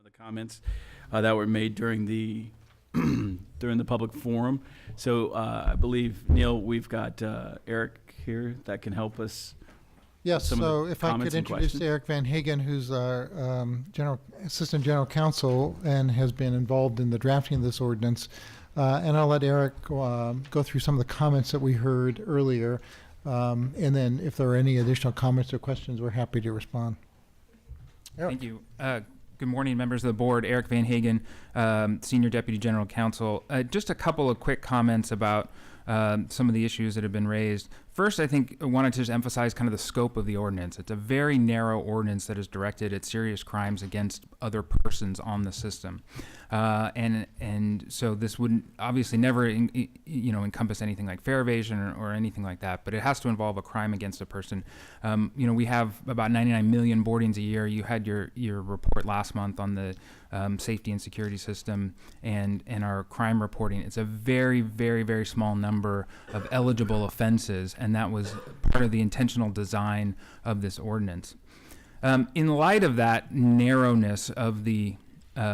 of the comments that were made during the during the public forum. So I believe, Neil, we've got Eric here that can help us. Yes, Some of so the if I comments could and introduce questions. Eric Van Hagen, who's our Assistant General Counsel and has been involved in the drafting of this ordinance. And I'll let Eric go through some of the comments that we heard earlier. And then if there are any additional comments or questions, we're happy to respond. Eric. Thank you. Good morning, members of the board. Eric Van Hagen, Senior Deputy General Counsel. Just a couple of quick comments about some of the issues that have been raised. First, I think I wanted to just emphasize kind of the scope of the ordinance. It's a very narrow ordinance that is directed at serious crimes against other persons on the system. And so this wouldn't obviously never encompass anything like fare evasion or anything like that, but it has to involve a crime against a person. We have about 99 million boardings a year. You had your report last month on the safety and security system and our crime reporting. It's a very, very, very small number of eligible offenses, and that was part of the intentional design of this ordinance. In light of that narrowness of the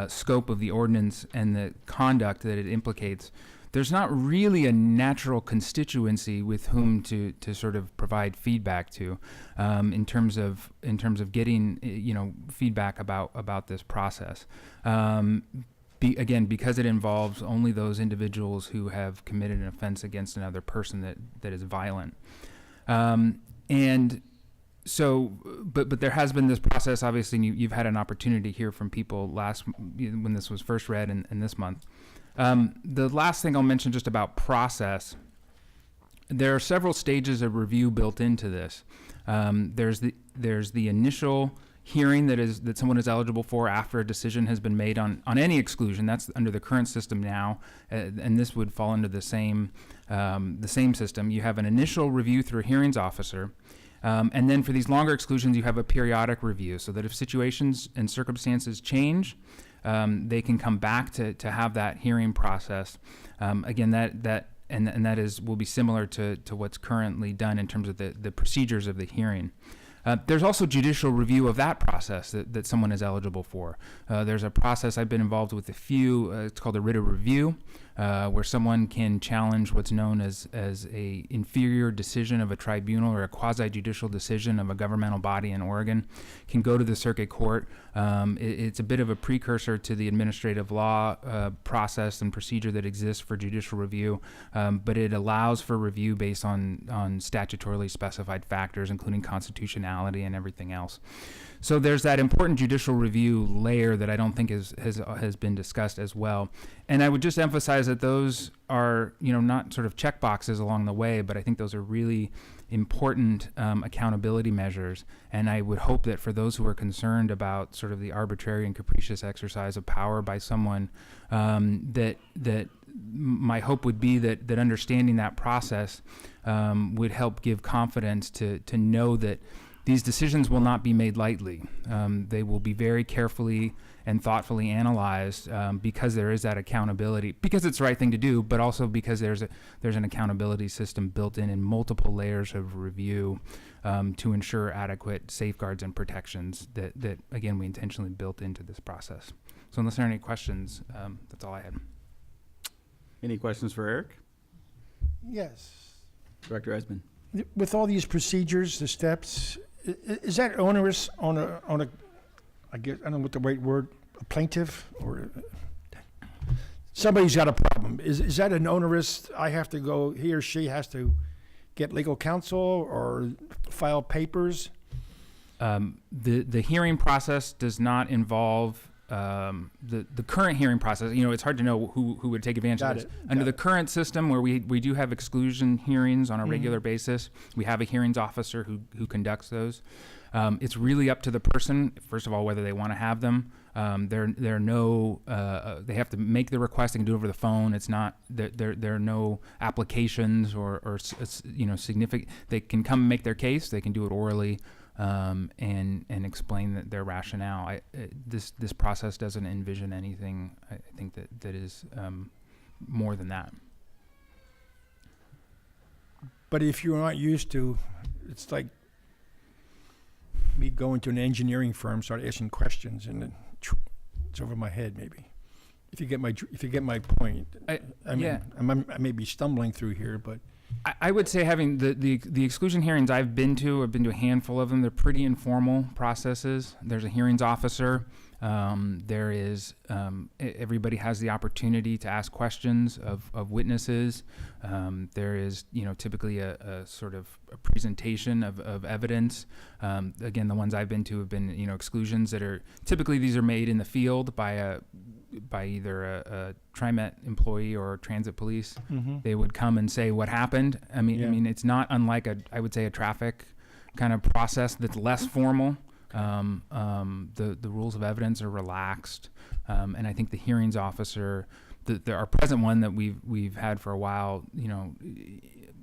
scope of the ordinance and the conduct that it implicates, there's not really a natural constituency with whom to sort of provide feedback to in terms of getting feedback about this process. Again, because it involves only those individuals who have committed an offense against another person that is violent. And so, but there has been this process, obviously, and you've had an opportunity to hear from people when this was first read and this month. The last thing I'll mention just about process, there are several stages of review built into this. There's the initial hearing that someone is eligible for after a decision has been made on any exclusion. That's under the current system now, and this would fall into the same system. You have an initial review through a hearings officer, and then for these longer exclusions, you have a periodic review, so that if situations and circumstances change, they can come back to have that hearing process. Again, that will be similar to what's currently done in terms of the procedures of the hearing. There's also judicial review of that process that someone is eligible for. There's a process I've been involved with a few. It's called a writ of review, where someone can challenge what's known as a inferior decision of a tribunal or a quasi-judicial decision of a governmental body in Oregon. Can go to the circuit court. It's a bit of a precursor to the administrative law process and procedure that exists for judicial review, but it allows for review based on statutorily specified factors, including constitutionality and everything else. So there's that important judicial review layer that I don't think has been discussed as well. And I would just emphasize that those are, not sort of check boxes along the way, but I think those are really important accountability measures. And I would hope that for those who are concerned about sort of the arbitrary and capricious exercise of power by someone, that my hope would be that understanding that process would help give confidence to know that these decisions will not be made lightly. They will be very carefully and thoughtfully analyzed because there is that accountability, because it's the right thing to do, but also because there's an accountability system built in multiple layers of review to ensure adequate safeguards and protections that again, we intentionally built into this process. So unless there are any questions, that's all I had. Any questions for Eric? Yes. Director Esmond. With all these procedures, the steps, is that onerous on a, I guess, I don't know what the right word, a plaintiff or somebody's got a problem? Is that an onerous, I have to go, he or she has to get legal counsel or file papers? The hearing process does not involve the current hearing process. It's hard to know who would take advantage of this. Under the current system, where we do have exclusion hearings on a regular basis, we have a hearings officer who conducts those. It's really up to the person, first of all, whether they want to have them. There are no, they have to make the request. They can do it over the phone. It's not, there are no applications or significant, they can come and make their case. They can do it orally. And explain their rationale. This process doesn't envision anything, I think, that is more than that. But if you're not used to, it's like me going to an engineering firm, start asking questions, and then it's over my head maybe. If you get my point. I mean, yeah. I may be stumbling through here, but I would say having the exclusion hearings I've been to a handful of them. They're pretty informal processes. There's a hearings officer. There is everybody has the opportunity to ask questions of witnesses. There is typically a sort of a presentation of evidence. Again, the ones I've been to have been exclusions that are typically these are made in the field by either a TriMet employee or transit police. Mm-hmm. They would come and say what happened. I mean it's not unlike I would say a traffic kind of process that's less formal. The rules of evidence are relaxed, and I think the hearings officer, our present one that we've had for a while,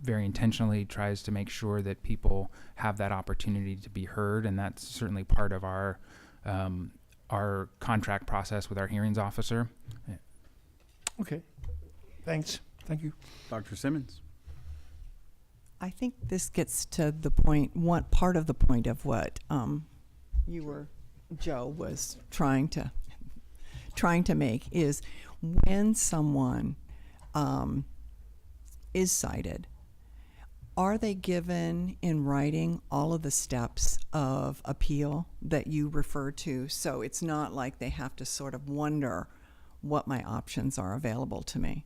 very intentionally tries to make sure that people have that opportunity to be heard, and that's certainly part of our contract process with our hearings officer. Yeah. okay. Thanks. Thank you. Dr. Simmons. I think this gets to the point, one part of the point of what Joe was trying to make is when someone is cited, are they given in writing all of the steps of appeal that you refer to? So it's not like they have to sort of wonder what my options are available to me.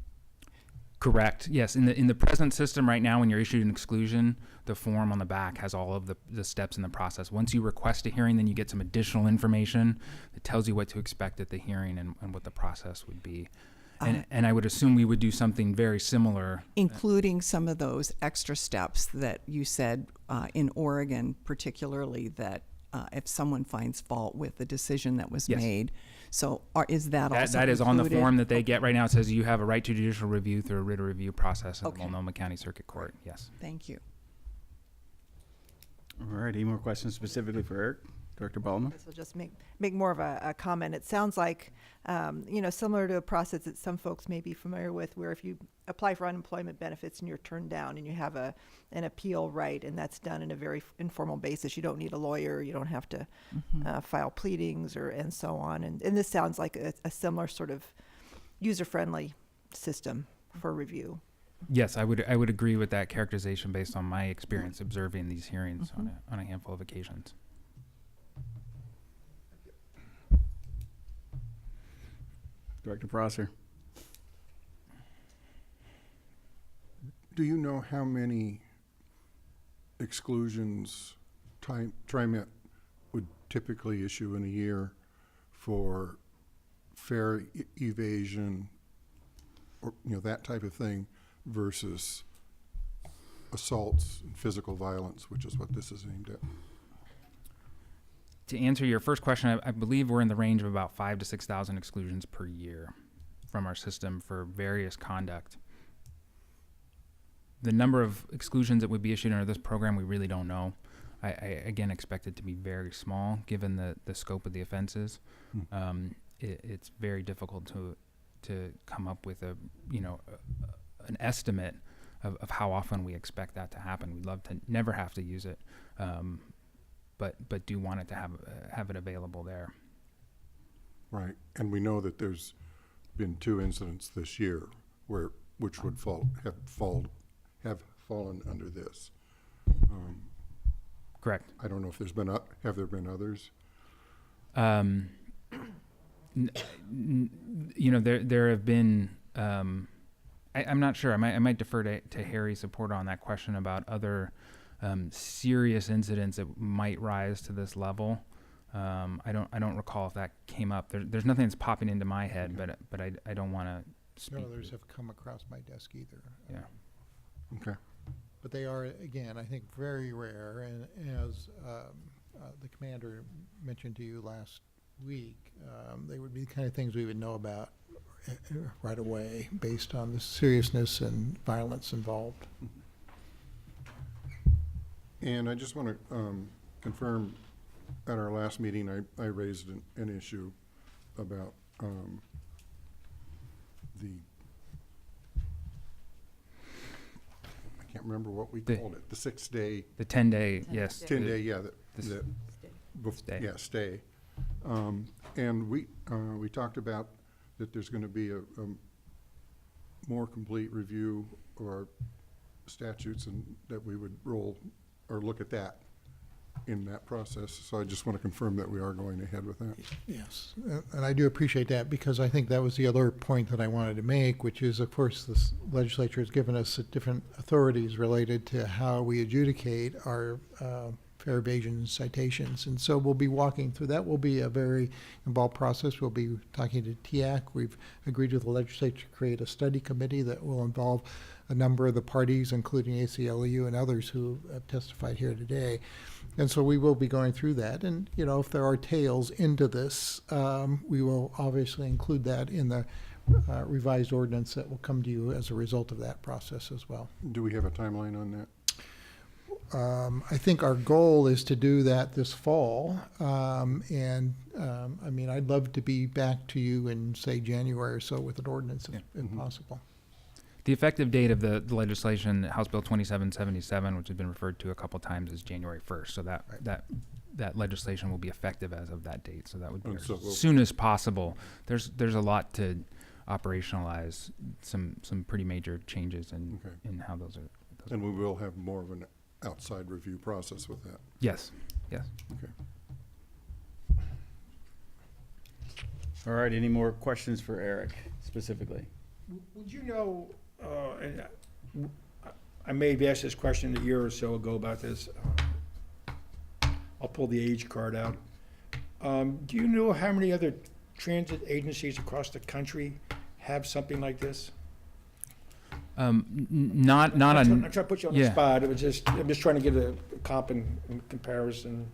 Correct. Yes. In the present system right now, when you're issued an exclusion, the form on the back has all of the steps in the process. Once you request a hearing, then you get some additional information that tells you what to expect at the hearing and what the process would be. And I would assume we would do something very similar. Including some of those extra steps that you said in Oregon, particularly that if someone finds fault with the decision that was made. So is that also That is on the included? form that they get right now. It says you have a right to judicial review through a writ of review process in the Multnomah County Circuit Court. Yes. Thank you. All right. Any more questions specifically for Eric? Director Baldwin? This will just make more of a comment. It sounds like, similar to a process that some folks may be familiar with, where if you apply for unemployment benefits and you're turned down and you have an appeal right, and that's done in a very informal basis. You don't need a lawyer. You don't have to file pleadings and so on. And this sounds like a similar sort of user-friendly system for review. Yes, I would agree with that characterization based on my experience observing these hearings on a handful of occasions. Director Prosser. Do you know how many exclusions TriMet would typically issue in a year for fare evasion or that type of thing versus assaults and physical violence, which is what this is aimed at? To answer your first question, I believe we're in the range of about 5,000 to 6,000 exclusions per year from our system for various conduct. The number of exclusions that would be issued under this program, we really don't know. I again expect it to be very small given the scope of the offenses. It's very difficult to come up with an estimate of how often we expect that to happen. We'd love to never have to use it. But do want it to have it available there. Right, and we know that there's been 2 incidents this year which would have fallen under this. Correct. I don't know if there's been have there been others? There have been. I'm not sure. I might defer to Harry's support on that question about other serious incidents that might rise to this level. I don't recall if that came up. There's nothing that's popping into my head, but I don't want to speak. No others have come across my desk either. Yeah. Okay. But they are, again, I think very rare. And as the commander mentioned to you last week, they would be the kind of things we would know about right away based on the seriousness and violence involved. And I just want to confirm, at our last meeting, I raised an issue about I can't remember what we called it, the 6-day. The 10-day, yes. 10-day, yeah. Stay. Stay. And we talked about that there's going to be a more complete review of our statutes, and that we would roll or look at that in that process. So I just want to confirm that we are going ahead with that. Yes, and I do appreciate that, because I think that was the other point that I wanted to make, which is, of course, this legislature has given us different authorities related to how we adjudicate our fair evasion citations. And so we'll be walking through that. Will be a very involved process. We'll be talking to TIAC. We've agreed with the legislature to create a study committee that will involve a number of the parties, including ACLU and others who have testified here today. And so we will be going through that. And, you know, if there are tails into this, we will obviously include that in the revised ordinance that will come to you as a result of that process as well. Do we have a timeline on that? I think our goal is to do that this fall. I mean, I'd love to be back to you in, say, January or so with an ordinance if possible. The effective date of the legislation, House Bill 2777, which has been referred to a couple times, is January 1st. So that legislation will be effective as of that date. So that would be as soon as possible. There's a lot to operationalize, some pretty major changes in how those are. And we will have more of an outside review process with that. Yes. Yes. Okay. All right, any more questions for Eric specifically? Would you know, and I may have asked this question a year or so ago about this. I'll pull the age card out. Do you know how many other transit agencies across the country have something like this? Not I'm on. trying to put you on the spot. I'm just trying to get a comp in comparison.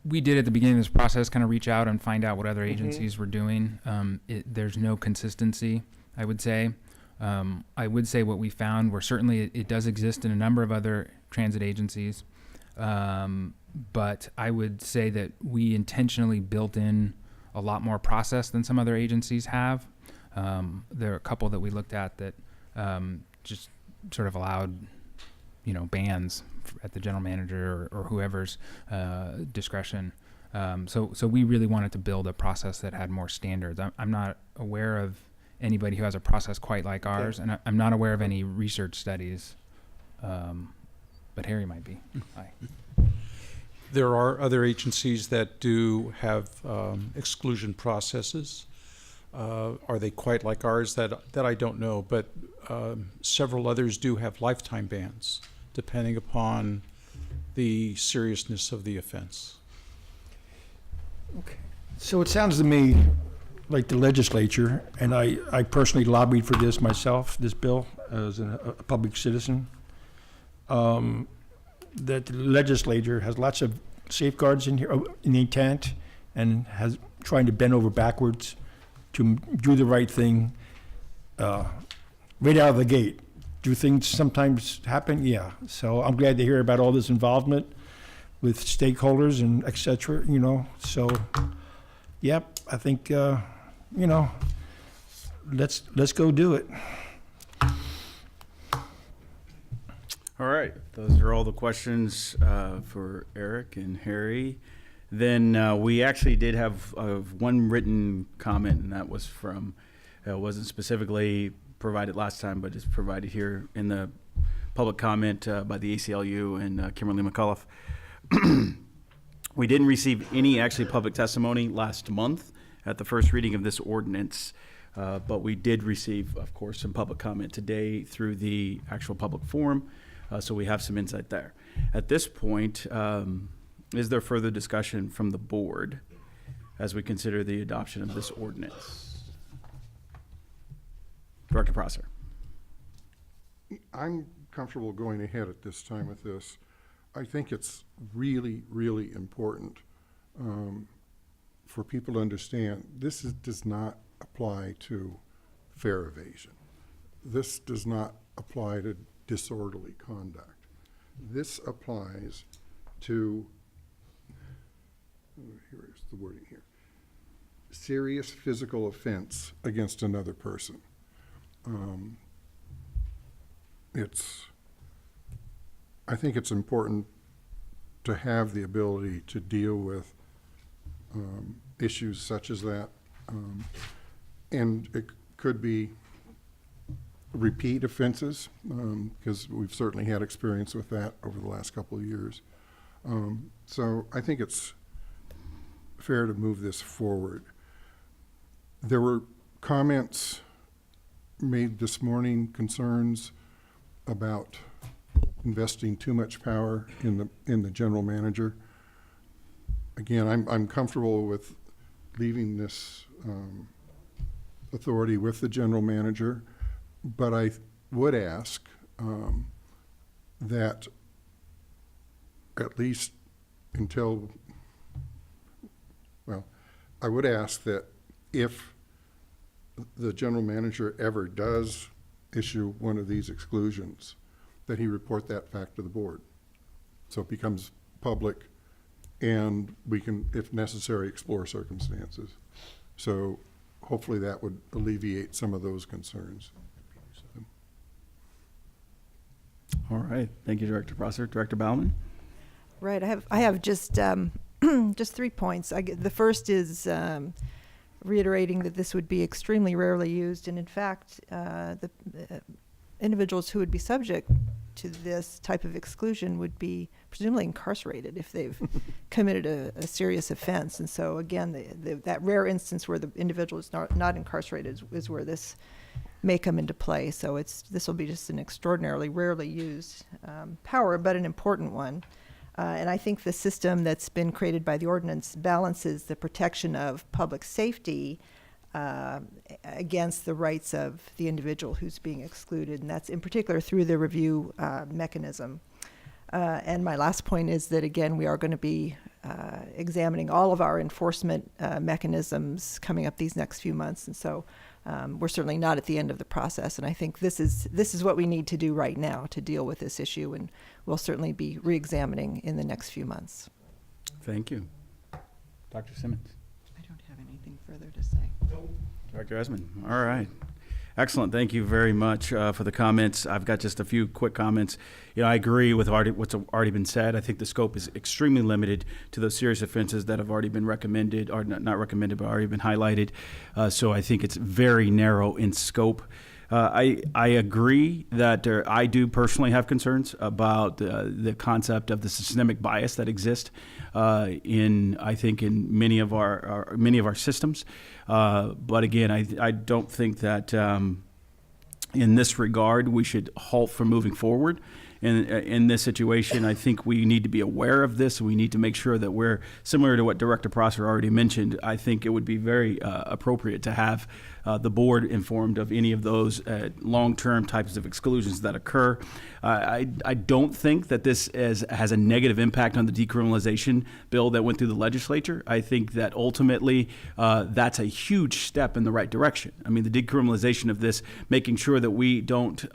We did at the beginning of this process kind of reach out and find out what other agencies were doing. There's no consistency, I would say. I would say what we found were certainly it does exist in a number of other transit agencies. But I would say that we intentionally built in a lot more process than some other agencies have. There are a couple that we looked at that just sort of allowed, bans at the general manager or whoever's discretion. So we really wanted to build a process that had more standards. I'm not aware of anybody who has a process quite like ours, and I'm not aware of any research studies, but Harry might be. Hi. There are other agencies that do have exclusion processes. Are they quite like ours? That I don't know, but several others do have lifetime bans, depending upon the seriousness of the offense. Okay. So it sounds to me like the legislature, and I personally lobbied for this myself, this bill, as a public citizen, that the legislature has lots of safeguards in here, in the intent, and has trying to bend over backwards to do the right thing right out of the gate. Do things sometimes happen? Yeah. So I'm glad to hear about all this involvement with stakeholders and et cetera, So, yep, I think, let's go do it. All right, those are all the questions for Eric and Harry. Then we actually did have one written comment, and that was from, wasn't specifically provided last time, but is provided here in the public comment by the ACLU and Kimberly McCullough. We didn't receive any actually public testimony last month at the first reading of this ordinance, but we did receive, of course, some public comment today through the actual public forum, so we have some insight there. At this point, is there further discussion from the board as we consider the adoption of this ordinance? Director Prosser. I'm comfortable going ahead at this time with this. I think it's really, really important for people to understand this does not apply to fare evasion. This does not apply to disorderly conduct. This applies to, here's the wording here, serious physical offense against another person. I think it's important to have the ability to deal with issues such as that. And it could be repeat offenses, because we've certainly had experience with that over the last couple of years. So I think it's fair to move this forward. There were comments made this morning, concerns about investing too much power in the general manager. Again, I'm comfortable with leaving this authority with the general manager, but I would ask that at least until, well, I would ask that if the general manager ever does issue one of these exclusions, that he report that fact to the board. So it becomes public and we can, if necessary, explore circumstances. So hopefully that would alleviate some of those concerns. All right. Thank you, Director Prosser. Director Bauman? Right. I have just just 3 points. The first is reiterating that this would be extremely rarely used, and in fact, the individuals who would be subject to this type of exclusion would be presumably incarcerated if they've committed a serious offense. And so again, that rare instance where the individual is not incarcerated is where this may come into play. So this will be just an extraordinarily rarely used power, but an important one. And I think the system that's been created by the ordinance balances the protection of public safety against the rights of the individual who's being excluded, and that's in particular through the review mechanism. And my last point is that, again, we are going to be examining all of our enforcement mechanisms coming up these next few months, and so we're certainly not at the end of the process. And I think this is what we need to do right now to deal with this issue, and we'll certainly be re-examining in the next few months. Thank you. Dr. Simmons? I don't have anything further to say. Dr. Esmond? All right. Excellent. Thank you very much for the comments. I've got just a few quick comments. You know, I agree with what's already been said. I think the scope is extremely limited to those serious offenses that have already been recommended, or not recommended, but already been highlighted. So I think it's very narrow in scope. I agree that I do personally have concerns about the concept of the systemic bias that exists in many of our systems. But again, I don't think that in this regard we should halt from moving forward. In this situation, I think we need to be aware of this. We need to make sure that we're similar to what Director Prosser already mentioned. I think it would be very appropriate to have the board informed of any of those long-term types of exclusions that occur. I don't think that this has a negative impact on the decriminalization bill that went through the legislature. I think that ultimately that's a huge step in the right direction. I mean, the decriminalization of this, making sure that we don't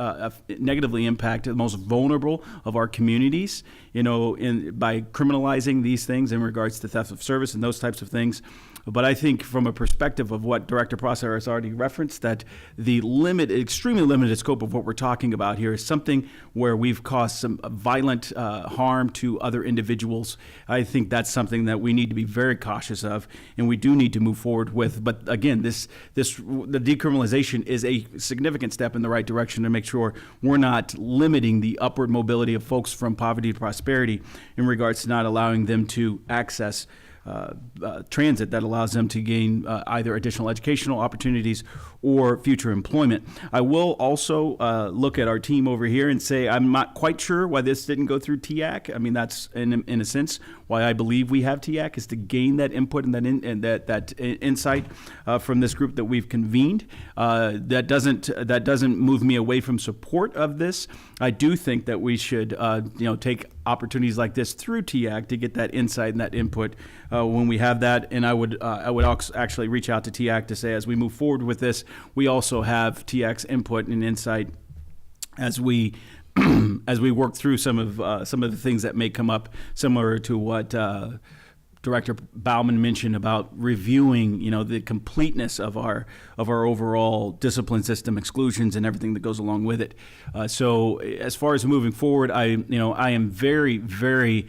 negatively impact the most vulnerable of our communities, by criminalizing these things in regards to theft of service and those types of things. But I think from a perspective of what Director Prosser has already referenced, that the extremely limited scope of what we're talking about here is something where we've caused some violent harm to other individuals. I think that's something that we need to be very cautious of, and we do need to move forward with. But again, the decriminalization is a significant step in the right direction to make sure we're not limiting the upward mobility of folks from poverty to prosperity in regards to not allowing them to access transit that allows them to gain either additional educational opportunities or future employment. I will also look at our team over here and say I'm not quite sure why this didn't go through TIAC. I mean, that's in a sense why I believe we have TIAC, is to gain that input and that insight from this group that we've convened. That doesn't move me away from support of this. I do think that we should take opportunities like this through TIAC to get that insight and that input when we have that. And I would actually reach out to TIAC to say, as we move forward with this, we also have TIAC's input and insight as we work through some of the things that may come up, similar to what Director Bauman mentioned about reviewing, the completeness of our overall discipline system, exclusions, and everything that goes along with it. So as far as moving forward, I am very, very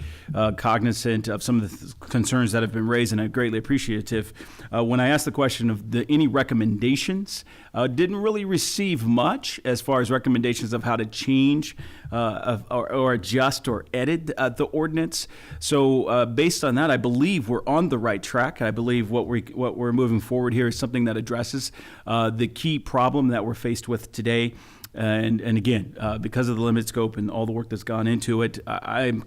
cognizant of some of the concerns that have been raised, and I'm greatly appreciative. When I asked the question of any recommendations, didn't really receive much as far as recommendations of how to change or adjust or edit the ordinance. So based on that, I believe we're on the right track. I believe what we're moving forward here is something that addresses the key problem that we're faced with today. And again, because of the limited scope and all the work that's gone into it, I'm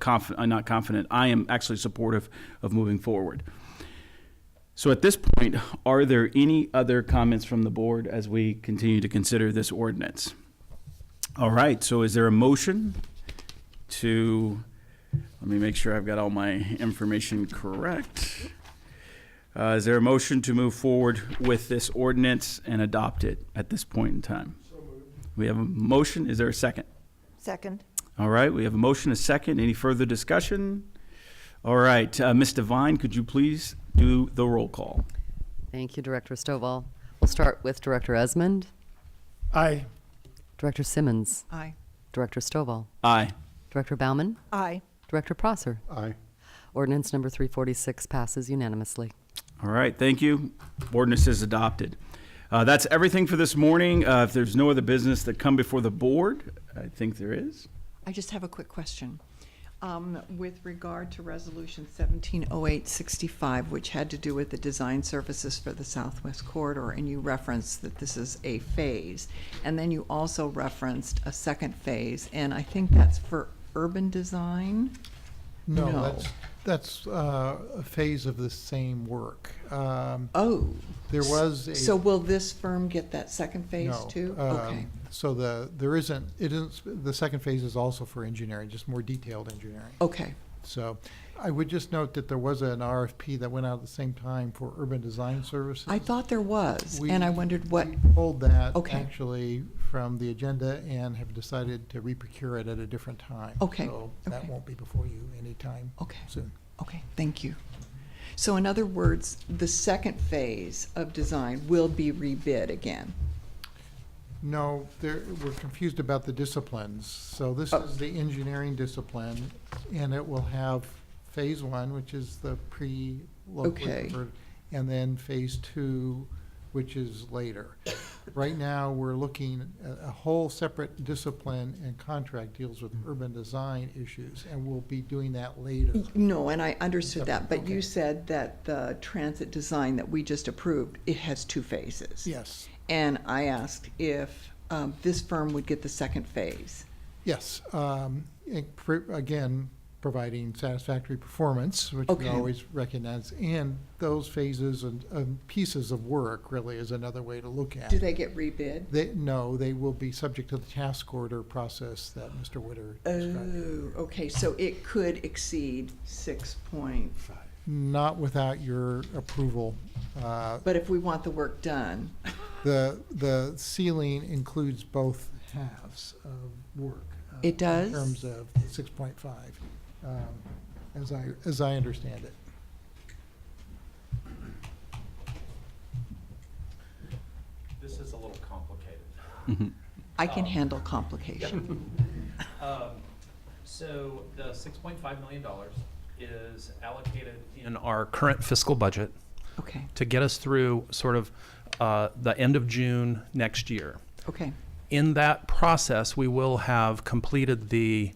not confident. I am actually supportive of moving forward. So at this point, are there any other comments from the board as we continue to consider this ordinance? All right, so is there a motion to, let me make sure I've got all my information correct. Is there a motion to move forward with this ordinance and adopt it at this point in time? We have a motion. Is there a second? Second. All right, we have a motion, a second. Any further discussion? All right, Ms. Devine, could you please do the roll call? Thank you, Director Stovall. We'll start with Director Esmond. Aye. Director Simmons. Aye. Director Stovall. Aye. Director Bauman. Aye. Director Prosser. Aye. Ordinance number 346 passes unanimously. All right, thank you. Ordinance is adopted. That's everything for this morning. If there's no other business that come before the board, I think there is. I just have a quick question. With regard to Resolution 170865, which had to do with the design services for the Southwest Corridor, and you referenced that this is a phase, and then you also referenced a second phase, and I think that's for urban design? No, that's a phase of the same work. There was a. So will this firm get that second phase No, too? Okay. So the second phase is also for engineering, just more detailed engineering. Okay. So I would just note that there was an RFP that went out at the same time for urban design services. I thought there was, We- and I wondered what. We pulled that Okay. actually from the agenda and have decided to re-procure it at a different time. Okay. So that Okay. won't be before you anytime Okay. soon. Okay, thank you. So in other words, the second phase of design will be rebid again? No, we're confused about the disciplines. So this Oh. is the engineering discipline, and it will have phase one, which is the pre-locally Okay. preferred, and then phase two, which is later. Right now, we're looking at a whole separate discipline, and contract deals with urban design issues, and we'll be doing that later. No, and I understood that, but you Okay. said that the transit design that we just approved, it has two phases. Yes, And I asked if this firm would get the second phase. yes. Again, providing satisfactory performance, which we Okay. always recognize, and those phases and pieces of work really is another way to look at Do it. they get rebid? No, they will be subject to the task order process that Mr. Witter described. Oh, okay, so it could exceed 6.5. Not without your approval. But if we want the work done, The ceiling includes both halves of work. It does? In terms of 6.5, as I understand it. This is a little complicated. I can handle complication. So the $6.5 million is allocated in our current fiscal budget Okay, to get us through sort of the end of June next year. okay, In that process, we will have completed the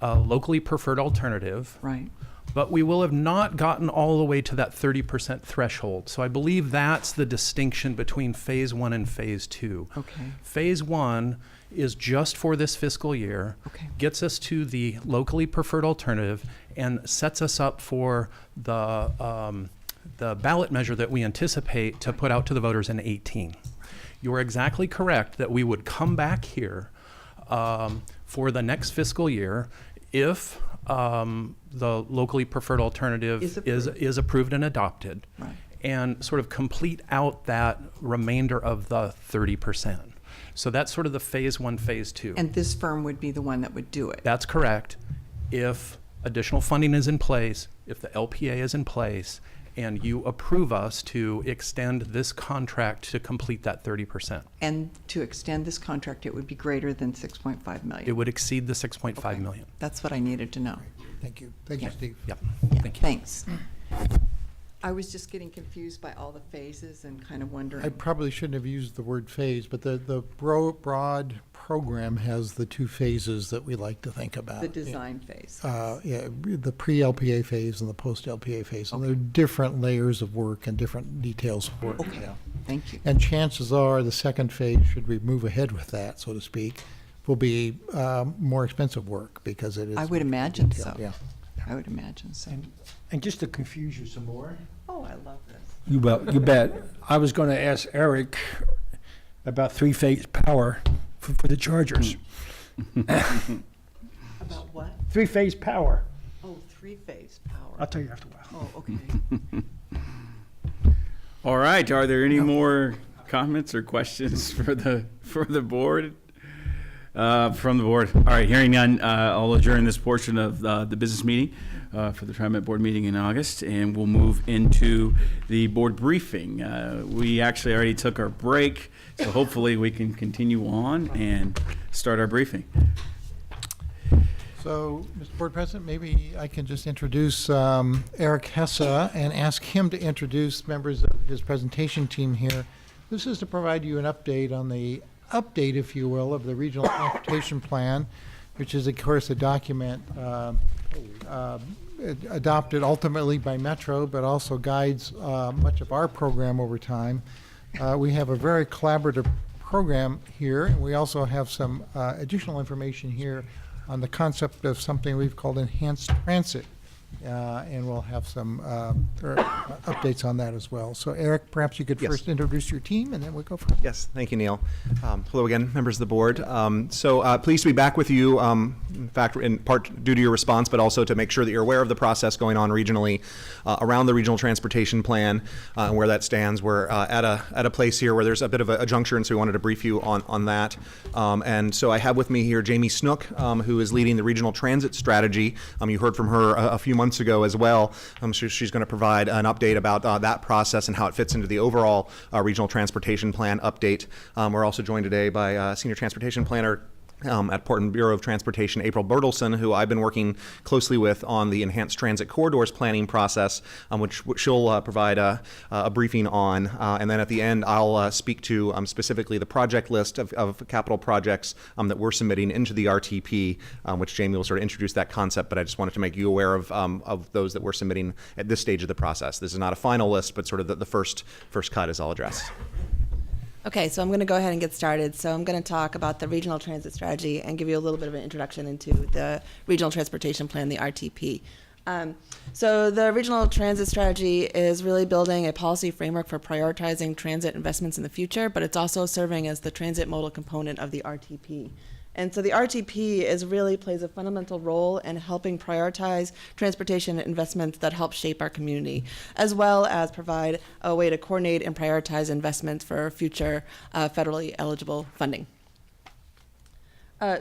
locally preferred alternative, right. but we will have not gotten all the way to that 30% threshold. So I believe that's the distinction between phase one and phase two. Okay. Phase one is just for this fiscal year, Okay. gets us to the locally preferred alternative, and sets us up for the ballot measure that we anticipate to put out to the voters in 2018. You're exactly correct that we would come back here for the next fiscal year if the locally preferred alternative is approved and adopted, Right. and sort of complete out that remainder of the 30%. So that's sort of the phase one, phase two. And this firm would be the one that would do it? That's correct. If additional funding is in place, if the LPA is in place, and you approve us to extend this contract to complete that 30%. And to extend this contract, it would be greater than 6.5 million. It would exceed the 6.5 million. That's what I needed to know. Thank you. Thank you, Steve. Yep. Yeah, Thank you. thanks. I was just getting confused by all the phases and kind of wondering. I probably shouldn't have used the word phase, but the broad program has the two phases that we like to think about. The design phase. Yeah, the pre-LPA phase and the post-LPA phase. And they're different layers of work and different details of work. Okay, thank you. And chances are the second phase, should we move ahead with that, so to speak, will be more expensive work because it is. I would imagine detailed. so. Yeah. I would imagine so. And just to confuse you some more. Oh, I love this. You bet. I was going to ask Eric about three-phase power for the chargers. About what? Three-phase power. Oh, three-phase power. I'll tell you after a while. Oh, okay. All right. Are there any more comments or questions for the board? From the board. All right. Hearing none, I'll adjourn this portion of the business meeting for the TriMet board meeting in August, and we'll move into the board briefing. We actually already took our break, so hopefully we can continue on and start our briefing. So, Mr. Board President, maybe I can just introduce Eric Hesse and ask him to introduce members of his presentation team here. This is to provide you an update on the update, if you will, of the Regional Transportation Plan, which is, of course, a document adopted ultimately by Metro, but also guides much of our program over time. We have a very collaborative program here, and we also have some additional information here on the concept of something we've called enhanced transit, and we'll have some updates on that as well. So Eric, perhaps you could Yes. first introduce your team, and then we'll go from there. Yes, thank you, Neil. Hello again, members of the board. So pleased to be back with you, in fact, in part due to your response, but also to make sure that you're aware of the process going on regionally around the Regional Transportation Plan and where that stands. We're at a place here where there's a bit of a juncture, and so we wanted to brief you on that. And so I have with me here Jamie Snook, who is leading the Regional Transit Strategy. You heard from her a few months ago as well. She's going to provide an update about that process and how it fits into the overall Regional Transportation Plan update. We're also joined today by Senior Transportation Planner at Portland Bureau of Transportation, April Bertelson, who I've been working closely with on the Enhanced Transit Corridors planning process, which she'll provide a briefing on. And then at the end, I'll speak to specifically the project list of capital projects that we're submitting into the RTP, which Jamie will sort of introduce that concept, but I just wanted to make you aware of those that we're submitting at this stage of the process. This is not a final list, but sort of the first cut is I'll address. Okay, so I'm going to go ahead and get started. So I'm going to talk about the regional transit strategy and give you a little bit of an introduction into the Regional Transportation Plan, the RTP. So the Regional Transit Strategy is really building a policy framework for prioritizing transit investments in the future, but it's also serving as the transit modal component of the RTP. And so the RTP really plays a fundamental role in helping prioritize transportation investments that help shape our community, as well as provide a way to coordinate and prioritize investments for future federally eligible funding.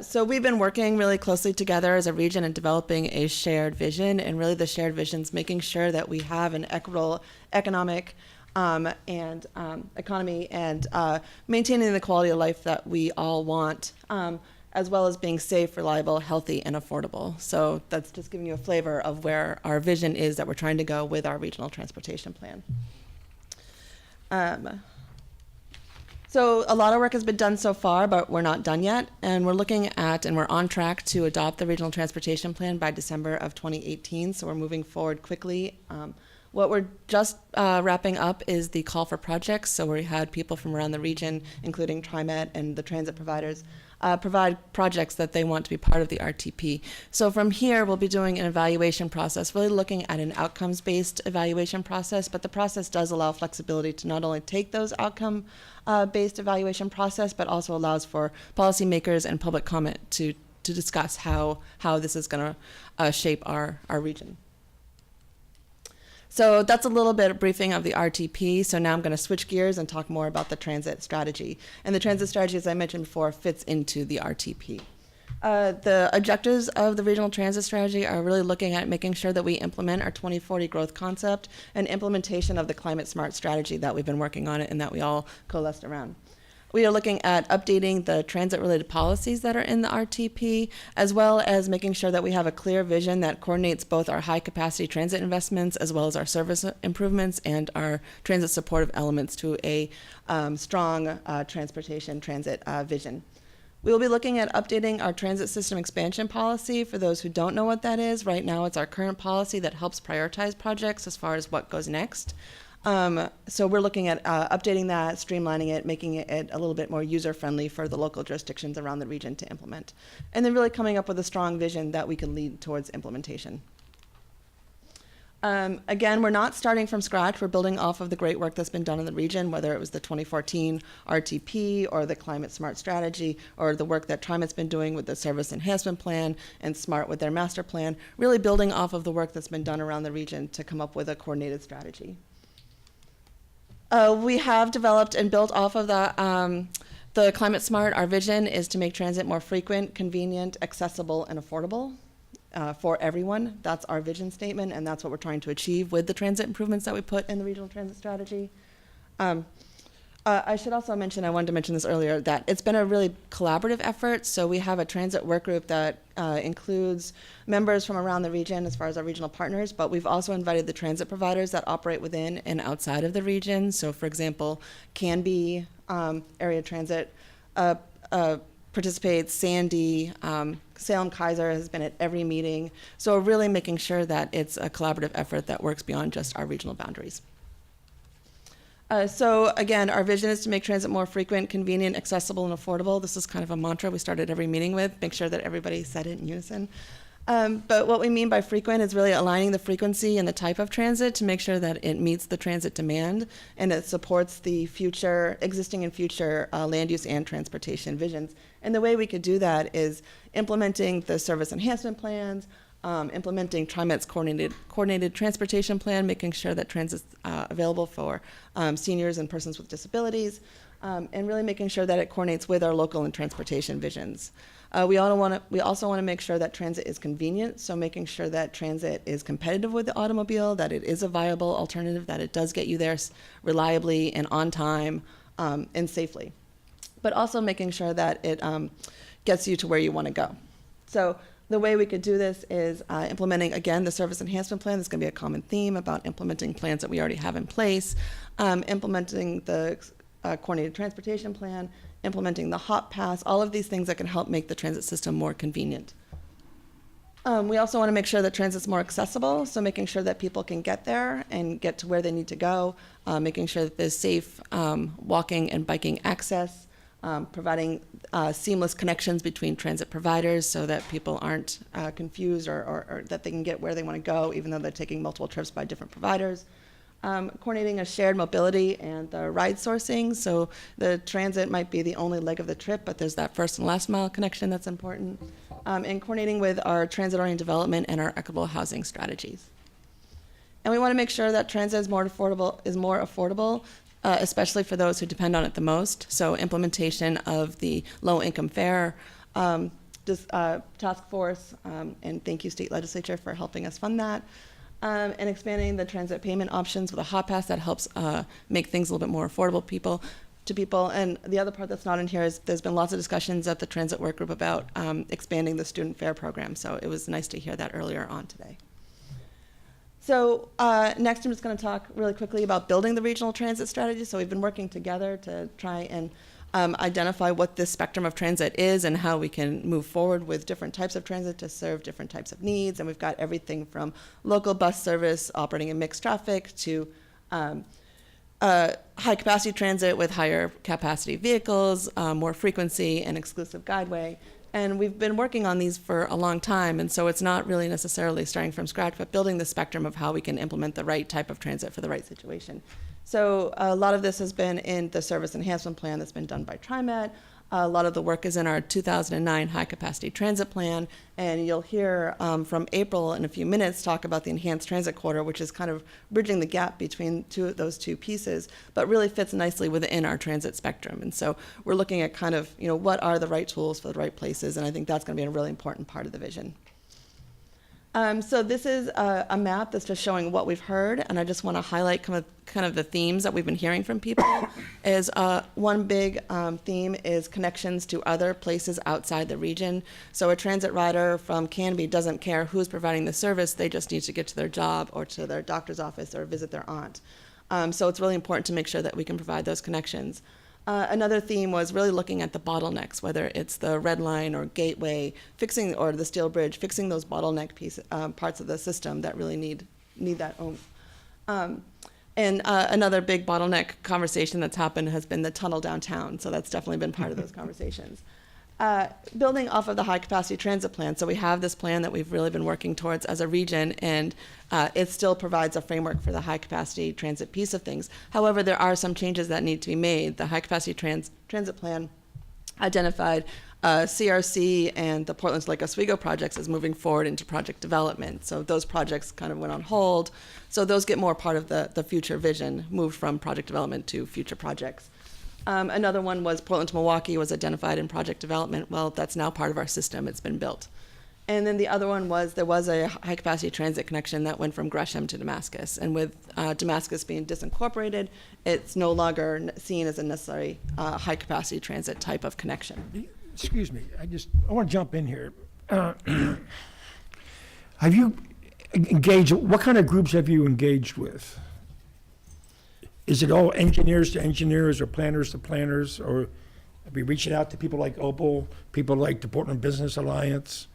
So we've been working really closely together as a region in developing a shared vision, and really the shared vision is making sure that we have an equitable economic and economy and maintaining the quality of life that we all want, as well as being safe, reliable, healthy, and affordable. So that's just giving you a flavor of where our vision is that we're trying to go with our regional transportation plan. So a lot of work has been done so far, but we're not done yet. And we're looking at, and we're on track to adopt the regional transportation plan by December of 2018. So we're moving forward quickly. What we're just wrapping up is the call for projects. So we had people from around the region, including TriMet and the transit providers, provide projects that they want to be part of the RTP. So from here, we'll be doing an evaluation process, really looking at an outcomes-based evaluation process, but the process does allow flexibility to not only take those outcome-based evaluation process, but also allows for policymakers and public comment to discuss how this is going to shape our region. So that's a little bit of briefing of the RTP. So now I'm going to switch gears and talk more about the transit strategy. And the transit strategy, as I mentioned before, fits into the RTP. The objectives of the regional transit strategy are really looking at making sure that we implement our 2040 growth concept and implementation of the climate smart strategy that we've been working on and that we all coalesced around. We are looking at updating the transit-related policies that are in the RTP, as well as making sure that we have a clear vision that coordinates both our high-capacity transit investments as well as our service improvements and our transit supportive elements to a strong transportation transit vision. We will be looking at updating our transit system expansion policy. For those who don't know what that is, right now it's our current policy that helps prioritize projects as far as what goes next. So we're looking at updating that, streamlining it, making it a little bit more user-friendly for the local jurisdictions around the region to implement. And then really coming up with a strong vision that we can lead towards implementation. Again, we're not starting from scratch. We're building off of the great work that's been done in the region, whether it was the 2014 RTP or the Climate Smart Strategy or the work that TriMet's been doing with the Service Enhancement Plan and SMART with their master plan, really building off of the work that's been done around the region to come up with a coordinated strategy. We have developed and built off of the Climate Smart. Our vision is to make transit more frequent, convenient, accessible, and affordable for everyone. That's our vision statement, and that's what we're trying to achieve with the transit improvements that we put in the regional transit strategy. I should also mention, I wanted to mention this earlier, that it's been a really collaborative effort. So we have a transit work group that includes members from around the region as far as our regional partners, but we've also invited the transit providers that operate within and outside of the region. So for example, Canby Area Transit participates, Sandy, Salem Kaiser has been at every meeting. So we're really making sure that it's a collaborative effort that works beyond just our regional boundaries. So again, our vision is to make transit more frequent, convenient, accessible, and affordable. This is kind of a mantra we started every meeting with, make sure that everybody said it in unison. But what we mean by frequent is really aligning the frequency and the type of transit to make sure that it meets the transit demand and it supports the future, existing and future land use and transportation visions. And the way we could do that is implementing the service enhancement plans, implementing TriMet's coordinated transportation plan, making sure that transit's available for seniors and persons with disabilities, and really making sure that it coordinates with our local and transportation visions. We also want to make sure that transit is convenient, so making sure that transit is competitive with the automobile, that it is a viable alternative, that it does get you there reliably and on time and safely. But also making sure that it gets you to where you want to go. So the way we could do this is implementing, again, the service enhancement plan. There's going to be a common theme about implementing plans that we already have in place, implementing the coordinated transportation plan, implementing the hop pass, all of these things that can help make the transit system more convenient. We also want to make sure that transit's more accessible, so making sure that people can get there and get to where they need to go, making sure that there's safe walking and biking access, providing seamless connections between transit providers so that people aren't confused or that they can get where they want to go even though they're taking multiple trips by different providers. Coordinating a shared mobility and the ride sourcing, so the transit might be the only leg of the trip, but there's that first and last mile connection that's important. And coordinating with our transit-oriented development and our equitable housing strategies. And we want to make sure that transit is more affordable, especially for those who depend on it the most. So implementation of the low-income fare task force, and thank you, state legislature, for helping us fund that. And expanding the transit payment options with a hot pass that helps make things a little bit more affordable to people. And the other part that's not in here is there's been lots of discussions at the transit work group about expanding the student fare program. So it was nice to hear that earlier on today. So next I'm just going to talk really quickly about building the regional transit strategy. So we've been working together to try and identify what this spectrum of transit is and how we can move forward with different types of transit to serve different types of needs. And we've got everything from local bus service operating in mixed traffic to high capacity transit with higher capacity vehicles, more frequency and exclusive guideway. And we've been working on these for a long time, and so it's not really necessarily starting from scratch, but building the spectrum of how we can implement the right type of transit for the right situation. So a lot of this has been in the service enhancement plan that's been done by TriMet, A lot of the work is in our 2009 high capacity transit plan, and you'll hear from April in a few minutes talk about the enhanced transit corridor, which is kind of bridging the gap between those two pieces, but really fits nicely within our transit spectrum. And so we're looking at kind of, what are the right tools for the right places, and I think that's going to be a really important part of the vision. So this is a map that's just showing what we've heard, and I just want to highlight kind of the themes that we've been hearing from people. Is one big theme is connections to other places outside the region. So a transit rider from Canby doesn't care who's providing the service, they just need to get to their job or to their doctor's office or visit their aunt. So it's really important to make sure that we can provide those connections. Another theme was really looking at the bottlenecks, whether it's the Red Line or Gateway, or the Steel Bridge, fixing those bottleneck parts of the system that really need that oomph. And another big bottleneck conversation that's happened has been the tunnel downtown, so that's definitely been part of those conversations. Building off of the high capacity transit plan, so we have this plan that we've really been working towards as a region, and it still provides a framework for the high capacity transit piece of things. However, there are some changes that need to be made. The high capacity transit plan identified CRC and the Portland to Lake Oswego projects as moving forward into project development. So those projects kind of went on hold. So those get more part of the future vision, moved from project development to future projects. Another one was Portland to Milwaukee was identified in project development. Well, that's now part of our system. It's been built. And then the other one was there was a high capacity transit connection that went from Gresham to Damascus. And with Damascus being disincorporated, it's no longer seen as a necessary high capacity transit type of connection. Excuse me, I want to jump in here. Have you engaged, what kind of groups have you engaged with? Is it all engineers to engineers or planners to planners, or are we reaching out to people like Opal, people like the Portland Business Alliance?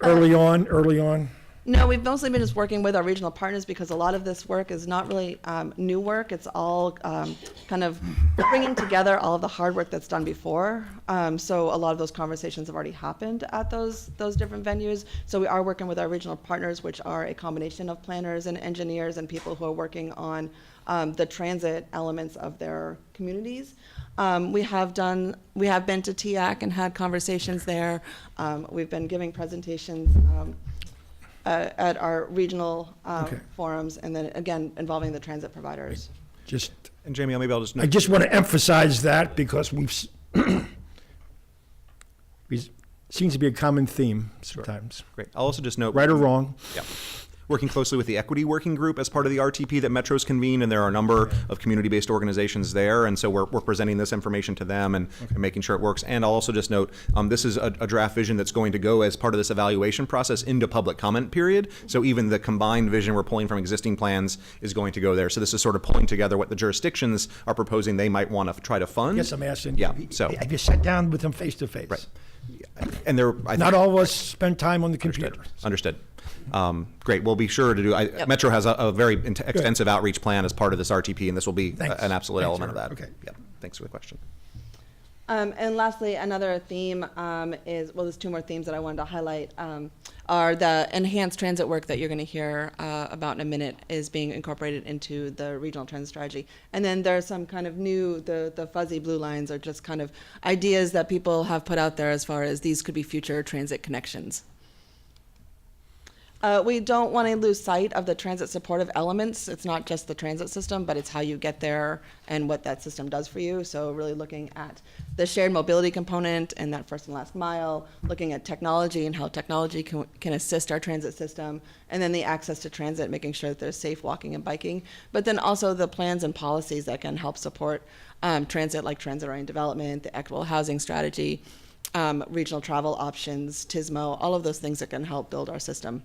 Early on? No, we've mostly been just working with our regional partners because a lot of this work is not really new work. It's all kind of bringing together all of the hard work that's done before. So a lot of those conversations have already happened at those different venues. So we are working with our regional partners, which are a combination of planners and engineers and people who are working on the transit elements of their communities. We have been to TIAC and had conversations there. We've been giving presentations at our regional forums, and then again involving the transit providers. And Jamie, maybe I'll just note. I just want to emphasize that because seems to be a common theme sometimes. Sure. Great. I'll also just note. Right or wrong. Yeah. Working closely with the equity working group as part of the RTP that Metro's convened, and there are a number of community-based organizations there, and so we're presenting this information to them and making sure it works. And I'll also just note, this is a draft vision that's going to go as part of this evaluation process into public comment period, so even the combined vision we're pulling from existing plans is going to go there. So this is sort of pulling together what the jurisdictions are proposing they might want to try to fund. Yes, I'm asking. Yeah, so. Have you sat down with them face to face? Right. And there, not all of us spend time on the computer. Understood. Great. We'll be sure to do. Metro has a very extensive outreach plan as part of this RTP, and this will be an absolute element of that. Okay. Yeah. Thanks for the question. And lastly, another theme is, well, there's two more themes that I wanted to highlight, are the enhanced transit work that you're going to hear about in a minute is being incorporated into the regional transit strategy. And then there's some kind of new, the fuzzy blue lines are just kind of ideas that people have put out there as far as these could be future transit connections. We don't want to lose sight of the transit supportive elements. It's not just the transit system, but it's how you get there and what that system does for you. So really looking at the shared mobility component and that first and last mile, looking at technology and how technology can assist our transit system, and then the access to transit, making sure that there's safe walking and biking, but then also the plans and policies that can help support transit, like transit-oriented development, the equitable housing strategy, regional travel options, TISMO, all of those things that can help build our system.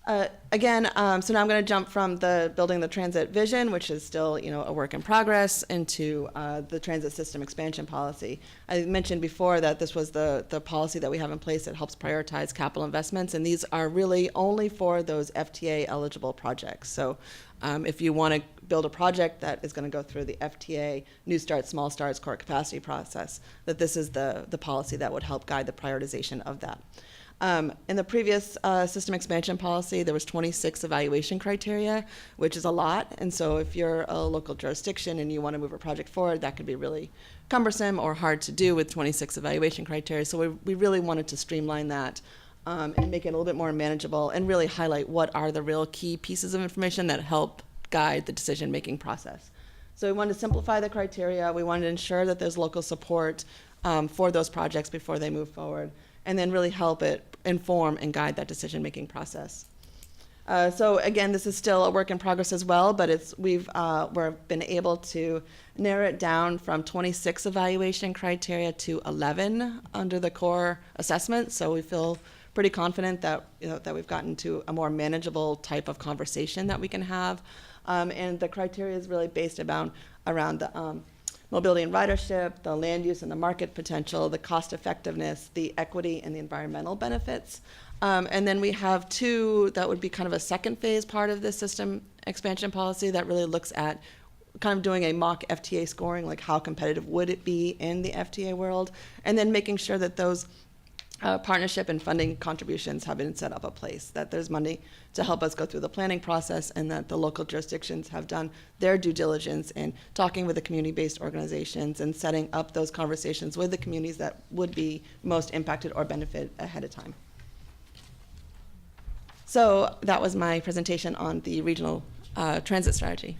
So now I'm going to jump from the building the transit vision, which is still, a work in progress, into the transit system expansion policy. I mentioned before that this was the policy that we have in place that helps prioritize capital investments, and these are really only for those FTA eligible projects. So if you want to build a project that is going to go through the FTA, New Start, Small Starts, Core Capacity process, that this is the policy that would help guide the prioritization of that. In the previous system expansion policy, there was 26 evaluation criteria, which is a lot. And so if you're a local jurisdiction and you want to move a project forward, that could be really cumbersome or hard to do with 26 evaluation criteria. So we really wanted to streamline that and make it a little bit more manageable and really highlight what are the real key pieces of information that help guide the decision-making process. So we wanted to simplify the criteria. We wanted to ensure that there's local support for those projects before they move forward, and then really help it inform and guide that decision-making process. So again, this is still a work in progress as well, but we've been able to narrow it down from 26 evaluation criteria to 11 under the core assessment. So we feel pretty confident that that we've gotten to a more manageable type of conversation that we can have, and the criteria is really based around the mobility and ridership, the land use and the market potential, the cost effectiveness, the equity and the environmental benefits. And then we have two that would be kind of a second phase part of this system expansion policy that really looks at kind of doing a mock FTA scoring, like how competitive would it be in the FTA world, and then making sure that those partnership and funding contributions have been set up a place, that there's money to help us go through the planning process, and that the local jurisdictions have done their due diligence in talking with the community-based organizations and setting up those conversations with the communities that would be most impacted or benefit ahead of time. So that was my presentation on the regional transit strategy.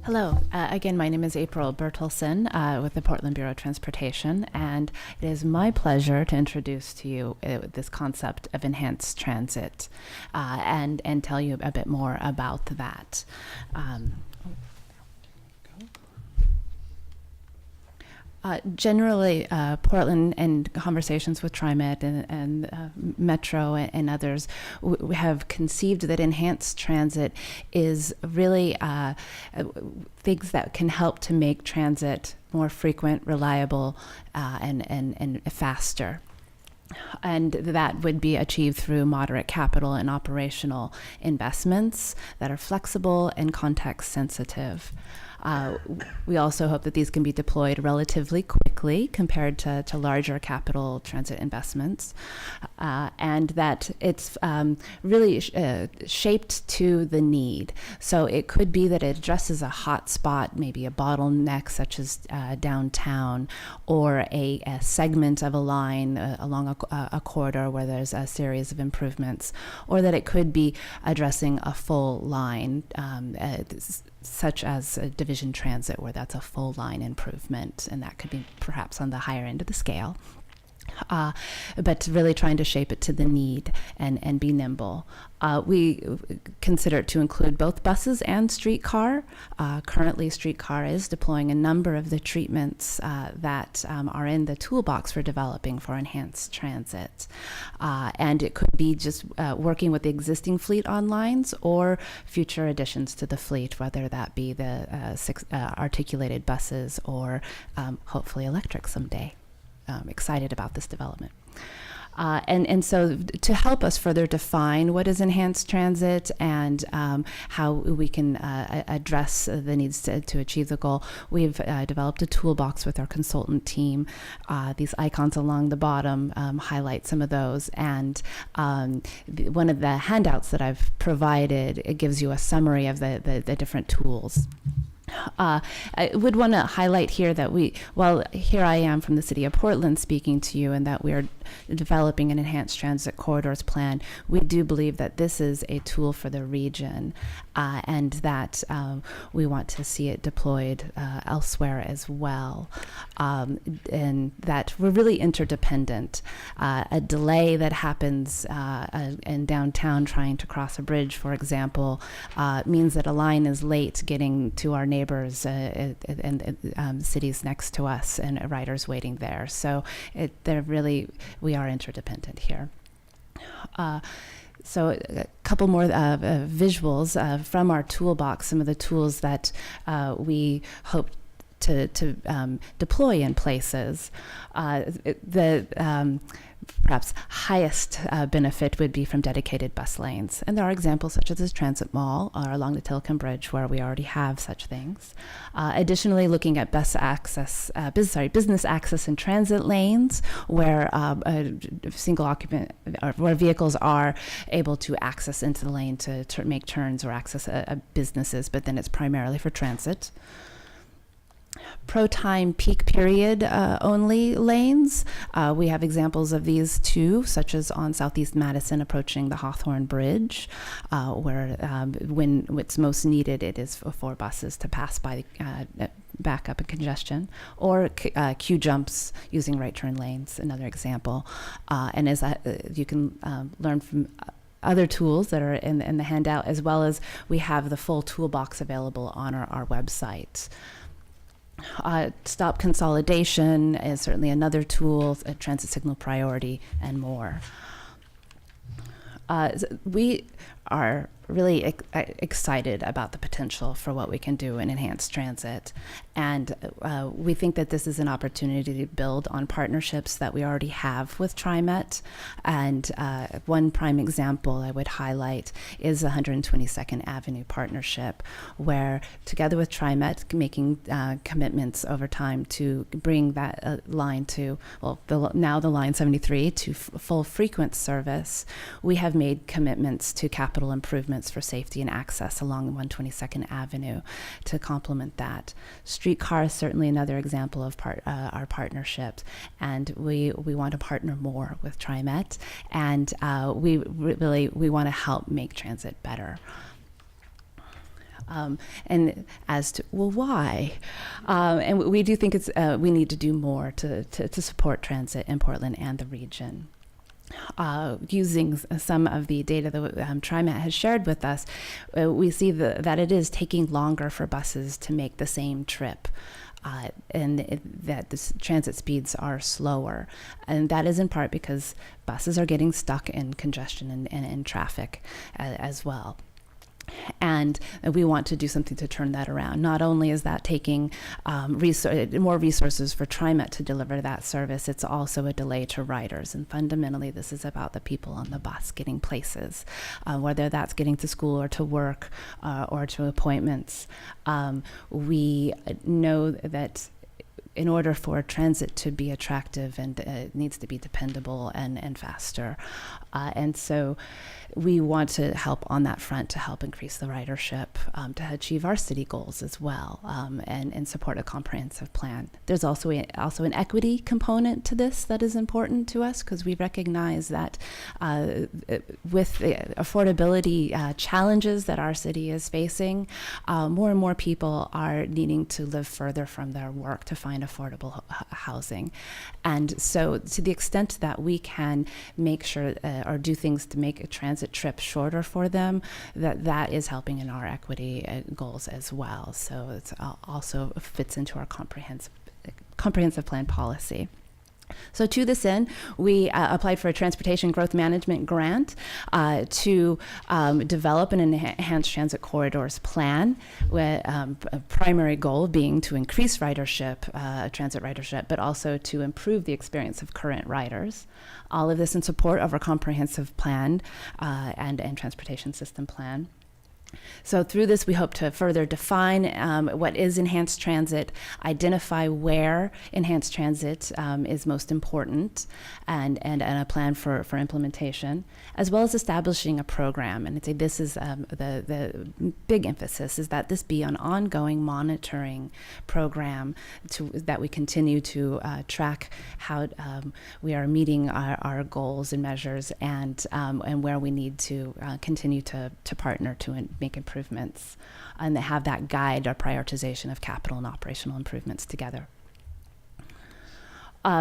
Hello. Again, my name is April Bertelsen with the Portland Bureau of Transportation, and it is my pleasure to introduce to you this concept of enhanced transit and tell you a bit more about that. Generally, Portland and conversations with TriMet and Metro and others we have conceived that enhanced transit is really things that can help to make transit more frequent, reliable, and faster. And that would be achieved through moderate capital and operational investments that are flexible and context sensitive. We also hope that these can be deployed relatively quickly compared to larger capital transit investments, and that it's really shaped to the need. So it could be that it addresses a hot spot, maybe a bottleneck such as downtown, or a segment of a line along a corridor where there's a series of improvements, or that it could be addressing a full line, such as Division Transit, where that's a full line improvement, and that could be perhaps on the higher end of the scale. But really trying to shape it to the need and be nimble. We consider it to include both buses and streetcar. Currently, streetcar is deploying a number of the treatments that are in the toolbox for developing for enhanced transit. And it could be just working with the existing fleet on lines or future additions to the fleet, whether that be the articulated buses or hopefully electric someday. Excited about this development. And so to help us further define what is enhanced transit and how we can address the needs to achieve the goal, we've developed a toolbox with our consultant team. These icons along the bottom highlight some of those. And one of the handouts that I've provided, it gives you a summary of the different tools. I would want to highlight here that here I am from the city of Portland speaking to you, and that we are developing an enhanced transit corridors plan. We do believe that this is a tool for the region, and that we want to see it deployed elsewhere as well, and that we're really interdependent. A delay that happens in downtown trying to cross a bridge, for example, means that a line is late getting to our neighbors and cities next to us, and riders waiting there. So we are interdependent here. So a couple more visuals from our toolbox, some of the tools that we hope to deploy in places. perhaps highest benefit would be from dedicated bus lanes. And there are examples such as the Transit Mall or along the Tilcomb Bridge where we already have such things. Additionally, looking at business access and transit lanes where single occupant or where vehicles are able to access into the lane to make turns or access businesses, but then it's primarily for transit. Pro-time peak period only lanes. We have examples of these too, such as on Southeast Madison approaching the Hawthorne Bridge, where when it's most needed, it is for buses to pass by backup and congestion, or queue jumps using right turn lanes, another example. And as you can learn from other tools that are in the handout, as well as we have the full toolbox available on our website. Stop consolidation is certainly another tool, a transit signal priority, and more. We are really excited about the potential for what we can do in enhanced transit. And we think that this is an opportunity to build on partnerships that we already have with TriMet. And one prime example I would highlight is the 122nd Avenue partnership, where together with TriMet, making commitments over time to bring that line to, well, now the line 73 to full frequent service, we have made commitments to capital improvements for safety and access along 122nd Avenue to complement that. Streetcar is certainly another example of our partnerships, and we want to partner more with TriMet, and we want to help make transit better. And as to, well, why? And we do think we need to do more to support transit in Portland and the region. Using some of the data that TriMet has shared with us, we see that it is taking longer for buses to make the same trip. And that the transit speeds are slower. And that is in part because buses are getting stuck in congestion and traffic as well. And we want to do something to turn that around. Not only is that taking more resources for TriMet to deliver that service, it's also a delay to riders. And fundamentally, this is about the people on the bus getting places, whether that's getting to school or to work or to appointments. We know that in order for transit to be attractive, and it needs to be dependable and faster. And so we want to help on that front to help increase the ridership, to achieve our city goals as well, and support a comprehensive plan. There's also an equity component to this that is important to us, because we recognize that with the affordability challenges that our city is facing, more and more people are needing to live further from their work to find affordable housing. And so to the extent that we can make sure or do things to make a transit trip shorter for them, that is helping in our equity goals as well. So it also fits into our comprehensive plan policy. So to this end, we applied for a transportation growth management grant to develop an enhanced transit corridors plan, with a primary goal being to increase ridership, transit ridership, but also to improve the experience of current riders. All of this in support of our comprehensive plan and transportation system plan. So through this, we hope to further define what is enhanced transit, identify where enhanced transit is most important, and a plan for implementation, as well as establishing a program. And I'd say this is the big emphasis, is that this be an ongoing monitoring program that we continue to track how we are meeting our goals and measures, and where we need to continue to partner to make improvements, and they have that guide our prioritization of capital and operational improvements together.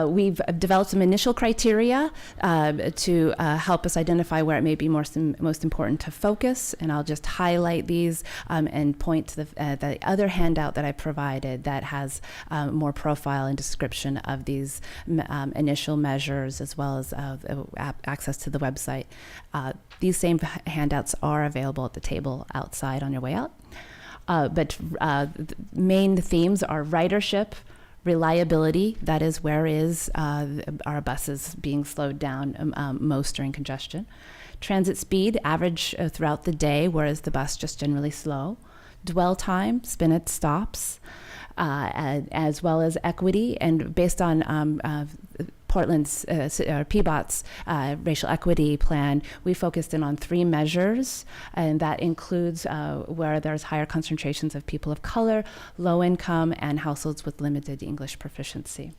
We've developed some initial criteria to help us identify where it may be most important to focus, and I'll just highlight these and point to the other handout that I provided that has more profile and description of these initial measures, as well as access to the website. These same handouts are available at the table outside on your way out. But the main themes are ridership, Reliability, that is, where is our buses being slowed down most during congestion. Transit speed, average throughout the day, where is the bus just generally slow. Dwell time, minutes, stops, as well as equity. And based on Portland's PBOT's racial equity plan, we focused in on 3 measures, and that includes where there's higher concentrations of people of color, low income, and households with limited English proficiency.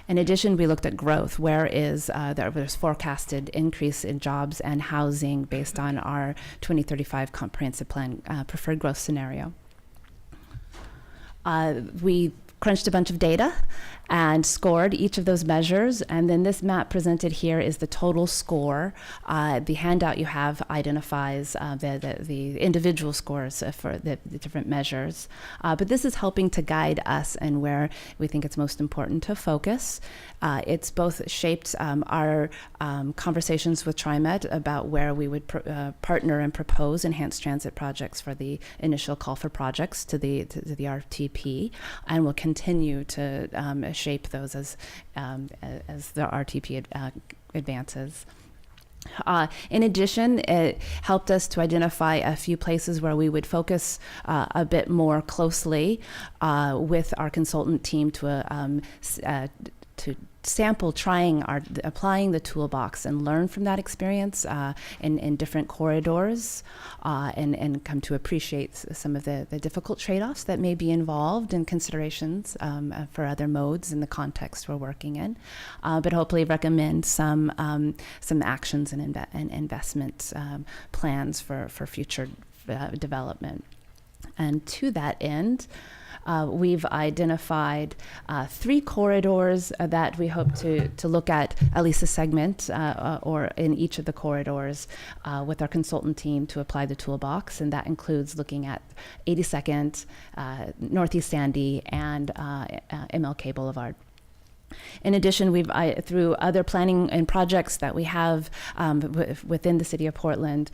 In addition, we looked at growth. Where is there's forecasted increase in jobs and housing based on our 2035 comprehensive plan preferred growth scenario. We crunched a bunch of data and scored each of those measures, and then this map presented here is the total score. The handout you have identifies the individual scores for the different measures, but this is helping to guide us and where we think it's most important to focus. It's both shaped our conversations with TriMet about where we would partner and propose enhanced transit projects for the initial call for projects to the RTP, and will continue to shape those as the RTP advances. In addition, it helped us to identify a few places where we would focus a bit more closely with our consultant team to sample applying the toolbox and learn from that experience in different corridors, and come to appreciate some of the difficult trade-offs that may be involved in considerations for other modes in the context we're working in, but hopefully recommend some actions and investment plans for future development. And to that end, we've identified 3 corridors that we hope to look at least a segment or in each of the corridors with our consultant team to apply the toolbox, and that includes looking at 82nd, Northeast Sandy, and MLK Boulevard. In addition, we've through other planning and projects that we have within the city of Portland,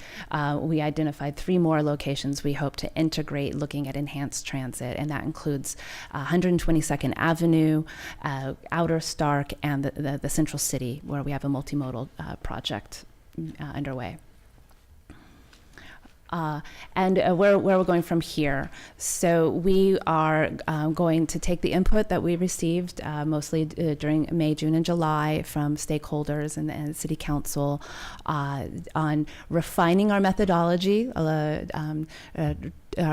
we identified 3 more locations we hope to integrate looking at enhanced transit, and that includes 122nd Avenue, Outer Stark, and the Central City, where we have a multimodal project underway. And where we're going from here. So we are going to take the input that we received mostly during May, June, and July from stakeholders and City Council on refining our methodology, our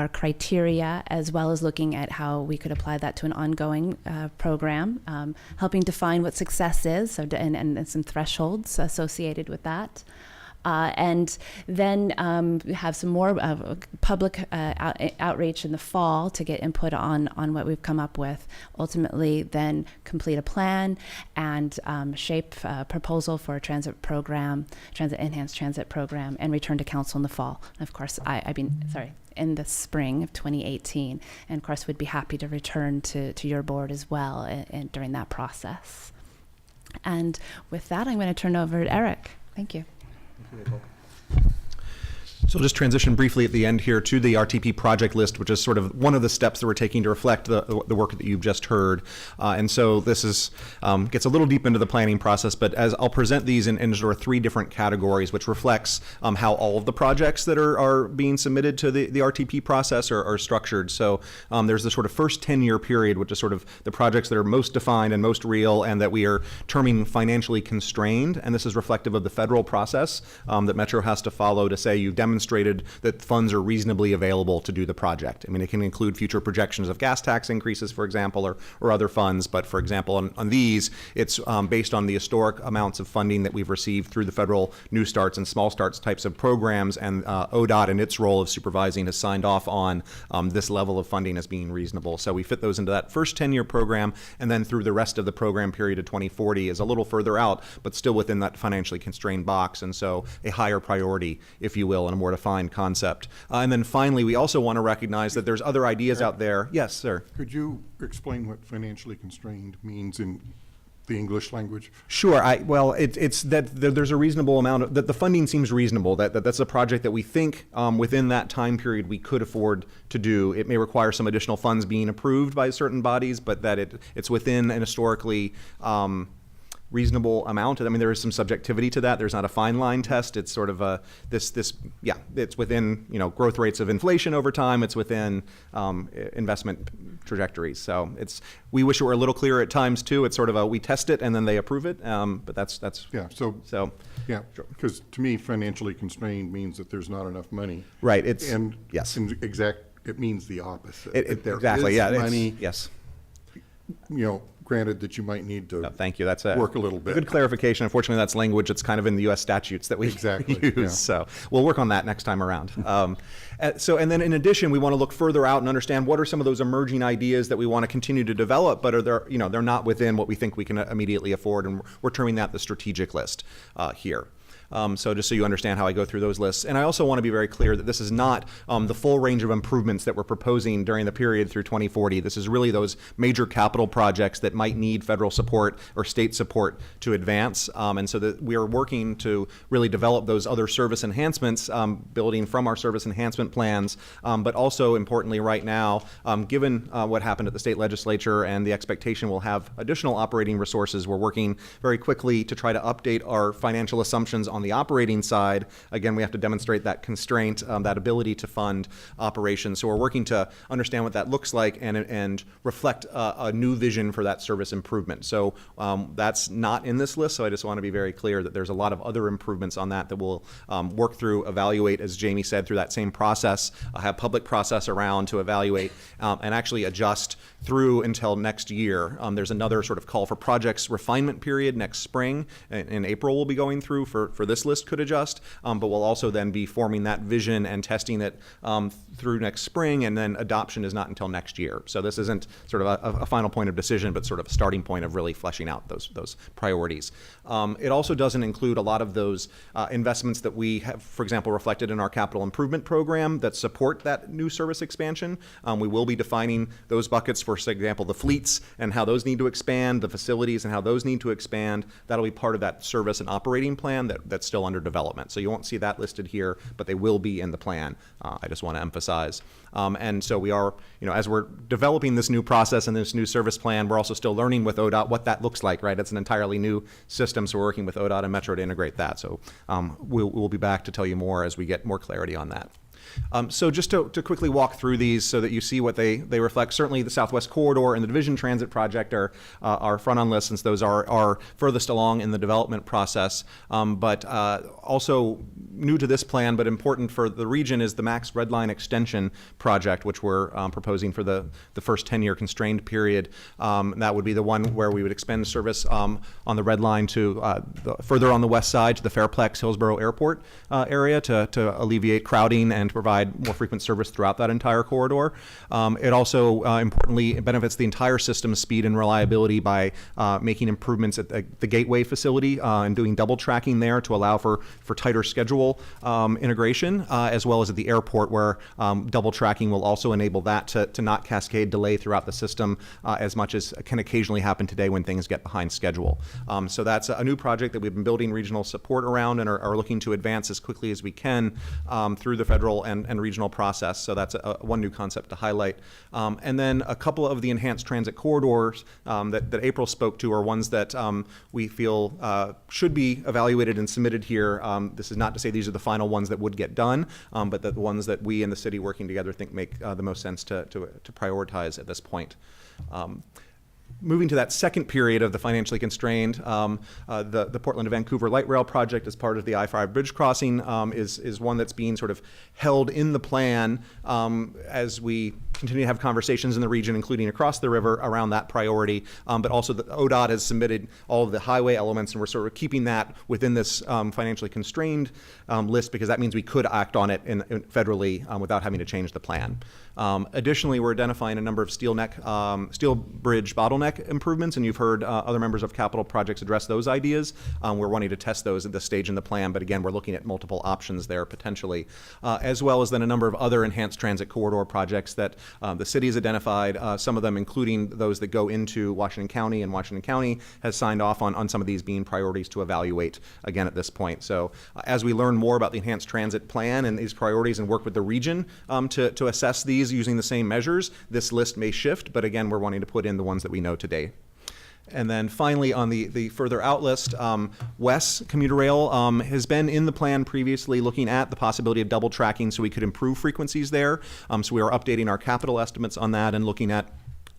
criteria, as well as looking at how we could apply that to an ongoing program, helping define what success is, and some thresholds associated with that. And then have some more public outreach in the fall to get input on what we've come up with. Ultimately, then complete a plan and shape a proposal for a enhanced transit program, and return to council in the fall. And of course, in the spring of 2018. And of course, we'd be happy to return to your board as well and during that process. And with that, I'm going to turn over to Eric. Thank you. So I'll just transition briefly at the end here to the RTP project list, which is sort of one of the steps that we're taking to reflect the work that you've just heard. And so this is gets a little deep into the planning process, but as I'll present these in sort of 3 different categories, which reflects how all of the projects that are being submitted to the RTP process are structured. So there's the sort of first 10-year period, which is sort of the projects that are most defined and most real, and that we are terming financially constrained. And this is reflective of the federal process that Metro has to follow to say you've demonstrated that funds are reasonably available to do the project. I mean, it can include future projections of gas tax increases, for example, or other funds. But for example, on these, it's based on the historic amounts of funding that we've received through the federal New Starts and Small Starts types of programs, and ODOT in its role of supervising has signed off on this level of funding as being reasonable. So we fit those into that first 10-year program, and then through the rest of the program period of 2040 is a little further out, but still within that financially constrained box, and so a higher priority, if you will, and a more defined concept. And then finally, we also want to recognize that there's other ideas out there. Yes, sir. Could you explain what financially constrained means in the English language? Sure. Well, it's that there's a reasonable amount of, that the funding seems reasonable, that's a project that we think within that time period we could afford to do. It may require some additional funds being approved by certain bodies, but that it's within an historically reasonable amount. I mean, there is some subjectivity to that. There's not a fine line test. It's sort of it's within, growth rates of inflation over time. It's within investment trajectories. So we wish it were a little clearer at times too. It's sort of we test it and then they approve it. But that's yeah. So yeah, because to me, financially constrained means that there's not enough money. Right. Yes. It means the opposite. Exactly. Yeah. Money. Yes. Granted that you might need to thank you. That's work a little bit. Good clarification. Unfortunately, that's language that's kind of in the U.S. statutes that we use. Yeah. So we'll work on that next time around. And then in addition, we want to look further out and understand what are some of those emerging ideas that we want to continue to develop, but they're not within what we think we can immediately afford, and we're terming that the strategic list here. So just so you understand how I go through those lists. And I also want to be very clear that this is not the full range of improvements that we're proposing during the period through 2040. This is really those major capital projects that might need federal support or state support to advance. And so that we are working to really develop those other service enhancements, building from our service enhancement plans. But also importantly right now, given what happened at the state legislature and the expectation we'll have additional operating resources, we're working very quickly to try to update our financial assumptions on the operating side. Again, we have to demonstrate that constraint, that ability to fund operations. So we're working to understand what that looks like and reflect a new vision for that service improvement. So that's not in this list. So I just want to be very clear that there's a lot of other improvements on that we'll work through, evaluate, as Jamie said, through that same process, have public process around to evaluate and actually adjust through until next year. There's another sort of call for projects refinement period next spring. In April, we'll be going through for this list could adjust, but we'll also then be forming that vision and testing it through next spring, and then adoption is not until next year. So this isn't sort of a final point of decision, but sort of a starting point of really fleshing out those priorities. It also doesn't include a lot of those investments that we have, for example, reflected in our capital improvement program that support that new service expansion. We will be defining those buckets for example, the fleets and how those need to expand, the facilities and how those need to expand. That'll be part of that service and operating plan that's still under development. So you won't see that listed here, but they will be in the plan. I just want to emphasize. And so we are, as we're developing this new process and this new service plan, we're also still learning with ODOT what that looks like, right? It's an entirely new system, so we're working with ODOT and Metro to integrate that. So we'll be back to tell you more as we get more clarity on that. So just to quickly walk through these so that you see what they reflect. Certainly the Southwest Corridor and the Division Transit Project are front on list, since those are furthest along in the development process. But also new to this plan, but important for the region, is the Max Red Line Extension Project, which we're proposing for the first 10-year constrained period. That would be the one where we would expand service on the Red Line to further on the west side to the Fairplex Hillsborough Airport area to alleviate crowding and to provide more frequent service throughout that entire corridor. It also importantly benefits the entire system's speed and reliability by making improvements at the Gateway facility and doing double tracking there to allow for tighter schedule integration, as well as at the airport, where double tracking will also enable that to not cascade delay throughout the system as much as can occasionally happen today when things get behind schedule. So that's a new project that we've been building regional support around and are looking to advance as quickly as we can through the federal and regional process. So that's one new concept to highlight. And then a couple of the enhanced transit corridors that April spoke to are ones that we feel should be evaluated and submitted here. This is not to say these are the final ones that would get done, but the ones that we and the city working together think make the most sense to prioritize at this point. Moving to that second period of the financially constrained, the Portland to Vancouver light rail project as part of the I-5 bridge crossing is one that's being sort of held in the plan as we continue to have conversations in the region, including across the river, around that priority. But also the ODOT has submitted all of the highway elements, and we're sort of keeping that within this financially constrained list, because that means we could act on it federally without having to change the plan. Additionally, we're identifying a number of steel bridge bottleneck improvements, and you've heard other members of capital projects address those ideas. We're wanting to test those at this stage in the plan, but again, we're looking at multiple options there potentially, as well as then a number of other enhanced transit corridor projects that The city has identified some of them, including those that go into Washington County, and Washington County has signed off on some of these being priorities to evaluate again at this point. So as we learn more about the enhanced transit plan and these priorities and work with the region to assess these using the same measures, this list may shift, but again, we're wanting to put in the ones that we know today. And then finally, on the further out list, West Commuter Rail has been in the plan previously, looking at the possibility of double tracking so we could improve frequencies there. So we are updating our capital estimates on that and looking at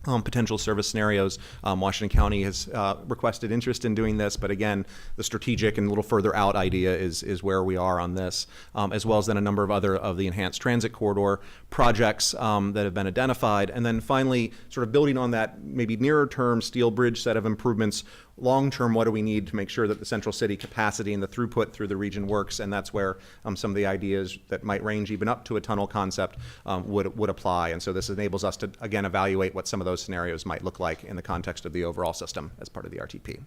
potential service scenarios. Washington County has requested interest in doing this, but again, the strategic and a little further out idea is where we are on this, as well as then a number of other of the enhanced transit corridor projects that have been identified. And then finally, sort of building on that maybe nearer term steel bridge set of improvements, long term, what do we need to make sure that the central city capacity and the throughput through the region works? And that's where some of the ideas that might range even up to a tunnel concept would apply. And so this enables us to, again, evaluate what some of those scenarios might look like in the context of the overall system as part of the RTP.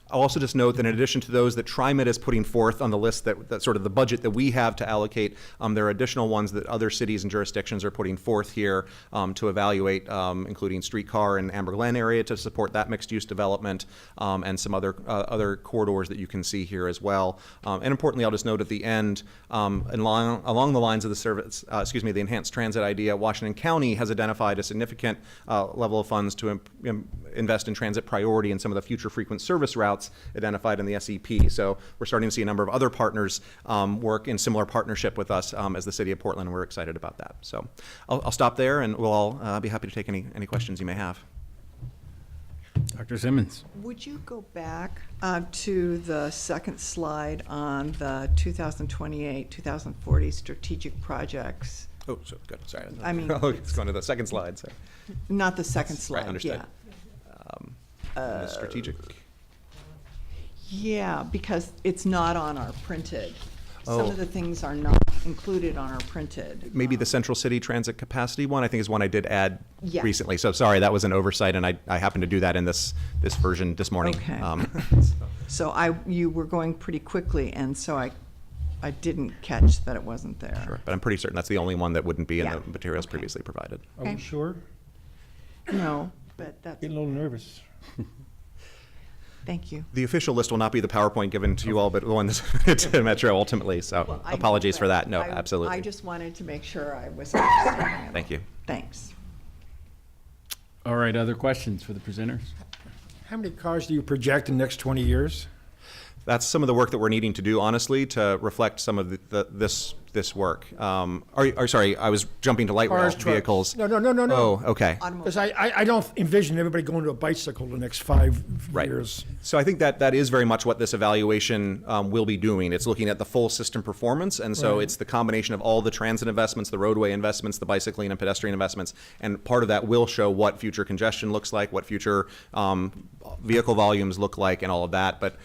I'll also just note that in addition to those that TriMet is putting forth on the list, that sort of the budget that we have to allocate, there are additional ones that other cities and jurisdictions are putting forth here to evaluate, including streetcar and Amber Glen area to support that mixed-use development, and some other corridors that you can see here as well. And importantly, I'll just note at the end, along the lines of the service, the enhanced transit idea, Washington County has identified a significant level of funds to invest in transit priority in some of the future frequent service routes identified in the SEP. So we're starting to see a number of other partners work in similar partnership with us as the City of Portland, and we're excited about that. So I'll stop there, and we'll all be happy to take any questions you may have. Dr. Simmons. Would you go back to the second slide on the 2028, 2040 strategic projects? Oh, so good. Sorry. I mean, it's going to the second slide. Sorry. Not the second slide. Right, understood. Yeah. The strategic. Yeah, because it's not on our printed. Some Oh. of the things are not included on our printed. Maybe the Central City Transit Capacity one, I think, is one I did add Yeah. recently. So sorry, that was an oversight, and I happened to do that in this version this morning. Okay. So you were going pretty quickly, and so I didn't catch that it wasn't there. Sure, but I'm pretty certain that's the only one that wouldn't be in Yeah. the materials previously provided. Are we Okay. sure? No, but that's, Getting a little nervous. thank you. The official list will not be the PowerPoint given to you all, but the one that's to Metro ultimately. So Well, I- apologies for that. No, I- absolutely. I just wanted to make sure I was understanding it. Thank you. Thanks. All right, other questions for the presenters? How many cars do you project in the next 20 years? That's some of the work that we're needing to do, honestly, to reflect some of this work. Sorry, I was jumping to light rail Cars, trucks. vehicles. No. Oh, okay. Because I don't envision everybody going to a bicycle the next 5 Right. years. So I think that is very much what this evaluation will be doing. It's looking at the full system performance, and so Right. it's the combination of all the transit investments, the roadway investments, the bicycling and pedestrian investments, and part of that will show what future congestion looks like, what future vehicle volumes look like, and all of that. But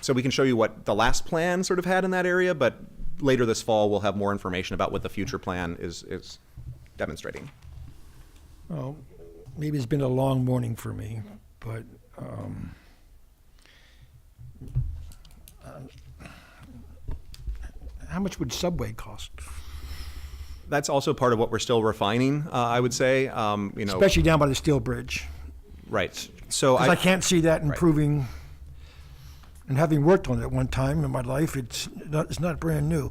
so we can show you what the last plan sort of had in that area, but later this fall we'll have more information about what the future plan is demonstrating. Well, maybe it's been a long morning for me, but how much would Subway cost? That's also part of what we're still refining, I would say. Especially down by the steel bridge. Right. So 'Cause I can't see that improving. And having worked on it one time in my life, it's not brand new.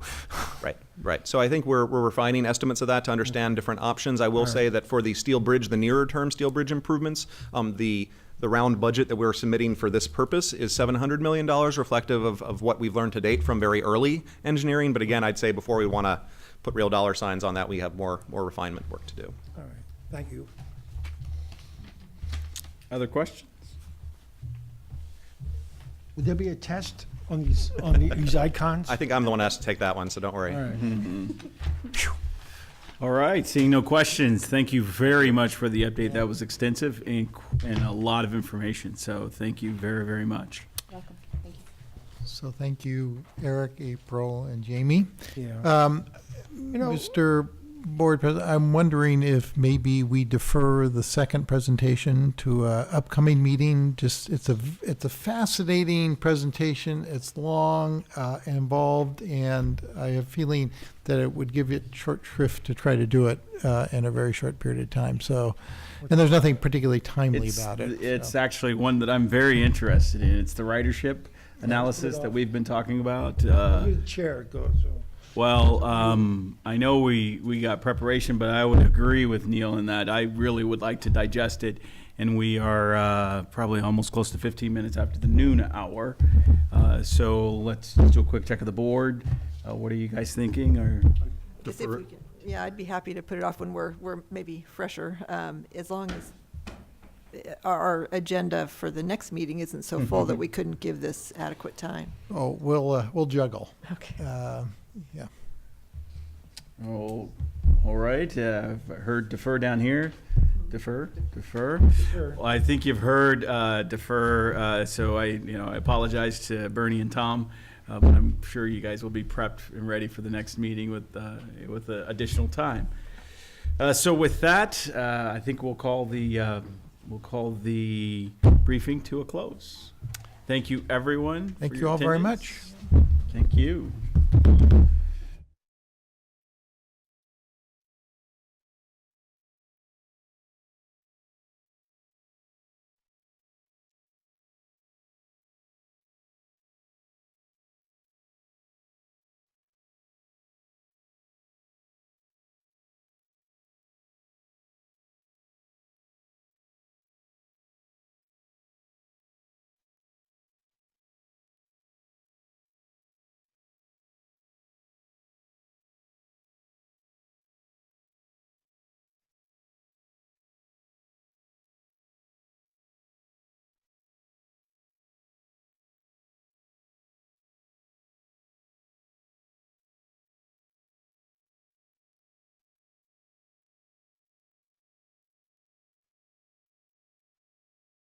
Right. So I think we're refining estimates of that to understand different options. I will say that for the steel bridge, the nearer term steel bridge improvements, the round budget that we're submitting for this purpose is $700 million, reflective of what we've learned to date from very early engineering. But again, I'd say before we want to put real dollar signs on that, we have more refinement work to do. All right, thank you. Other questions? Would there be a test on these icons? I think I'm the one that has to take that one, so don't worry. All right. All right, seeing no questions, thank you very much for the update. That was extensive and a lot of information, so thank you very, very much. Welcome. Thank you. So thank you, Eric, April, and Jamie. Yeah. Mr. Board President, I'm wondering if maybe we defer the second presentation to a upcoming meeting. Just, it's a fascinating presentation. It's long, involved, and I have a feeling that it would give it short shrift to try to do it in a very short period of time. So, and there's nothing particularly timely about it. It's actually one that I'm very interested in. It's the ridership analysis that we've been talking about. The chair goes. Well, I know we got preparation, but I would agree with Neil in that I really would like to digest it, and we are probably almost close to 15 minutes after the noon hour. So let's do a quick check of the board. What are you guys thinking? Or Guess if we can, yeah, I'd be happy to put it off when we're maybe fresher, as long as our agenda for the next meeting isn't so full that we couldn't give this adequate time. Oh, we'll juggle. Okay. Yeah. Oh, all right. I've heard defer down here. Defer. Well, I think you've heard defer. So I apologize to Bernie and Tom, but I'm sure you guys will be prepped and ready for the next meeting with additional time. So with that, I think we'll call the briefing to a close. Thank you, everyone. Thank for you your all very attendance. much. Thank you.